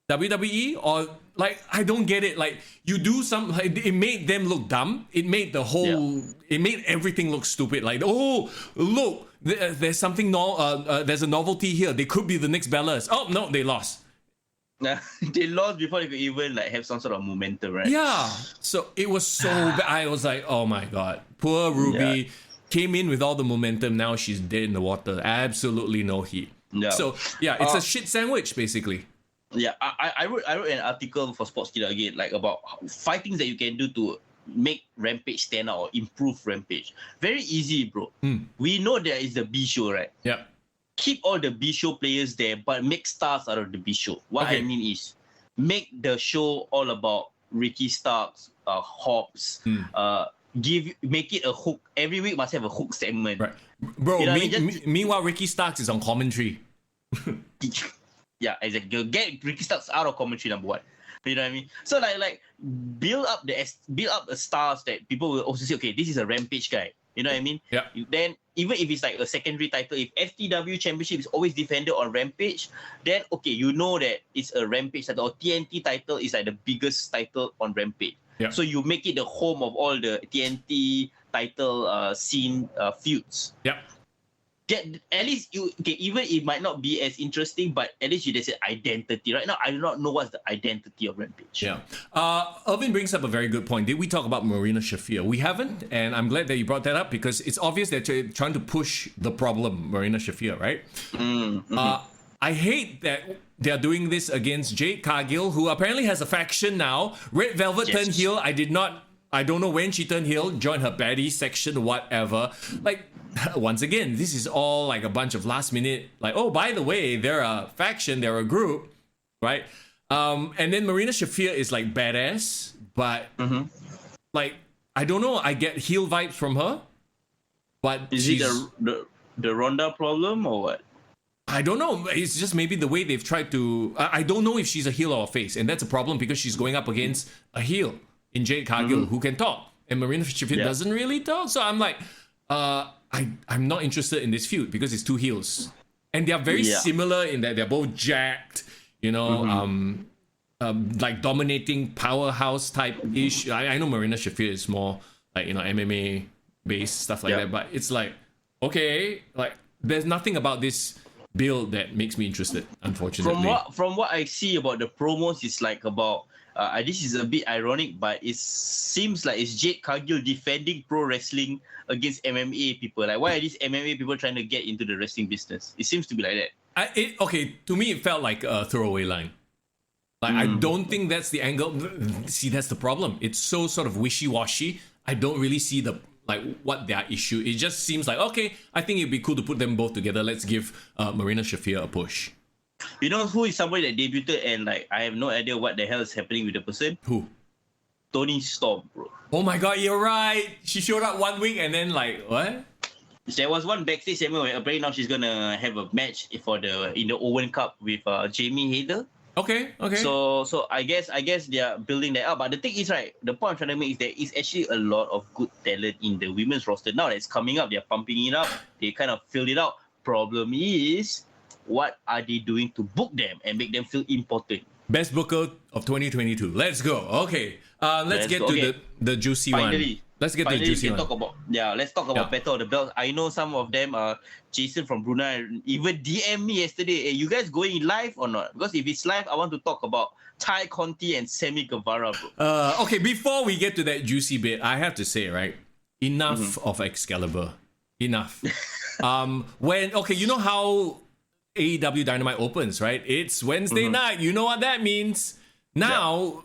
WWE, or like, I don't get it. Like, you do it made them look dumb. It made it made everything look stupid. Like, oh, look, there's something there's a novelty here. They could be the next Bellas. Oh no, they lost. They lost before they could even like have some sort of momentum, right? Yeah. So it was so bad. I was like, oh my god, poor Ruby came in with all the momentum. Now she's dead in the water. Absolutely no heat. Yeah. So it's a shit sandwich basically. Yeah, I wrote an article for Sportskeeda again, like about 5 things that you can do to make Rampage stand out or improve Rampage. Very easy, bro. We know there is the B show, right? Yeah. Keep all the B show players there, but make stars out of the B show. What I mean is, make the show all about Ricky Starks, Hobbs. Make it a hook. Every week must have a hook segment. Right, bro. Meanwhile, Ricky Starks is on commentary. Yeah, exactly. Get Ricky Starks out of commentary, number one. You know what I mean? So like build up the stars that people will also say, okay, this is a Rampage guy. You know what I mean? Yeah. Then even if it's like a secondary title, if FTW Championship is always defended on Rampage, then okay, you know that it's a Rampage title, or TNT title is like the biggest title on Rampage. Yeah. So you make it the home of all the TNT title scene feuds. Yeah. At least even it might not be as interesting, but at least there's an identity. Right now, I do not know what's the identity of Rampage. Yeah. Irvin brings up a very good point. Did we talk about Marina Shafir? We haven't, and I'm glad that you brought that up, because it's obvious that they're trying to push the problem, Marina Shafir, right? I hate that they're doing this against Jade Cargill, who apparently has a faction now. Red Velvet turned heel. I don't know when she turned heel, joined her baddie section, whatever. Like, once again, this is all like a bunch of last minute, like, oh, by the way, they're a faction, they're a group, right? And then Marina Shafir is like badass, but like, I don't know, I get heel vibes from her, but is it the Ronda problem or what? I don't know. It's just maybe the way they've tried to. I don't know if she's a heel or a face, and that's a problem because she's going up against a heel in Jade Cargill who can talk, and Marina Shafir doesn't really talk. So I'm like, I'm not interested in this feud because it's two heels, and they are very similar in that they're both jacked, you know, like dominating powerhouse type ish. I know Marina Shafir is more like, you know, MMA based stuff like that. But it's like, okay, like there's nothing about this build that makes me interested, unfortunately. From what I see about the promos, it's like about this is a bit ironic, but it seems like it's Jade Cargill defending pro wrestling against MMA people. Like, why are these MMA people trying to get into the wrestling business? It seems to be like that. To me, it felt like a throwaway line. Like, I don't think that's the angle. See, that's the problem. It's so sort of wishy-washy. I don't really see what their issue. It just seems like, okay, I think it'd be cool to put them both together. Let's give Marina Shafir a push. You know who is somebody that debuted and like I have no idea what the hell is happening with the person? Who? Toni Storm, bro. Oh my god, you're right. She showed up 1 week and then like, what? There was one backstage segment where apparently now she's gonna have a match in the Owen Cup with Jamie Hayter. Okay. So I guess they are building that up. But the thing is, right, the point I'm trying to make is there is actually a lot of good talent in the women's roster now that's coming up. They're pumping it up. They kind of filled it out. Problem is, what are they doing to book them and make them feel important? Best booker of 2022. Let's go. Okay. Let's get to the juicy Finally. one. Let's get to the juicy one. Let's talk about Battle of the Belts. I know some of them, Jason from Brunei, even DM me yesterday. Hey, you guys going live or not? Because if it's live, I want to talk about Ty Conti and Sammy Guevara, bro. Okay, before we get to that juicy bit, I have to say, right, enough of Excalibur. Enough. You know how AEW Dynamite opens, right? It's Wednesday night. You know what that means. Now,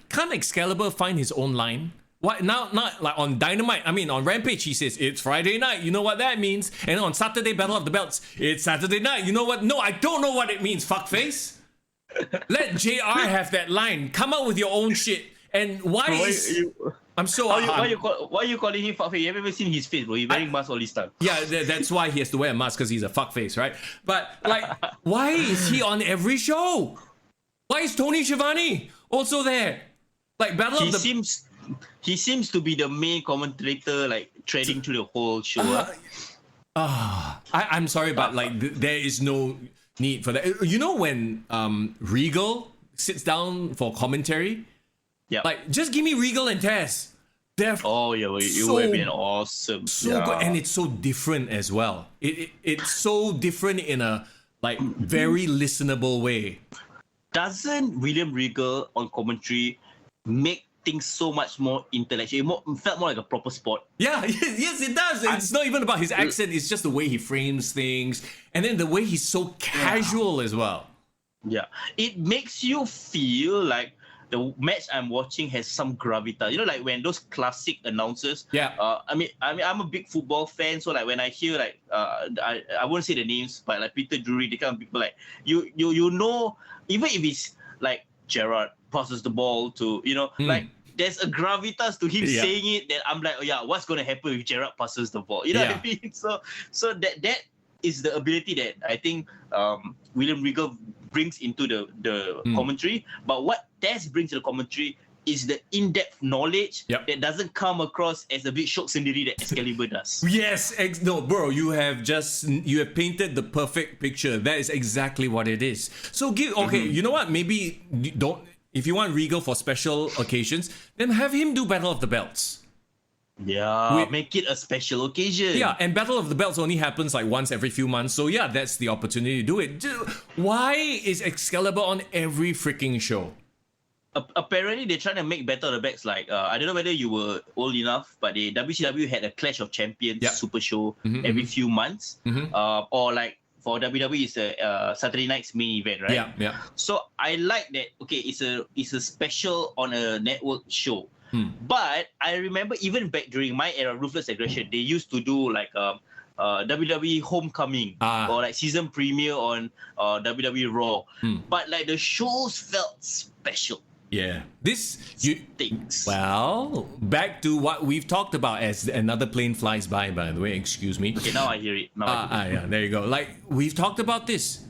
can't Excalibur find his own line? What now? Not like on Dynamite. I mean, on Rampage, he says it's Friday night. You know what that means. And on Saturday, Battle of the Belts, it's Saturday night. You know what? No, I don't know what it means. Fuckface. Let JR have that line. Come up with your own shit. And I'm so. Why are you calling him fuckface? You haven't even seen his face, bro. He's wearing mask all this time. Yeah, that's why he has to wear a mask, because he's a fuckface, right? But like, why is he on every show? Why is Tony Schiavone also there? Like He seems to be the main commentator, like treading through the whole show. I'm sorry, but like there is no need for that. You know when Regal sits down for commentary? Yeah. Like, just give me Regal and Taz. It would have been awesome. So good, and it's so different as well. It's so different in a like very listenable way. Doesn't William Regal on commentary make things so much more intellectual? It felt more like a proper sport. Yeah, yes, it does. It's not even about his accent. It's just the way he frames things, and then the way he's so casual as well. Yeah, it makes you feel like the match I'm watching has some gravitas. You know, like when those classic announcers. Yeah. I mean, I'm a big football fan, so like when I hear like I won't say the names, but like Peter Drury, the kind of people like you know, even if it's like Gerard passes the ball to, like there's a gravitas to him saying it that I'm like, what's gonna happen if Gerard passes the ball? You know what I mean? So that is the ability that I think William Regal brings into the commentary. But what Taz brings to the commentary is the in-depth knowledge that doesn't come across as a bit shock sendiri that Excalibur does. Yes, no, bro, you have painted the perfect picture. That is exactly what it is. So you know what? Maybe if you want Regal for special occasions, then have him do Battle of the Belts. Yeah, make it a special occasion. Yeah, and Battle of the Belts only happens like once every few months. So yeah, that's the opportunity to do it. Why is Excalibur on every freaking show? Apparently, they're trying to make Battle of the Belts like, I don't know whether you were old enough, but the WCW had a Clash of Champions super show every few months. Or like for WWE, it's a Saturday night's main event, right? Yeah. So I like that, okay, it's a special on a network show. But I remember even back during my era, Ruthless Aggression, they used to do like WWE Homecoming or like season premiere on WWE Raw. But like the shows felt special. Yeah. Stinks. Well, back to what we've talked about as another plane flies by the way, excuse me. Okay, now I hear it. Yeah, there you go. Like, we've talked about this.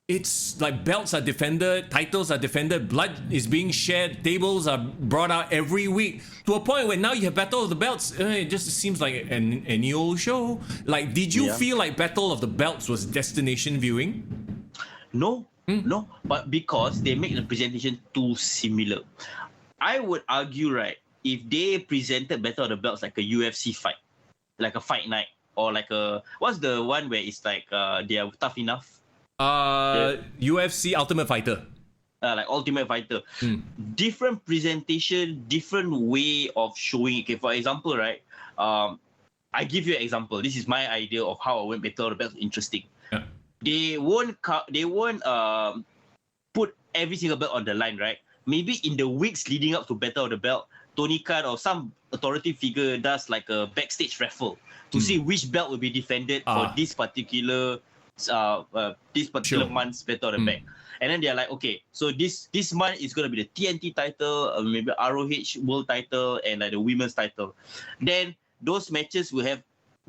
It's like belts are defended, titles are defended, blood is being shared, tables are brought out every week to a point where now you have Battle of the Belts. It just seems like any old show. Like, did you feel like Battle of the Belts was destination viewing? No, but because they make the presentation too similar. I would argue, right, if they presented Battle of the Belts like a UFC fight, like a fight night, or like what's the one where it's like they are tough enough? UFC Ultimate Fighter. Like Ultimate Fighter. Different presentation, different way of showing it. Okay, for example, right? I give you an example. This is my idea of how I want Battle of the Belts interesting. Yeah. They won't put every single belt on the line, right? Maybe in the weeks leading up to Battle of the Belt, Tony Khan or some authority figure does like a backstage raffle to see which belt will be defended for this particular month's Battle of the Belt. And then they're like, okay, so this month is going to be the TNT title, maybe ROH World title, and like the women's title. Then those matches will have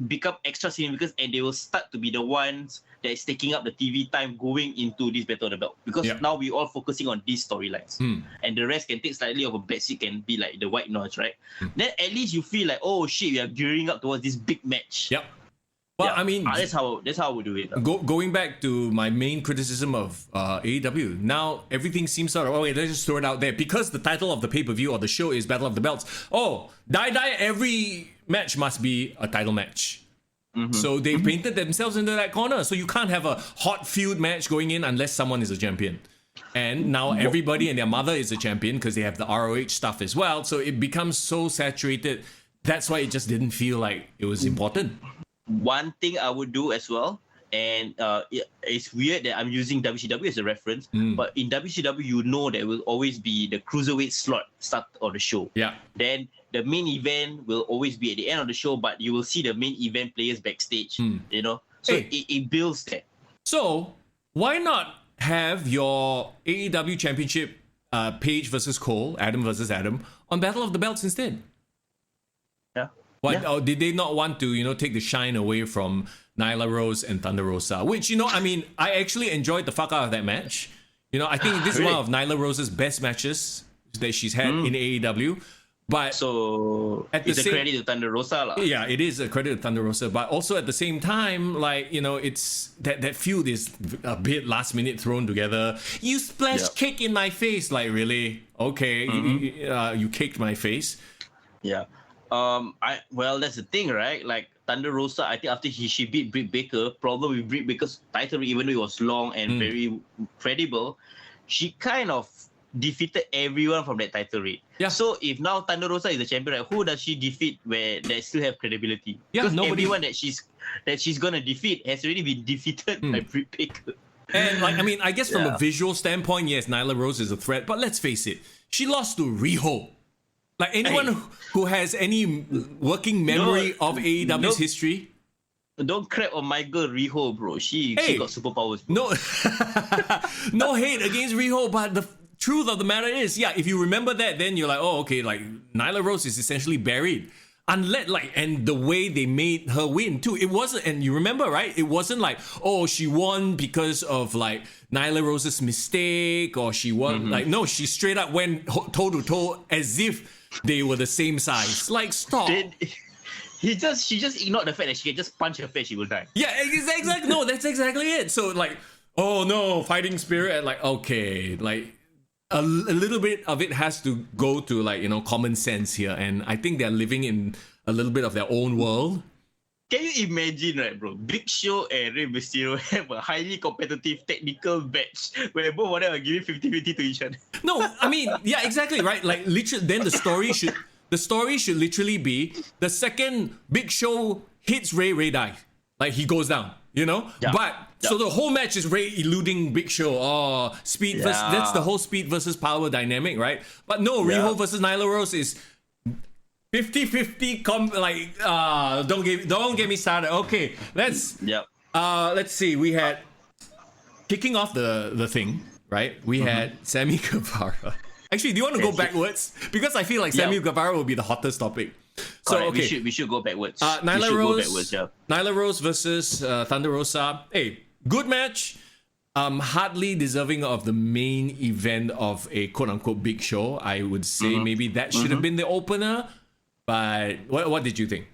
become extra significant, and they will start to be the ones that is taking up the TV time going into this Battle of the Belt. Because now we all focusing on these storylines. And the rest can take slightly of a backseat, can be like the white noise, right? Then at least you feel like, oh shit, we are gearing up towards this big match. Yep. Well, I mean, that's how we do it. Going back to my main criticism of AEW, now everything seems sort of, okay, let's just throw it out there. Because the title of the pay-per-view or the show is Battle of the Belts, every match must be a title match. So they painted themselves into that corner. So you can't have a hot feud match going in unless someone is a champion. And now everybody and their mother is a champion because they have the ROH stuff as well. So it becomes so saturated. That's why it just didn't feel like it was important. One thing I would do as well, and it's weird that I'm using WCW as a reference, but in WCW, you know there will always be the cruiserweight slot start of the show. Yeah. Then the main event will always be at the end of the show, but you will see the main event players backstage, you know? So it builds that. So why not have your AEW Championship Page versus Cole, Adam versus Adam, on Battle of the Belts instead? Yeah. Or did they not want to, take the shine away from Nyla Rose and Thunder Rosa? Which, I actually enjoyed the fuck out of that match. I think this is one of Nyla Rose's best matches that she's had in AEW. But so it's a credit to Thunder Rosa. Yeah, it is a credit to Thunder Rosa. But also at the same time, it's that feud is a bit last minute thrown together. You splash cake in my face. Like, really? Okay, you caked my face. Yeah. That's the thing, right? Like Thunder Rosa, I think after she beat Britt Baker, problem with Britt Baker's title, even though it was long and very credible, she kind of defeated everyone from that title reign. Yeah. So if now Thunder Rosa is the champion, right, who does she defeat where they still have credibility? Yeah, because nobody. Everyone that she's gonna defeat has already been defeated by Britt Baker. And I guess from a visual standpoint, yes, Nyla Rose is a threat, but let's face it, she lost to Riho. Like anyone who has any working memory of AEW's history. Don't crap on my girl Riho, bro. She got superpowers, bro. No hate against Riho, but the truth of the matter is, if you remember that, then you're like, oh, okay, like Nyla Rose is essentially buried. Unless, and the way they made her win too, it wasn't, and you remember, right? It wasn't like, oh, she won because of like Nyla Rose's mistake, or she won, no, she straight up went toe to toe as if they were the same size. Like, stop. She just ignored the fact that she can just punch her face, she will die. Yeah, exactly. No, that's exactly it. So like, oh no, fighting spirit, and like, okay, like a little bit of it has to go to like, common sense here. And I think they're living in a little bit of their own world. Can you imagine, right, bro? Big Show and Rey Mysterio have a highly competitive technical match where both of them are giving 50-50 to each other. No, I mean, yeah, exactly, right? Like, literally, then the story should literally be the second Big Show hits Ray dies. Like, he goes down, Yeah. But, so the whole match is Ray eluding Big Show. Oh, speed versus, that's the whole speed versus power dynamic, right? But no, Riho versus Nyla Rose is 50-50 don't get me started. Okay, let's see. We had kicking off the thing, right? We had Sammy Guevara. Actually, do you want to go backwards? Because I feel like Sammy Guevara will be the hottest topic. So okay, we should go backwards. Nyla Rose versus Thunder Rosa. Hey, good match. Hardly deserving of the main event of a quote-unquote big show. I would say maybe that should have been the opener. But what did you think?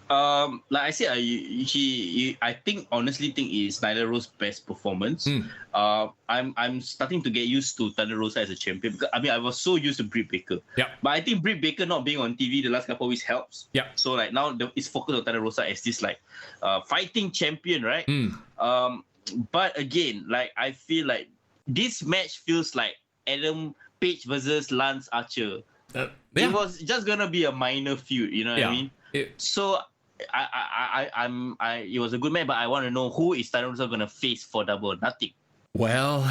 Like I said, I honestly think it's Nyla Rose's best performance. I'm starting to get used to Thunder Rosa as a champion because I was so used to Britt Baker. Yeah. But I think Britt Baker not being on TV the last couple of weeks helps. Yeah. So like now it's focused on Thunder Rosa as this like fighting champion, right? But again, like I feel like this match feels like Adam Page versus Lance Archer. It was just gonna be a minor feud, you know what I mean? So it was a good match, but I want to know who is Thunder Rosa gonna face for Double or Nothing. Well,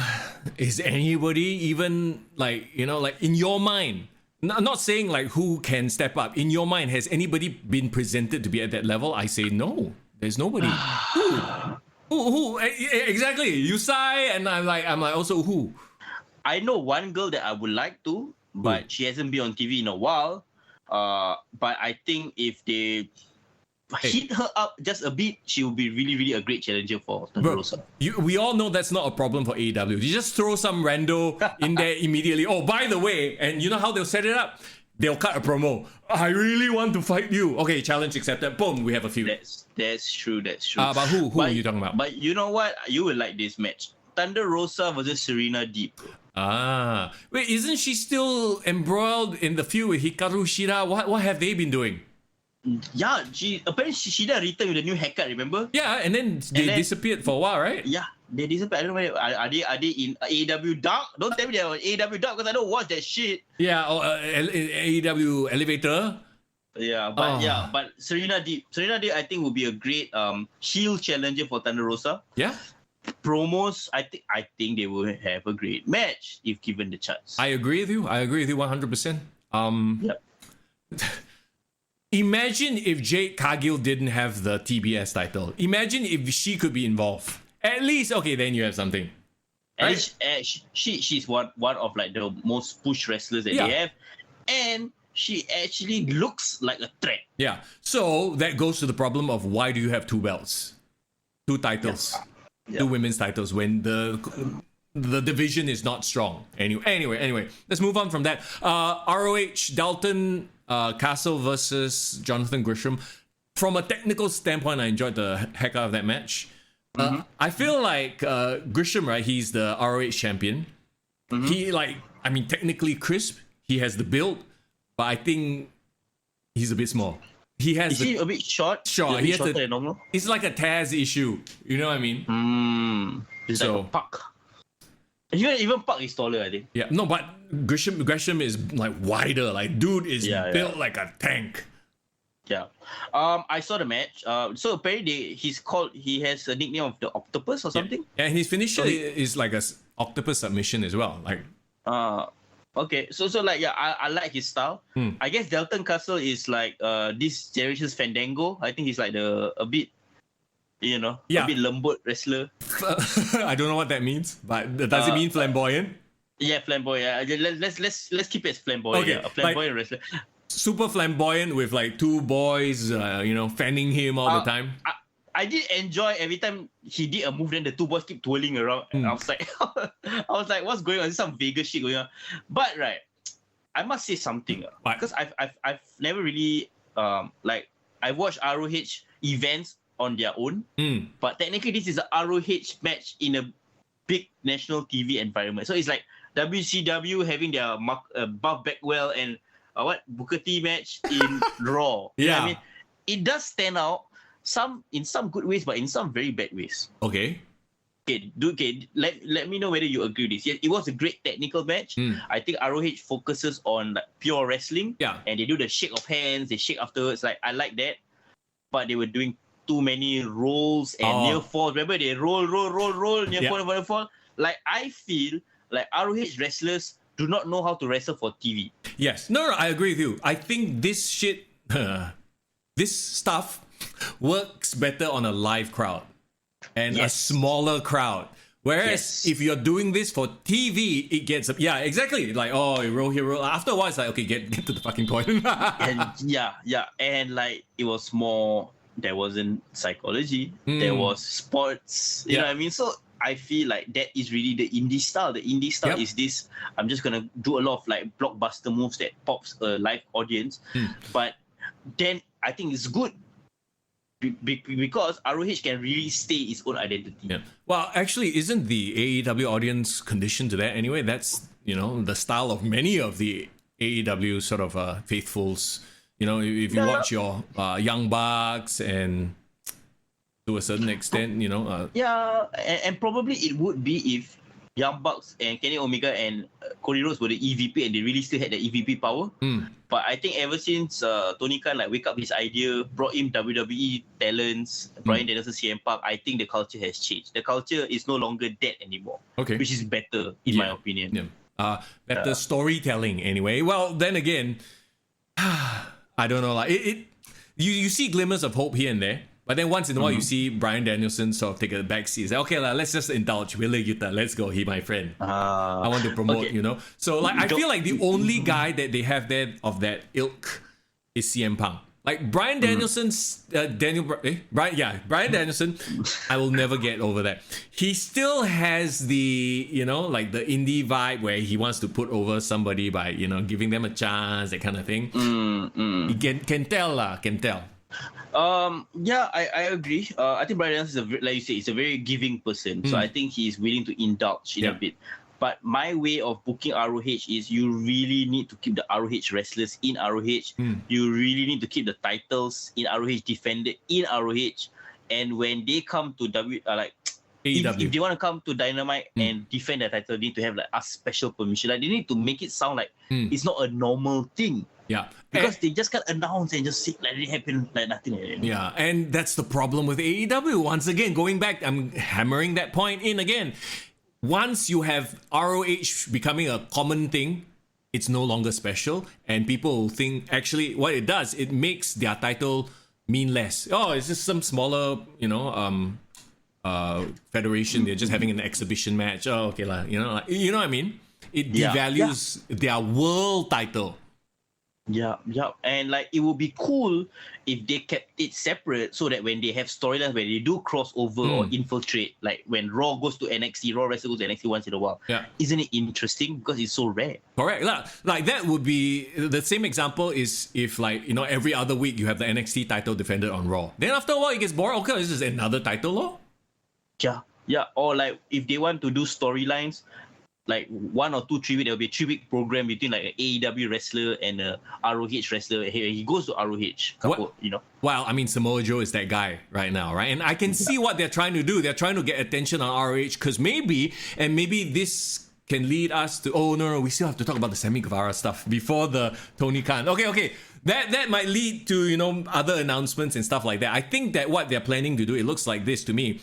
is anybody even like in your mind? I'm not saying like who can step up. In your mind, has anybody been presented to be at that level? I say no. There's nobody. Who? Exactly. You sigh, and I'm like also who? I know one girl that I would like to, but she hasn't been on TV in a while. But I think if they hit her up just a bit, she will be really, really a great challenger for Thunder Rosa. We all know that's not a problem for AEW. You just throw some rando in there immediately. Oh, by the way, and you know how they'll set it up? They'll cut a promo. I really want to fight you. Okay, challenge accepted. Boom, we have a feud. That's true. But who are you talking about? But you know what? You will like this match. Thunder Rosa versus Serena Deeb. Wait, isn't she still embroiled in the feud with Hikaru Shida? What have they been doing? Yeah, apparently Shida returned with a new haircut, remember? Yeah, and then they disappeared for a while, right? Yeah, they disappeared. I don't know, are they in AEW Dark? Don't tell me they're on AEW Dark because I don't watch that shit. Yeah, or AEW Elevator. Yeah, but Serena Deeb I think will be a great heel challenger for Thunder Rosa. Yeah. Promos, I think they will have a great match if given the chance. I agree with you 100%. Yep. Imagine if Jade Cargill didn't have the TBS title. Imagine if she could be involved. At least, okay, then you have something. Right? And she's one of like the most pushed wrestlers that they have, and she actually looks like a threat. Yeah. So that goes to the problem of why do you have two belts, two titles, two women's titles when the division is not strong. Anyway, let's move on from that. ROH Dalton Castle versus Jonathan Gresham. From a technical standpoint, I enjoyed the heck out of that match. I feel like Gresham, right? He's the ROH champion. He technically crisp. He has the build, but I think he's a bit small. Is he a bit short? Short. He has shorter than normal. It's like a Taz issue. You know what I mean? It's like a Puck. Even Puck is taller, I think. Yeah, no, but Gresham is like wider. Like, dude is built like a tank. Yeah. I saw the match. So apparently he has a nickname of the Octopus or something. Yeah, and his finisher is like a octopus submission as well. Like. Okay. So like I like his style. I guess Dalton Castle is like this generation's Fandango. I think he's like a bit. A bit lembut wrestler. I don't know what that means, but does it mean flamboyant? Yeah, flamboyant. Let's keep it as flamboyant. Okay, a flamboyant wrestler. Super flamboyant with like two boys, fanning him all the time. I did enjoy every time he did a move, then the two boys keep twirling around, and I was like, what's going on? Is some Vegas shit going on? But right, I must say something because I've never really I watched ROH events on their own, but technically this is a ROH match in a big national TV environment. So it's like WCW having their Buff Bagwell and Booker T match in Raw. You know what I mean? It does stand out in some good ways, but in some very bad ways. Okay. Let me know whether you agree with this. Yes, it was a great technical match. I think ROH focuses on like pure wrestling. Yeah. And they do the shake of hands, they shake afterwards. Like I like that. But they were doing too many rolls and near falls. Remember, they roll, near fall. Like, I feel like ROH wrestlers do not know how to wrestle for TV. Yes. No, I agree with you. I think this shit, this stuff works better on a live crowd and a smaller crowd. Whereas if you're doing this for TV, it gets exactly. Like, roll here, roll. After a while, it's like, okay, get to the fucking point. And like it was more. There wasn't psychology. There was sports. You know what I mean? So I feel like that is really the indie style. The indie style is this. I'm just gonna do a lot of like blockbuster moves that pops a live audience. But then I think it's good because ROH can really stay its own identity. Yeah. Well, actually, isn't the AEW audience conditioned to that anyway? That's, the style of many of the AEW sort of faithfuls. If you watch your Young Bucks and to a certain extent, and probably it would be if Young Bucks and Kenny Omega and Cody Rhodes were the EVP and they really still had the EVP power. But I think ever since Tony Khan wake up his idea, brought in WWE talents, Bryan Danielson, CM Punk, I think the culture has changed. The culture is no longer that anymore, which is better in my opinion. Better storytelling anyway. Well, then again, I don't know. Like you see glimmers of hope here and there. But then once in a while, you see Bryan Danielson sort of take a back seat. It's like, okay, let's just indulge. Wheeler Yuta, let's go. He my friend. I want to promote, So I feel like the only guy that they have there of that ilk is CM Punk. Like Bryan Danielson's Bryan Danielson, I will never get over that. He still has the, like the indie vibe where he wants to put over somebody by, giving them a chance, that kind of thing. He can tell. I agree. I think Bryan Danielson is like you say, he's a very giving person. So I think he is willing to indulge in a bit. But my way of booking ROH is you really need to keep the ROH wrestlers in ROH. You really need to keep the titles in ROH defended in ROH. And when they come to if they want to come to Dynamite and defend the title, they need to have like a special permission. Like they need to make it sound like it's not a normal thing. Yeah. Because they just can't announce and just say like it happened like nothing. Yeah, and that's the problem with AEW. Once again, going back, I'm hammering that point in again. Once you have ROH becoming a common thing, it's no longer special, and people think actually what it does, it makes their title mean less. Oh, it's just some smaller, federation. They're just having an exhibition match. Oh, okay, you know what I mean? It devalues their world title. Yeah, and like it would be cool if they kept it separate so that when they have storylines where they do crossover or infiltrate, like when Raw goes to NXT, Raw wrestler goes to NXT once in a while. Yeah, isn't it interesting because it's so rare? Correct. Like that would be the same example is if every other week you have the NXT title defended on Raw. Then after a while it gets boring. Okay, this is another title, law. Yeah. Or like if they want to do storylines. Like 1 or 2, 3 weeks, there'll be a 3-week program between like an AEW wrestler and a ROH wrestler. He goes to ROH, Well, I mean, Samoa Joe is that guy right now, right? And I can see what they're trying to do. They're trying to get attention on ROH because maybe this can lead us to, no, we still have to talk about the Sammy Guevara stuff before the Tony Khan. Okay. That might lead to, other announcements and stuff like that. I think that what they're planning to do, it looks like this to me.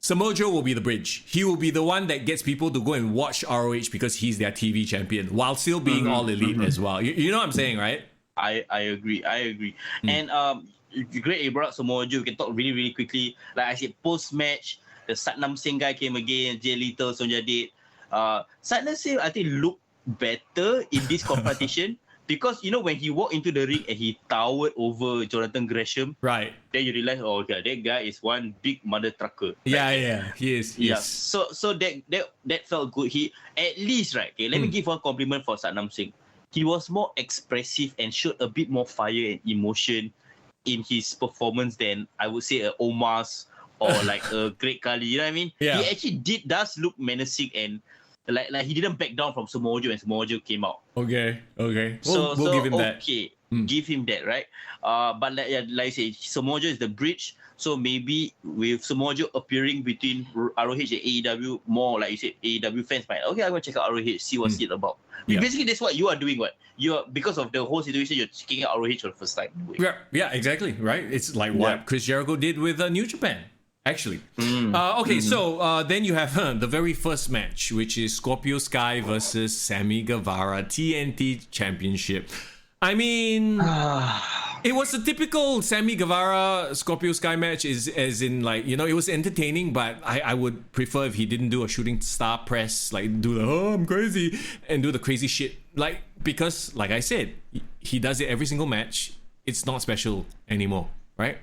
Samoa Joe will be the bridge. He will be the one that gets people to go and watch ROH because he's their TV champion while still being all elite as well. You know what I'm saying, right? I agree. And great you brought up Samoa Joe. We can talk really, really quickly. Like I said, post-match, the Satnam Singh guy came again, Jay Lethal, Sonja Date. Satnam Singh, I think, looked better in this competition. Because, when he walked into the ring and he towered over Jonathan Gresham, right? Then you realize, that guy is one big mother trucker. Yeah, he is. Yeah, so that felt good. He, at least, right? Okay, let me give one compliment for Satnam Singh. He was more expressive and showed a bit more fire and emotion in his performance than, I would say, a Omar's or like a Great Khali. You know what I mean? Yeah. He actually does look menacing and like he didn't back down from Samoa Joe when Samoa Joe came out. Okay. We'll give him that. Okay, give him that, right? But like I said, Samoa Joe is the bridge. So maybe with Samoa Joe appearing between ROH and AEW, more like you said, AEW fans might, I'm going to check out ROH, see what's it about. Yeah. Basically, that's what you are doing. Because of the whole situation, you're checking out ROH for the first time. Yeah, exactly, right? It's like what Chris Jericho did with New Japan. Actually. So then you have the very first match, which is Scorpio Sky versus Sammy Guevara, TNT Championship. I mean, it was a typical Sammy Guevara Scorpio Sky match, as in like, it was entertaining, but I would prefer if he didn't do a shooting star press, like do the, I'm crazy, and do the crazy shit. Like, because, like I said, he does it every single match. It's not special anymore, right?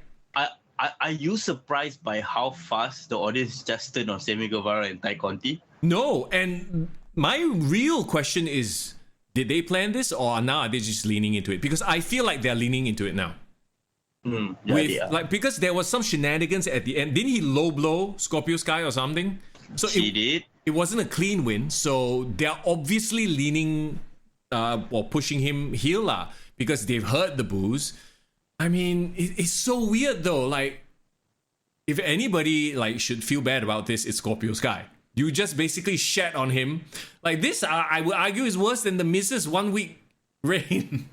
Are you surprised by how fast the audience just turned on Sammy Guevara and Ty Conti? No, and my real question is, did they plan this or now are they just leaning into it? Because I feel like they're leaning into it now. Because there was some shenanigans at the end. Didn't he low blow Scorpio Sky or something? So he did. It wasn't a clean win. So they're obviously leaning or pushing him heel because they've heard the boos. I mean, it's so weird though. Like, if anybody should feel bad about this, it's Scorpio Sky. You just basically shat on him. Like this, I would argue is worse than the Miz's 1 week reign.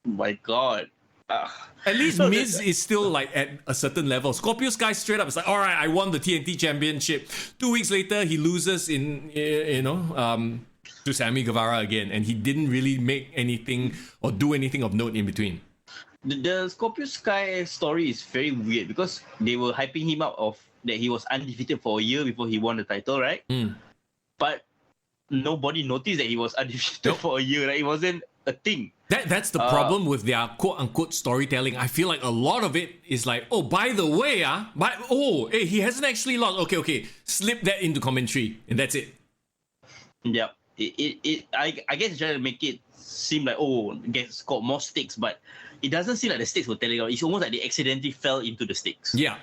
My God. At least Miz is still at a certain level. Scorpio Sky straight up is like, all right, I won the TNT Championship. 2 weeks later, he loses to Sammy Guevara again, and he didn't really make anything or do anything of note in between. The Scorpio Sky story is very weird because they were hyping him up that he was undefeated for a year before he won the title, right? But nobody noticed that he was undefeated for a year. Right? It wasn't a thing. That's the problem with their quote-unquote storytelling. I feel like a lot of it is like, oh, by the way, he hasn't actually lost. Okay, slip that into commentary, and that's it. Yeah, I guess it's trying to make it seem like, got more stakes, but it doesn't seem like the stakes were telling out. It's almost like they accidentally fell into the stakes. Yeah.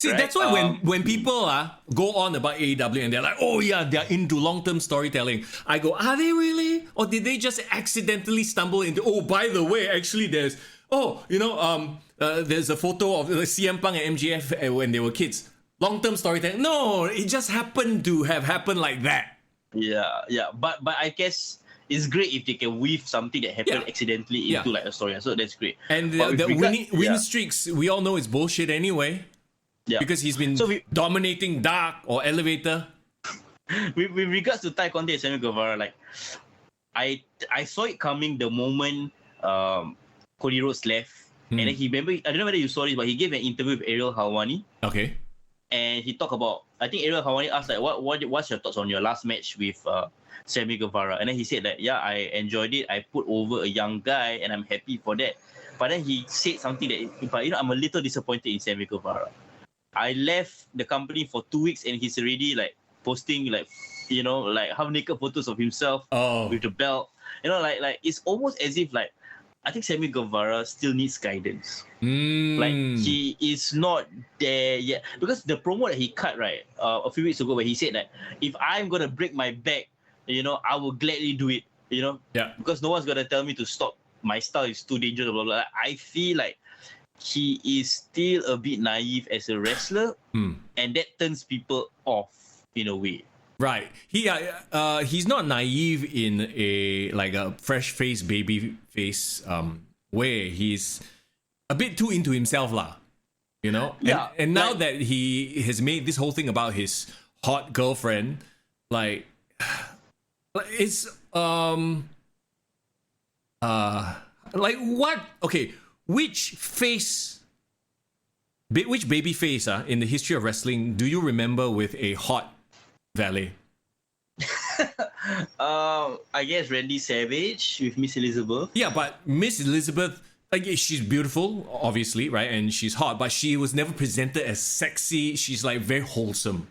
See, right? That's why when people go on about AEW and they're like, oh yeah, they're into long-term storytelling, I go, are they really? Or did they just accidentally stumble into, oh, by the way, actually there's, there's a photo of CM Punk and MJF when they were kids. Long-term storytelling. No, it just happened to have happened like that. Yeah. But I guess it's great if they can weave something that happened accidentally into a story. So that's great. And the winning streaks, we all know it's bullshit anyway. Yeah. Because he's been dominating Dark or Elevator. With regards to Ty Conte and Sammy Guevara, I saw it coming the moment Cody Rhodes left. And then I don't know whether you saw this, but he gave an interview with Ariel Helwani. Okay. And he talked about, I think Ariel Helwani asked what's your thoughts on your last match with Sammy Guevara? And then he said that, I enjoyed it. I put over a young guy and I'm happy for that. But then he said something that, I'm a little disappointed in Sammy Guevara. I left the company for 2 weeks and he's already posting half naked photos of himself with the belt. It's almost as if I think Sammy Guevara still needs guidance. He is not there yet. Because the promo that he cut a few weeks ago where he said that if I'm gonna break my back, I will gladly do it. Because no one's gonna tell me to stop. My style is too dangerous, blah blah. I feel like he is still a bit naive as a wrestler, and that turns people off in a way. Right. He's not naive in a fresh face, baby face way. He's a bit too into himself, Yeah. And now that he has made this whole thing about his hot girlfriend, it's what? Okay. Which baby face in the history of wrestling do you remember with a hot valet? I guess Randy Savage with Miss Elizabeth. Yeah, but Miss Elizabeth, she's beautiful, obviously, right? And she's hot, but she was never presented as sexy. She's very wholesome.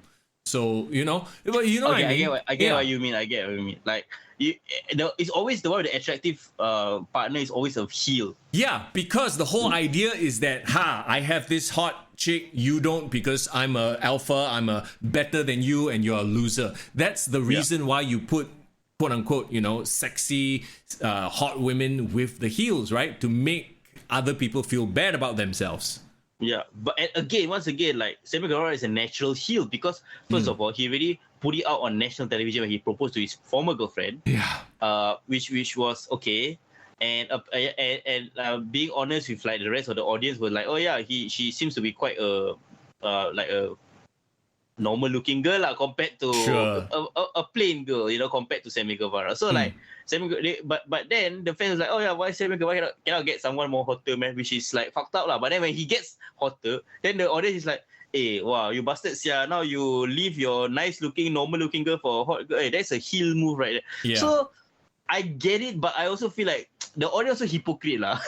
So, what I mean? I get what you mean. It's always the one with the attractive partner is always a heel. Yeah, because the whole idea is that, I have this hot chick, you don't, because I'm a alpha, I'm a better than you, and you're a loser. That's the reason why you put, quote unquote, sexy, hot women with the heels, right? To make other people feel bad about themselves. Yeah, but once again, Sammy Guevara is a natural heel because first of all, he already put it out on national television when he proposed to his former girlfriend. Yeah. Which was okay, and being honest with the rest of the audience was she seems to be quite a normal looking girl compared to a plain girl, compared to Sammy Guevara. So but then the fans was why Sammy Guevara cannot get someone more hotter, man, which is fucked up lah. But then when he gets hotter, then the audience is like, hey, wow, you bastard sia. Now you leave your nice looking, normal looking girl for a hot girl. Hey, that's a heel move right there. Yeah. So I get it, but I also feel like the audience also hypocrite lah.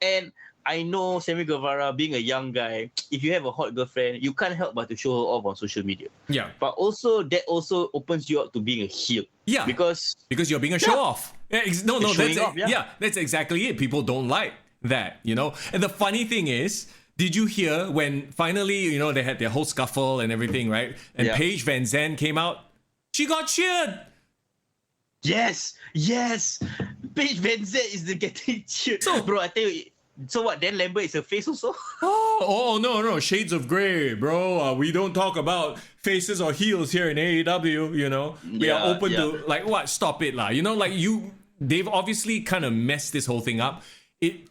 And I know Sammy Guevara being a young guy, if you have a hot girlfriend, you can't help but to show her off on social media. Yeah. But also that also opens you up to being a heel. Yeah. Because you're being a show off. Yeah, that's exactly it. People don't like that, you know? And the funny thing is, did you hear when finally, you know, they had their whole scuffle and everything, right? And Paige Van Zandt came out, she got cheered. Yes. Paige Van Zandt is the getting cheered. So, bro, I tell you, so what, Dan Lambert is a face also? Oh, no, shades of grey, bro. We don't talk about faces or heels here in AEW, you know? We are open to, like, what? Stop it, lah. You know, like, they've obviously kind of messed this whole thing up. It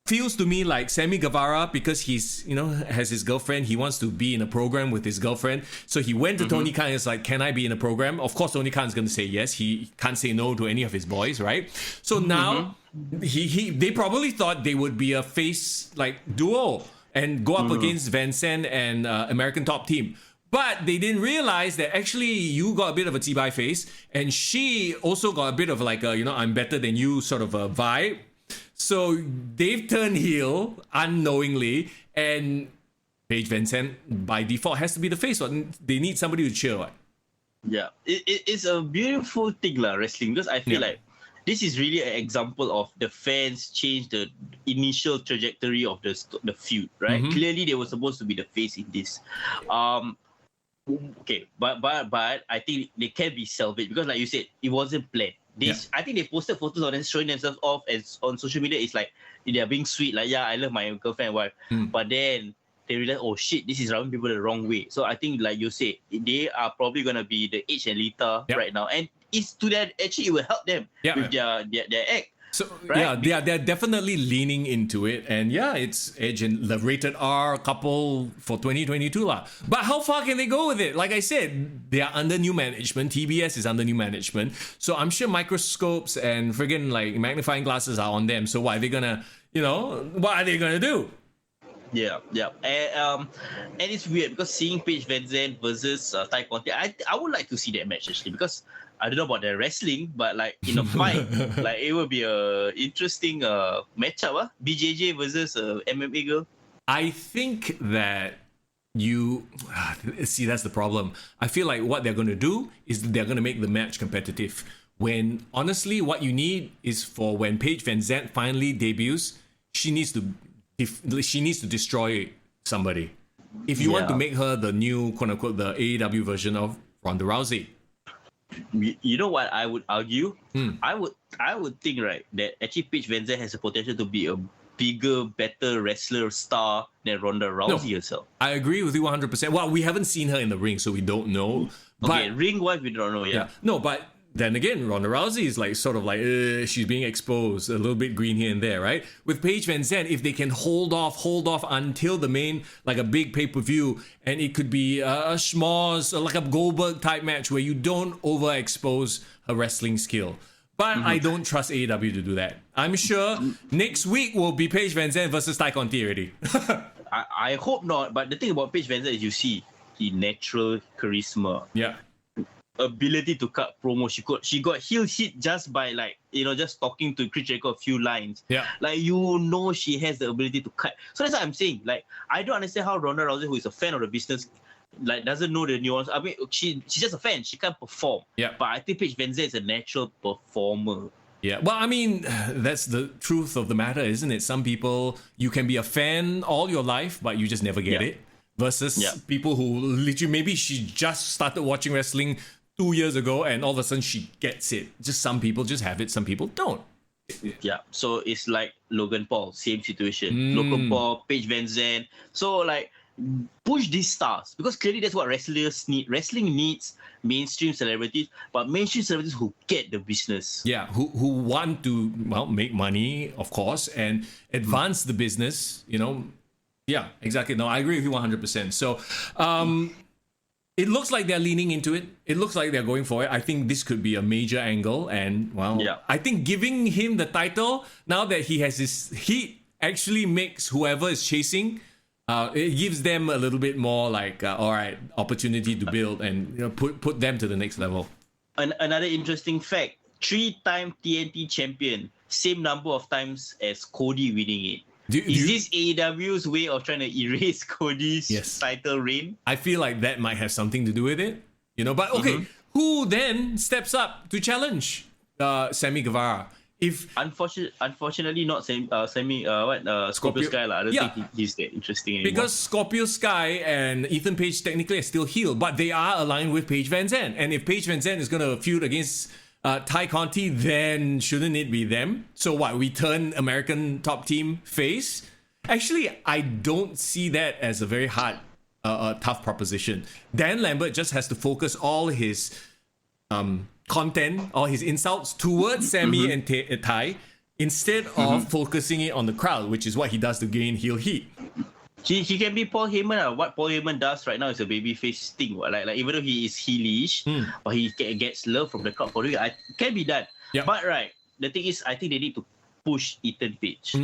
feels to me like Sammy Guevara, because he's, you know, has his girlfriend, he wants to be in a program with his girlfriend. So he went to Tony Khan and is like, can I be in a program? Of course, Tony Khan's going to say yes. He can't say no to any of his boys, right? So now they probably thought they would be a face like duo and go up against Van Zandt and American Top Team. But they didn't realize that actually you got a bit of a T-by face and she also got a bit of like a, you know, I'm better than you sort of a vibe. So they've turned heel unknowingly, and Paige Van Zandt by default has to be the face. They need somebody to cheer. Right? Yeah, it's a beautiful thing, wrestling, because I feel like this is really an example of the fans change the initial trajectory of the feud, right? Clearly, they were supposed to be the face in this. Okay, but I think they can be salvaged because, like you said, it wasn't planned. I think they posted photos of them showing themselves off as on social media. It's like they're being sweet, like, yeah, I love my girlfriend and wife. But then they realize, oh shit, this is rubbing people the wrong way. So I think, like you said, they are probably gonna be the Edge and Lita right now, and it's to that actually it will help them with their act. So right? they're definitely leaning into it, and it's Edge and the rated R couple for 2022 lah. But how far can they go with it? Like I said, they are under new management. TBS is under new management, so I'm sure microscopes and friggin' like magnifying glasses are on them. So what are they gonna, what are they gonna do? Yeah, and it's weird because seeing Paige Van Zandt versus Ty Conti, I would like to see that match actually, because I don't know about the wrestling, but like in a fight, like it would be a interesting matchup. BJJ versus MMA girl. I think that see, that's the problem. I feel like what they're going to do is they're going to make the match competitive. When honestly, what you need is for when Paige Van Zandt finally debuts, she needs to destroy somebody. If you want to make her the new quote unquote the AEW version of Ronda Rousey. You know what I would argue? I would think, right, that actually Paige Van Zandt has the potential to be a bigger, better wrestler star than Ronda Rousey herself. I agree with you 100%. Well, we haven't seen her in the ring, so we don't know. Okay, ring-wise, we don't know yet. No, but then again, Ronda Rousey is like sort of like she's being exposed, a little bit green here and there, right? With Paige Van Zandt, if they can hold off until the main, like a big pay-per-view, and it could be a schmoz, like a Goldberg type match where you don't overexpose her wrestling skill. But I don't trust AEW to do that. I'm sure next week will be Paige Van Zandt versus Ty Conti already. I hope not, but the thing about Paige Van Zandt is you see the natural charisma. Yeah. Ability to cut promo. She got heel hit just by just talking to Chris Jericho a few lines. Yeah. Like she has the ability to cut. So that's what I'm saying. Like I don't understand how Ronda Rousey, who is a fan of the business, like doesn't know the nuance. I mean, she's just a fan. She can't perform. Yeah. But I think Paige Van Zandt is a natural performer. Yeah, well, I mean, that's the truth of the matter, isn't it? Some people, you can be a fan all your life, but you just never get it. Versus people who literally, maybe she just started watching wrestling 2 years ago and all of a sudden she gets it. Just some people just have it, some people don't. Yeah, so it's like Logan Paul, same situation. Logan Paul, Paige Van Zandt. So like, push these stars, because clearly that's what wrestlers need. Wrestling needs mainstream celebrities, but mainstream celebrities who get the business. Yeah, who want to, make money, of course, and advance the business, Yeah, exactly. No, I agree with you 100%. So, it looks like they're leaning into it. It looks like they're going for it. I think this could be a major angle. And, I think giving him the title, now that he has his heat, actually makes whoever is chasing, it gives them a little bit more like, all right, opportunity to build and put them to the next level. Another interesting fact, 3-time TNT champion, same number of times as Cody winning it. Is this AEW's way of trying to erase Cody's title reign? I feel like that might have something to do with it, But okay, who then steps up to challenge Sammy Guevara? if unfortunately not Scorpio Sky lah. I don't think he's that interesting anymore. Because Scorpio Sky and Ethan Page technically are still heel, but they are aligned with Paige Van Zandt. And if Paige Van Zandt is going to feud against Ty Conti, then shouldn't it be them? So what, we turn American top team face? Actually, I don't see that as a very hard, tough proposition. Dan Lambert just has to focus all his content, all his insults towards Sammy and Ty, instead of focusing it on the crowd, which is what he does to gain heel heat. He can be Paul Heyman. What Paul Heyman does right now is a babyface thing. Like even though he is heelish, but he gets love from the crowd for doing it. It can be done. Yep. But right, the thing is, I think they need to push Ethan Page.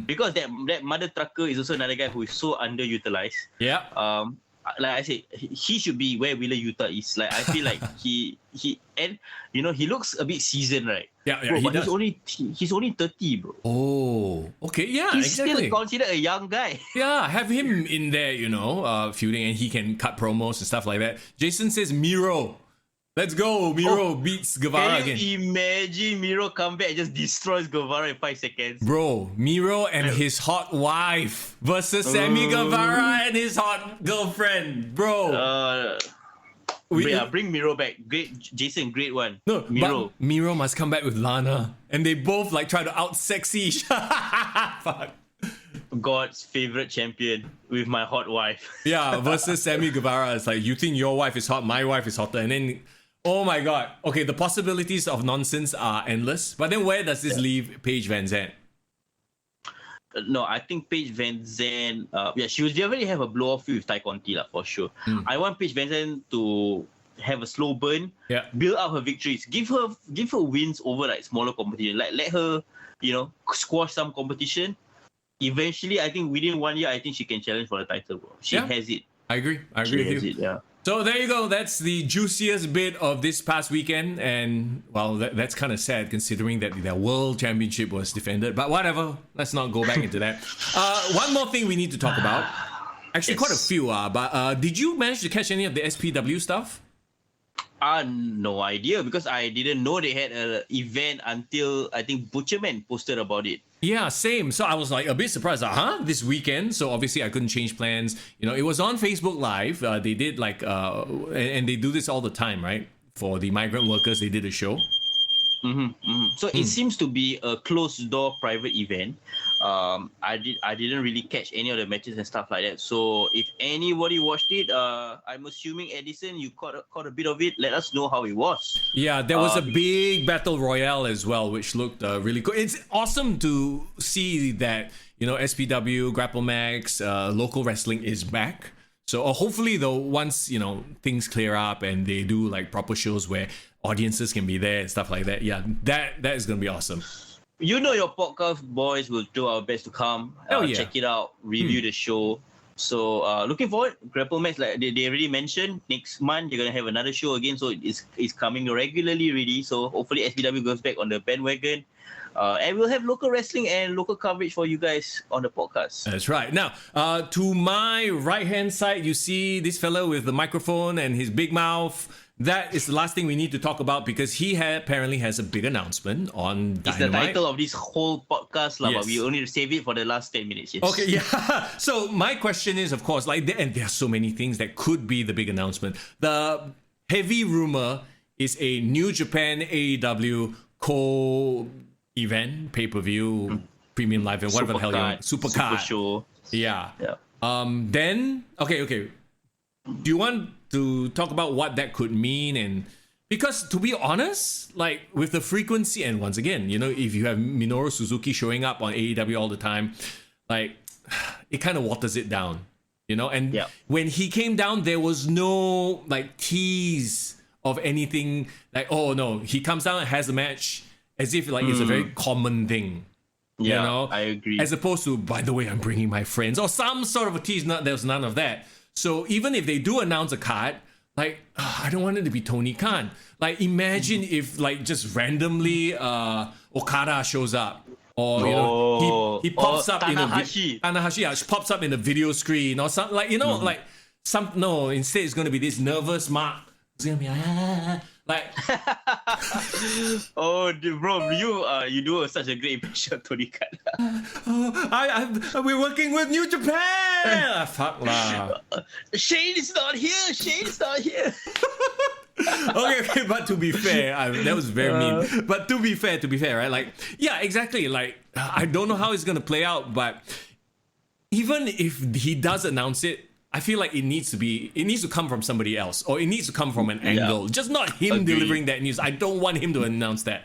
Because that mother trucker is also another guy who is so underutilized. Yeah. Like I said, he should be where Wheeler Yuta is. Like I feel like he and he looks a bit seasoned, right? Yeah, bro, but he's only 30, bro. Oh, okay, yeah, he's exactly. Still considered a young guy. Yeah, have him in there, feuding, and he can cut promos and stuff like that. Jason says Miro. Let's go. Miro beats Guevara again. Can you imagine Miro come back and just destroys Guevara in 5 seconds? Bro, Miro and his hot wife versus Sammy Guevara and his hot girlfriend. Bro. Bring Miro back. Great, Jason, great one. No, Miro. But Miro must come back with Lana. And they both try to out-sexy. Fuck. God's favorite champion with my hot wife. Yeah, versus Sammy Guevara. It's like, you think your wife is hot, my wife is hotter. And then, oh my God. Okay, the possibilities of nonsense are endless. But then where does this leave Paige Van Zandt? No, I think Paige Van Zandt, she will definitely have a blow-off feud with Ty Conti, for sure. I want Paige Van Zandt to have a slow burn, build up her victories, give her wins over smaller competition. Let her, squash some competition. Eventually, I think within 1 year, I think she can challenge for the title, bro. She has it. I agree with you. Yeah. So there you go. That's the juiciest bit of this past weekend. And, well, that's kind of sad considering that their world championship was defended. But whatever. Let's not go back into that. One more thing we need to talk about. Actually, quite a few. But did you manage to catch any of the SPW stuff? No idea, because I didn't know they had an event until I think Butcherman posted about it. Yeah, same. So I was a bit surprised. This weekend? So obviously I couldn't change plans. It was on Facebook Live. They did and they do this all the time, right? For the migrant workers, they did a show. So it seems to be a closed door private event. I didn't really catch any of the matches and stuff like that. So if anybody watched it, I'm assuming Edison, you caught a bit of it. Let us know how it was. Yeah, there was a big battle royale as well, which looked really cool. It's awesome to see that SPW, Grapple Max, local wrestling is back. So hopefully though, once things clear up and they do proper shows where audiences can be there and stuff like that, that is gonna be awesome. Your podcast boys will do our best to come, check it out, review the show. So looking forward. Grapple Max, they already mentioned next month they're gonna have another show again, so it's coming regularly already. So hopefully SPW goes back on the bandwagon. And we'll have local wrestling and local coverage for you guys on the podcast. That's right. Now, to my right-hand side, you see this fellow with the microphone and his big mouth. That is the last thing we need to talk about because he apparently has a big announcement on Dynamite. It's the title of this whole podcast, but we only save it for the last 10 minutes. Yes. Okay, yeah. So my question is, of course, and there are so many things that could be the big announcement. The heavy rumor is a New Japan AEW event, pay-per-view, premium live event, whatever the hell you want. Super show. Yeah. Then, okay. Do you want to talk about what that could mean? And because to be honest, with the frequency, and once again, if you have Minoru Suzuki showing up on AEW all the time, it kind of waters it down, and when he came down, there was no tease of anything oh no, he comes down and has a match as if it's a very common thing. I agree. As opposed to, by the way, I'm bringing my friends or some sort of a tease. There was none of that. So even if they do announce a card, I don't want it to be Tony Khan. Imagine if just randomly Okada shows up, or he pops up Tanahashi. Tanahashi pops up in the video screen or something. Instead it's gonna be this nervous Mark. It's gonna be Like, oh, bro, you do such a great impression of Tony Khan. we're working with New Japan. Fuck lah. Shane is not here. Shane is not here. Okay, but to be fair, that was very mean. But to be fair, right? Like, yeah, exactly. Like, I don't know how it's gonna play out, but even if he does announce it, I feel like it needs to come from somebody else, or it needs to come from an angle. Just not him delivering that news. I don't want him to announce that.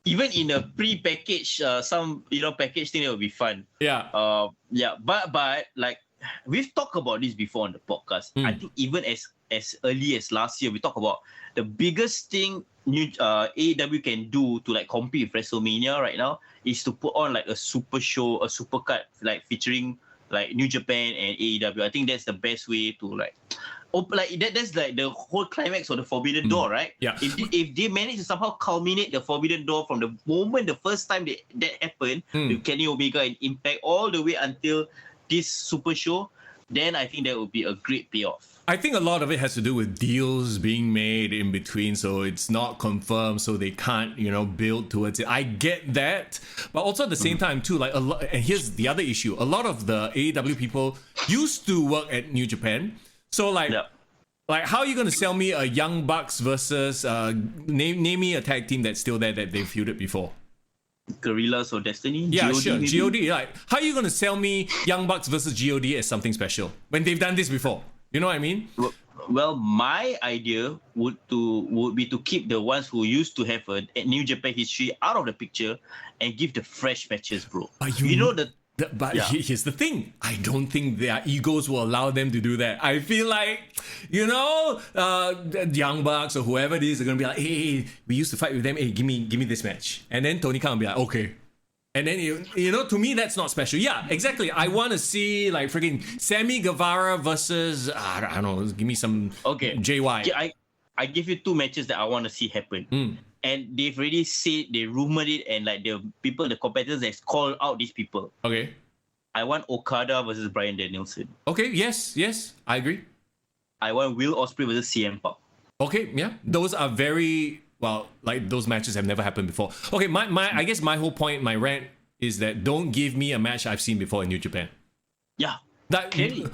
Even in a pre-package, some package thing, it will be fun. Yeah. But like we've talked about this before on the podcast. I think even as early as last year, we talked about the biggest thing AEW can do to like compete with WrestleMania right now is to put on like a super show, a super card, like featuring like New Japan and AEW. I think that's the best way to like that's like the whole climax of the Forbidden Door, right? Yeah. If they manage to somehow culminate the Forbidden Door from the moment the first time that happened with Kenny Omega and Impact all the way until this super show, then I think that would be a great payoff. I think a lot of it has to do with deals being made in between, so it's not confirmed, so they can't, build towards it. I get that, but also at the same time too, like and here's the other issue: a lot of the AEW people used to work at New Japan, so like how are you gonna sell me a Young Bucks versus name me a tag team that's still there that they've feuded before? Gorillas or Destiny? Yeah, GOD, sure. maybe? GOD. Like, how are you gonna sell me Young Bucks versus GOD as something special when they've done this before? You know what I mean? Well, my idea would be to keep the ones who used to have a New Japan history out of the picture and give the fresh matches, bro. Here's the thing. I don't think their egos will allow them to do that. I feel like, the Young Bucks or whoever it is are going to be like, hey, we used to fight with them. Hey, give me this match. And then Tony Khan will be like, okay. And then, to me, that's not special. Yeah, exactly. I want to see, like, freaking Sammy Guevara versus, I don't know, give me some JY. I give you two matches that I want to see happen. And they've already said, they rumored it, and, like, the competitors that's called out these people. Okay. I want Okada versus Bryan Danielson. Okay, yes, I agree. I want Will Ospreay versus CM Punk. Okay, yeah. Those are very... Well, like, those matches have never happened before. Okay, I guess my whole point, my rant, is that don't give me a match I've seen before in New Japan. Yeah.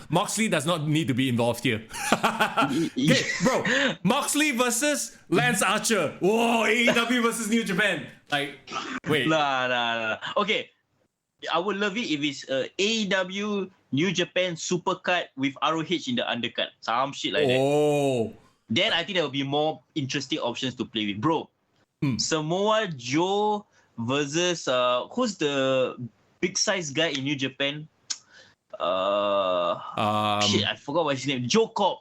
Moxley does not need to be involved here. Okay, bro. Moxley versus Lance Archer. Whoa, AEW versus New Japan. Like, wait. Nah. Okay. I would love it if it's AEW New Japan Supercard with ROH in the undercard. Some shit like that. Oh. Then I think there will be more interesting options to play with. Bro, Samoa Joe versus who's the big size guy in New Japan? I forgot what his name. Jeff Cobb.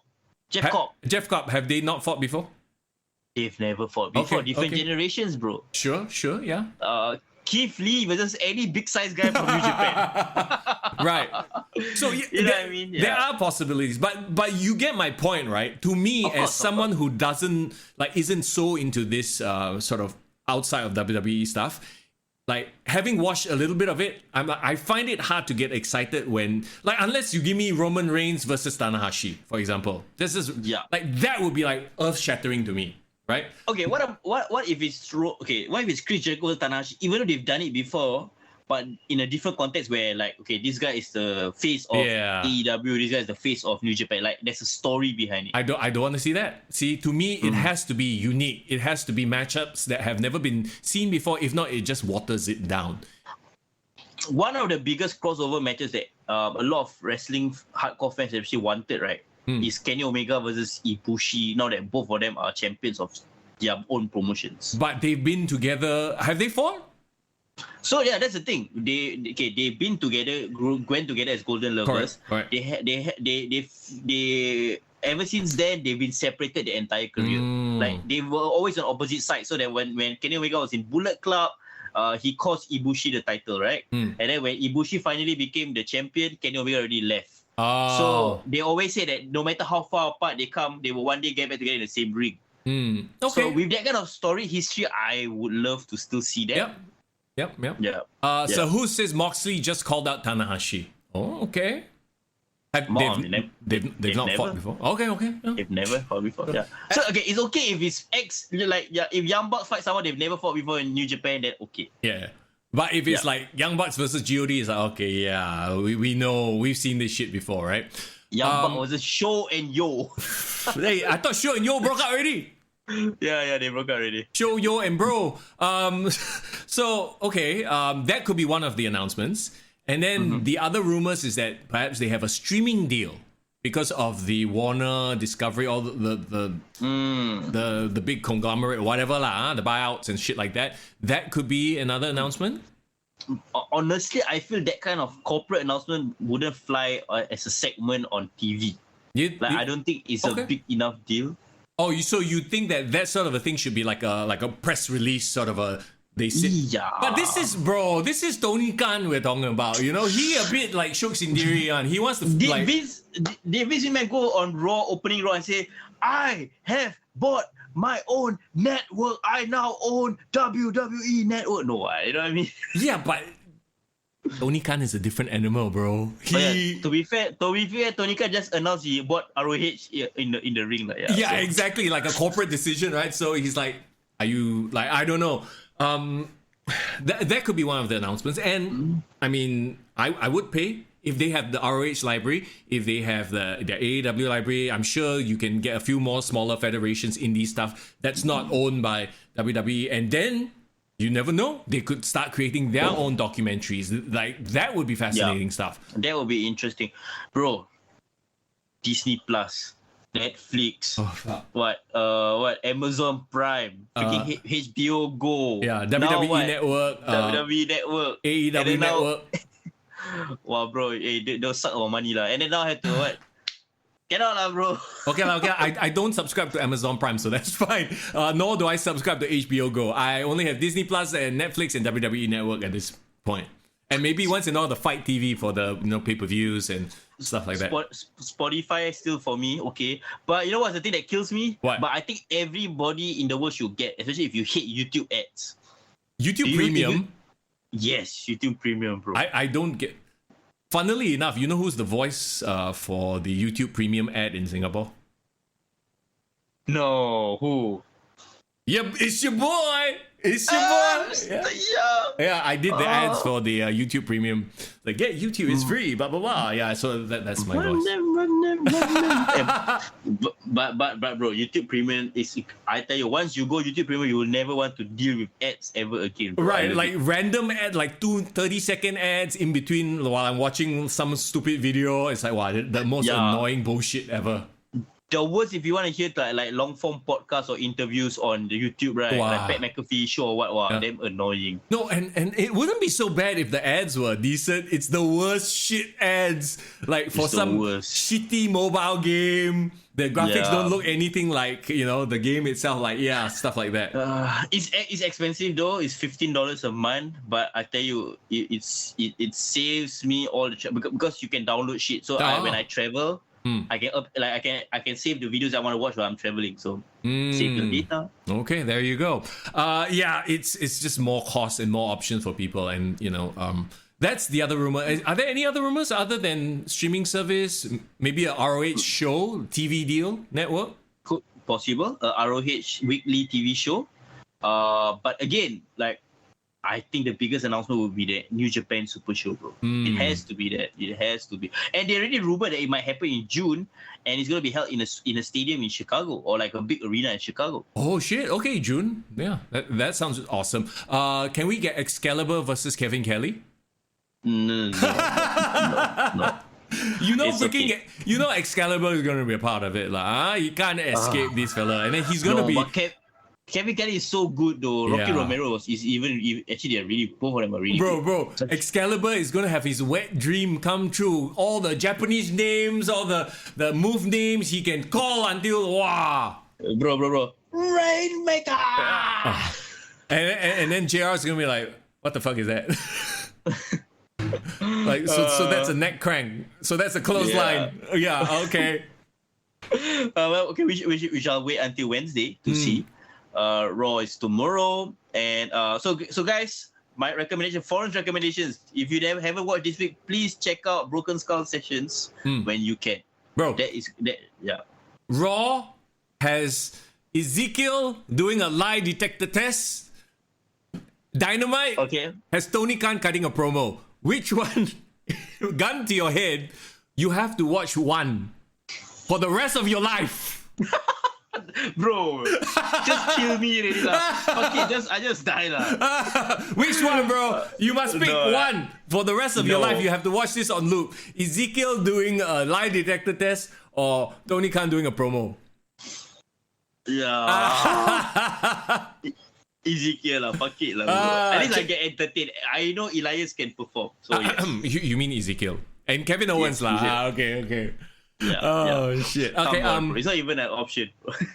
Jeff Cobb. Have they not fought before? They've never fought before. Different generations, bro. Sure, yeah. Keith Lee versus any big size guy from New Japan. Right. So you know what I mean? Yeah. There are possibilities, but you get my point, right? To me, as someone who isn't so into this sort of outside of WWE stuff, like having watched a little bit of it, I find it hard to get excited when, like, unless you give me Roman Reigns versus Tanahashi, for example. This is like that would be like earth shattering to me. Right? Okay, what if it's what if it's Chris Jericho versus Tanahashi, even though they've done it before, but in a different context where, like, okay, this guy is the face of AEW, this guy is the face of New Japan. Like, there's a story behind it. I don't want to see that. See, to me, it has to be unique. It has to be matchups that have never been seen before. If not, it just waters it down. One of the biggest crossover matches that a lot of wrestling hardcore fans actually wanted, right? Is Kenny Omega versus Ibushi, now that both of them are champions of their own promotions. But they've been together. Have they fought? So yeah, that's the thing. They've been together, went together as Golden Lovers. Correct. They ever since then they've been separated the entire career. Like they were always on opposite sides. So that when Kenny Omega was in Bullet Club, he cost Ibushi the title, right? And then when Ibushi finally became the champion, Kenny Omega already left. So they always say that no matter how far apart they come, they will one day get back together in the same ring. Okay. So with that kind of story history, I would love to still see that. Yep. So who says Moxley just called out Tanahashi? Oh, okay. They've not fought before. Okay. Yeah. They've never fought before. Yeah. So okay, it's okay if it's if Young Bucks fight someone they've never fought before in New Japan, then okay. Yeah. But if it's like Young Bucks versus GOD, it's like, okay, yeah, we know, we've seen this shit before, right? Young Bucks versus Show and Yo. Hey, I thought Show and Yo broke up already. Yeah, they broke up already. Show, Yo, and Bro. So, okay, that could be one of the announcements. And then the other rumors is that perhaps they have a streaming deal because of the Warner Discovery, all the big conglomerate, whatever lah, the buyouts and shit like that. That could be another announcement. Honestly, I feel that kind of corporate announcement wouldn't fly as a segment on TV. I don't think it's a big enough deal. Oh, so you think that sort of a thing should be like a press release sort of a. They say, yeah. But this is Tony Khan we're talking about. You know, he a bit like Shok Sindirian. He wants to Did Vince McMahon go on Raw, opening Raw and say, I have bought my own network. I now own WWE Network. No, you know what I mean? Yeah, but Tony Khan is a different animal, bro. To be fair, Tony Khan just announced he bought ROH in the ring. Yeah, exactly. Like a corporate decision, right? So he's like, are you like, I don't know. That could be one of the announcements. And I mean, I would pay if they have the ROH library, if they have the AEW library. I'm sure you can get a few more smaller federations indie stuff that's not owned by WWE. And then you never know, they could start creating their own documentaries. Like that would be fascinating stuff. That would be interesting, bro. Disney Plus, Netflix, Amazon Prime, freaking HBO Go, WWE Network, WWE Network, AEW Network. Wow, bro, they'll suck our money lah. And then now I have to what? Cannot lah, bro. Okay. I don't subscribe to Amazon Prime, so that's fine. Nor do I subscribe to HBO Go. I only have Disney Plus and Netflix and WWE Network at this point. And maybe once in a while the Fight TV for the pay-per-views and stuff like that. Spotify still for me, okay. But you know what's the thing that kills me? What? But I think everybody in the world should get, especially if you hate YouTube ads. YouTube Premium? Yes, YouTube Premium, bro. I don't get... Funnily enough, you know who's the voice for the YouTube Premium ad in Singapore? No, who? Yep, it's your boy! It's your boy! Yeah, I did the ads for the YouTube Premium. Like, yeah, YouTube is free, blah, blah, blah. Yeah, so that's my voice. But bro, YouTube Premium is, I tell you, once you go YouTube Premium, you will never want to deal with ads ever again, bro. Right, like random ad, like 30-second ads in between while I'm watching some stupid video. It's like, wow, the most annoying bullshit ever. The worst if you want to hear like long form podcasts or interviews on the YouTube, right? Wow. Like Pat McAfee show or what? Wow, damn annoying. No, and it wouldn't be so bad if the ads were decent. It's the worst shit ads. Like for some shitty mobile game, the graphics don't look anything like the game itself. Like stuff like that. It's expensive though. It's $15 a month, but I tell you, it saves me all the because you can download shit. So when I travel. I can save the videos I want to watch while I'm traveling. So save the data. Okay, there you go. It's just more cost and more options for people, and that's the other rumor. Are there any other rumors other than streaming service? Maybe a ROH show, TV deal, network? Could possible a ROH weekly TV show. But again, like. I think the biggest announcement would be the New Japan Super Show, bro. It has to be that. It has to be. And they already rumored that it might happen in June, and it's going to be held in a stadium in Chicago or like a big arena in Chicago. Oh shit! Okay, June. Yeah, that sounds awesome. Can we get Excalibur versus Kevin Kelly? No. Excalibur is going to be a part of it, lah. You can't escape this fella, and then he's going to be. Kevin Kelly is so good though. Rocky Romero is even actually they're really both of them are really good. Bro. Excalibur is gonna have his wet dream come true. All the Japanese names, all the move names he can call until wow. Bro. Rainmaker. And then JR is gonna be like, what the fuck is that? Like so that's a neck crank. So that's a clothesline. Yeah, okay. Okay, we shall wait until Wednesday to see. Raw is tomorrow, and so guys, my recommendation, foreign recommendations. If you haven't watched this week, please check out Broken Skull Sessions when you can. Bro, yeah. Raw has Ezekiel doing a lie detector test. Dynamite has Tony Khan cutting a promo. Which one? Gun to your head, you have to watch one for the rest of your life. Bro, just kill me already lah. Okay, I just die lah. Which one, bro? You must pick one for the rest of your life. You have to watch this on loop. Ezekiel doing a lie detector test or Tony Khan doing a promo. Yeah. Ezekiel lah, fuck it lah. At least I get entertained. I know Elias can perform. So yes. You mean Ezekiel and Kevin Owens lah? Okay. Yeah, shit. Okay, it's not even an option.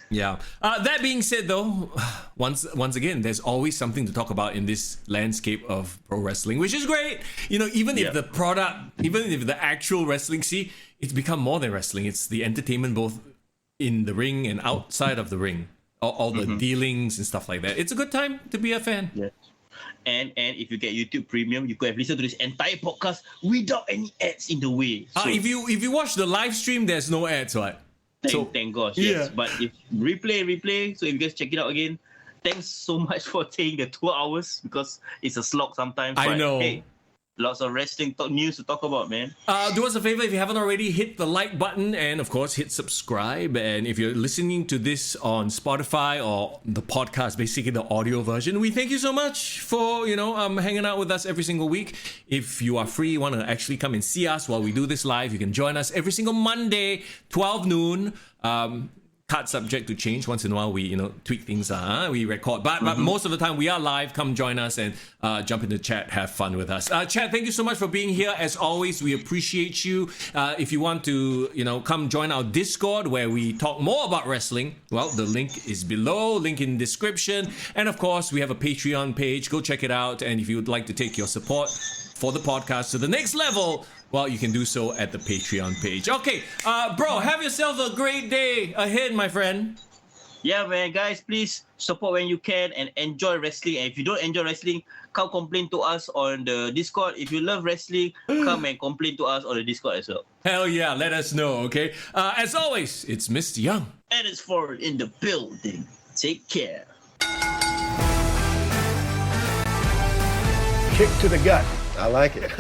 Yeah. That being said, though, once again, there's always something to talk about in this landscape of pro wrestling, which is great. You know, even if the actual wrestling, it's become more than wrestling. It's the entertainment both in the ring and outside of the ring. All the dealings and stuff like that. It's a good time to be a fan. Yeah. And if you get YouTube Premium, you could have listened to this entire podcast without any ads in the way. So, if you watch the live stream, there's no ads, right? Thank gosh, yes. But if replay, so if you guys check it out again, thanks so much for taking the 2 hours because it's a slog sometimes. I know. Hey, lots of wrestling news to talk about, man. Do us a favor, if you haven't already, hit the like button and, of course, hit subscribe. And if you're listening to this on Spotify or the podcast, basically the audio version, we thank you so much for, hanging out with us every single week. If you are free, you want to actually come and see us while we do this live, you can join us every single Monday, 12 noon. Cut subject to change. Once in a while, we tweak things. We record, but most of the time we are live. Come join us and jump into chat. Have fun with us. Chat, thank you so much for being here. As always, we appreciate you. If you want to, come join our Discord where we talk more about wrestling. Well, the link is below. Link in description. And of course, we have a Patreon page. Go check it out. And if you would like to take your support for the podcast to the next level, well, you can do so at the Patreon page. Okay, bro, have yourself a great day ahead, my friend. Yeah, man, guys, please support when you can and enjoy wrestling. And if you don't enjoy wrestling, come complain to us on the Discord. If you love wrestling, come and complain to us on the Discord as well. Hell yeah, let us know, okay? As always, it's Mr. Young. And it's Forward in the building. Take care. Kick to the gut. I like it.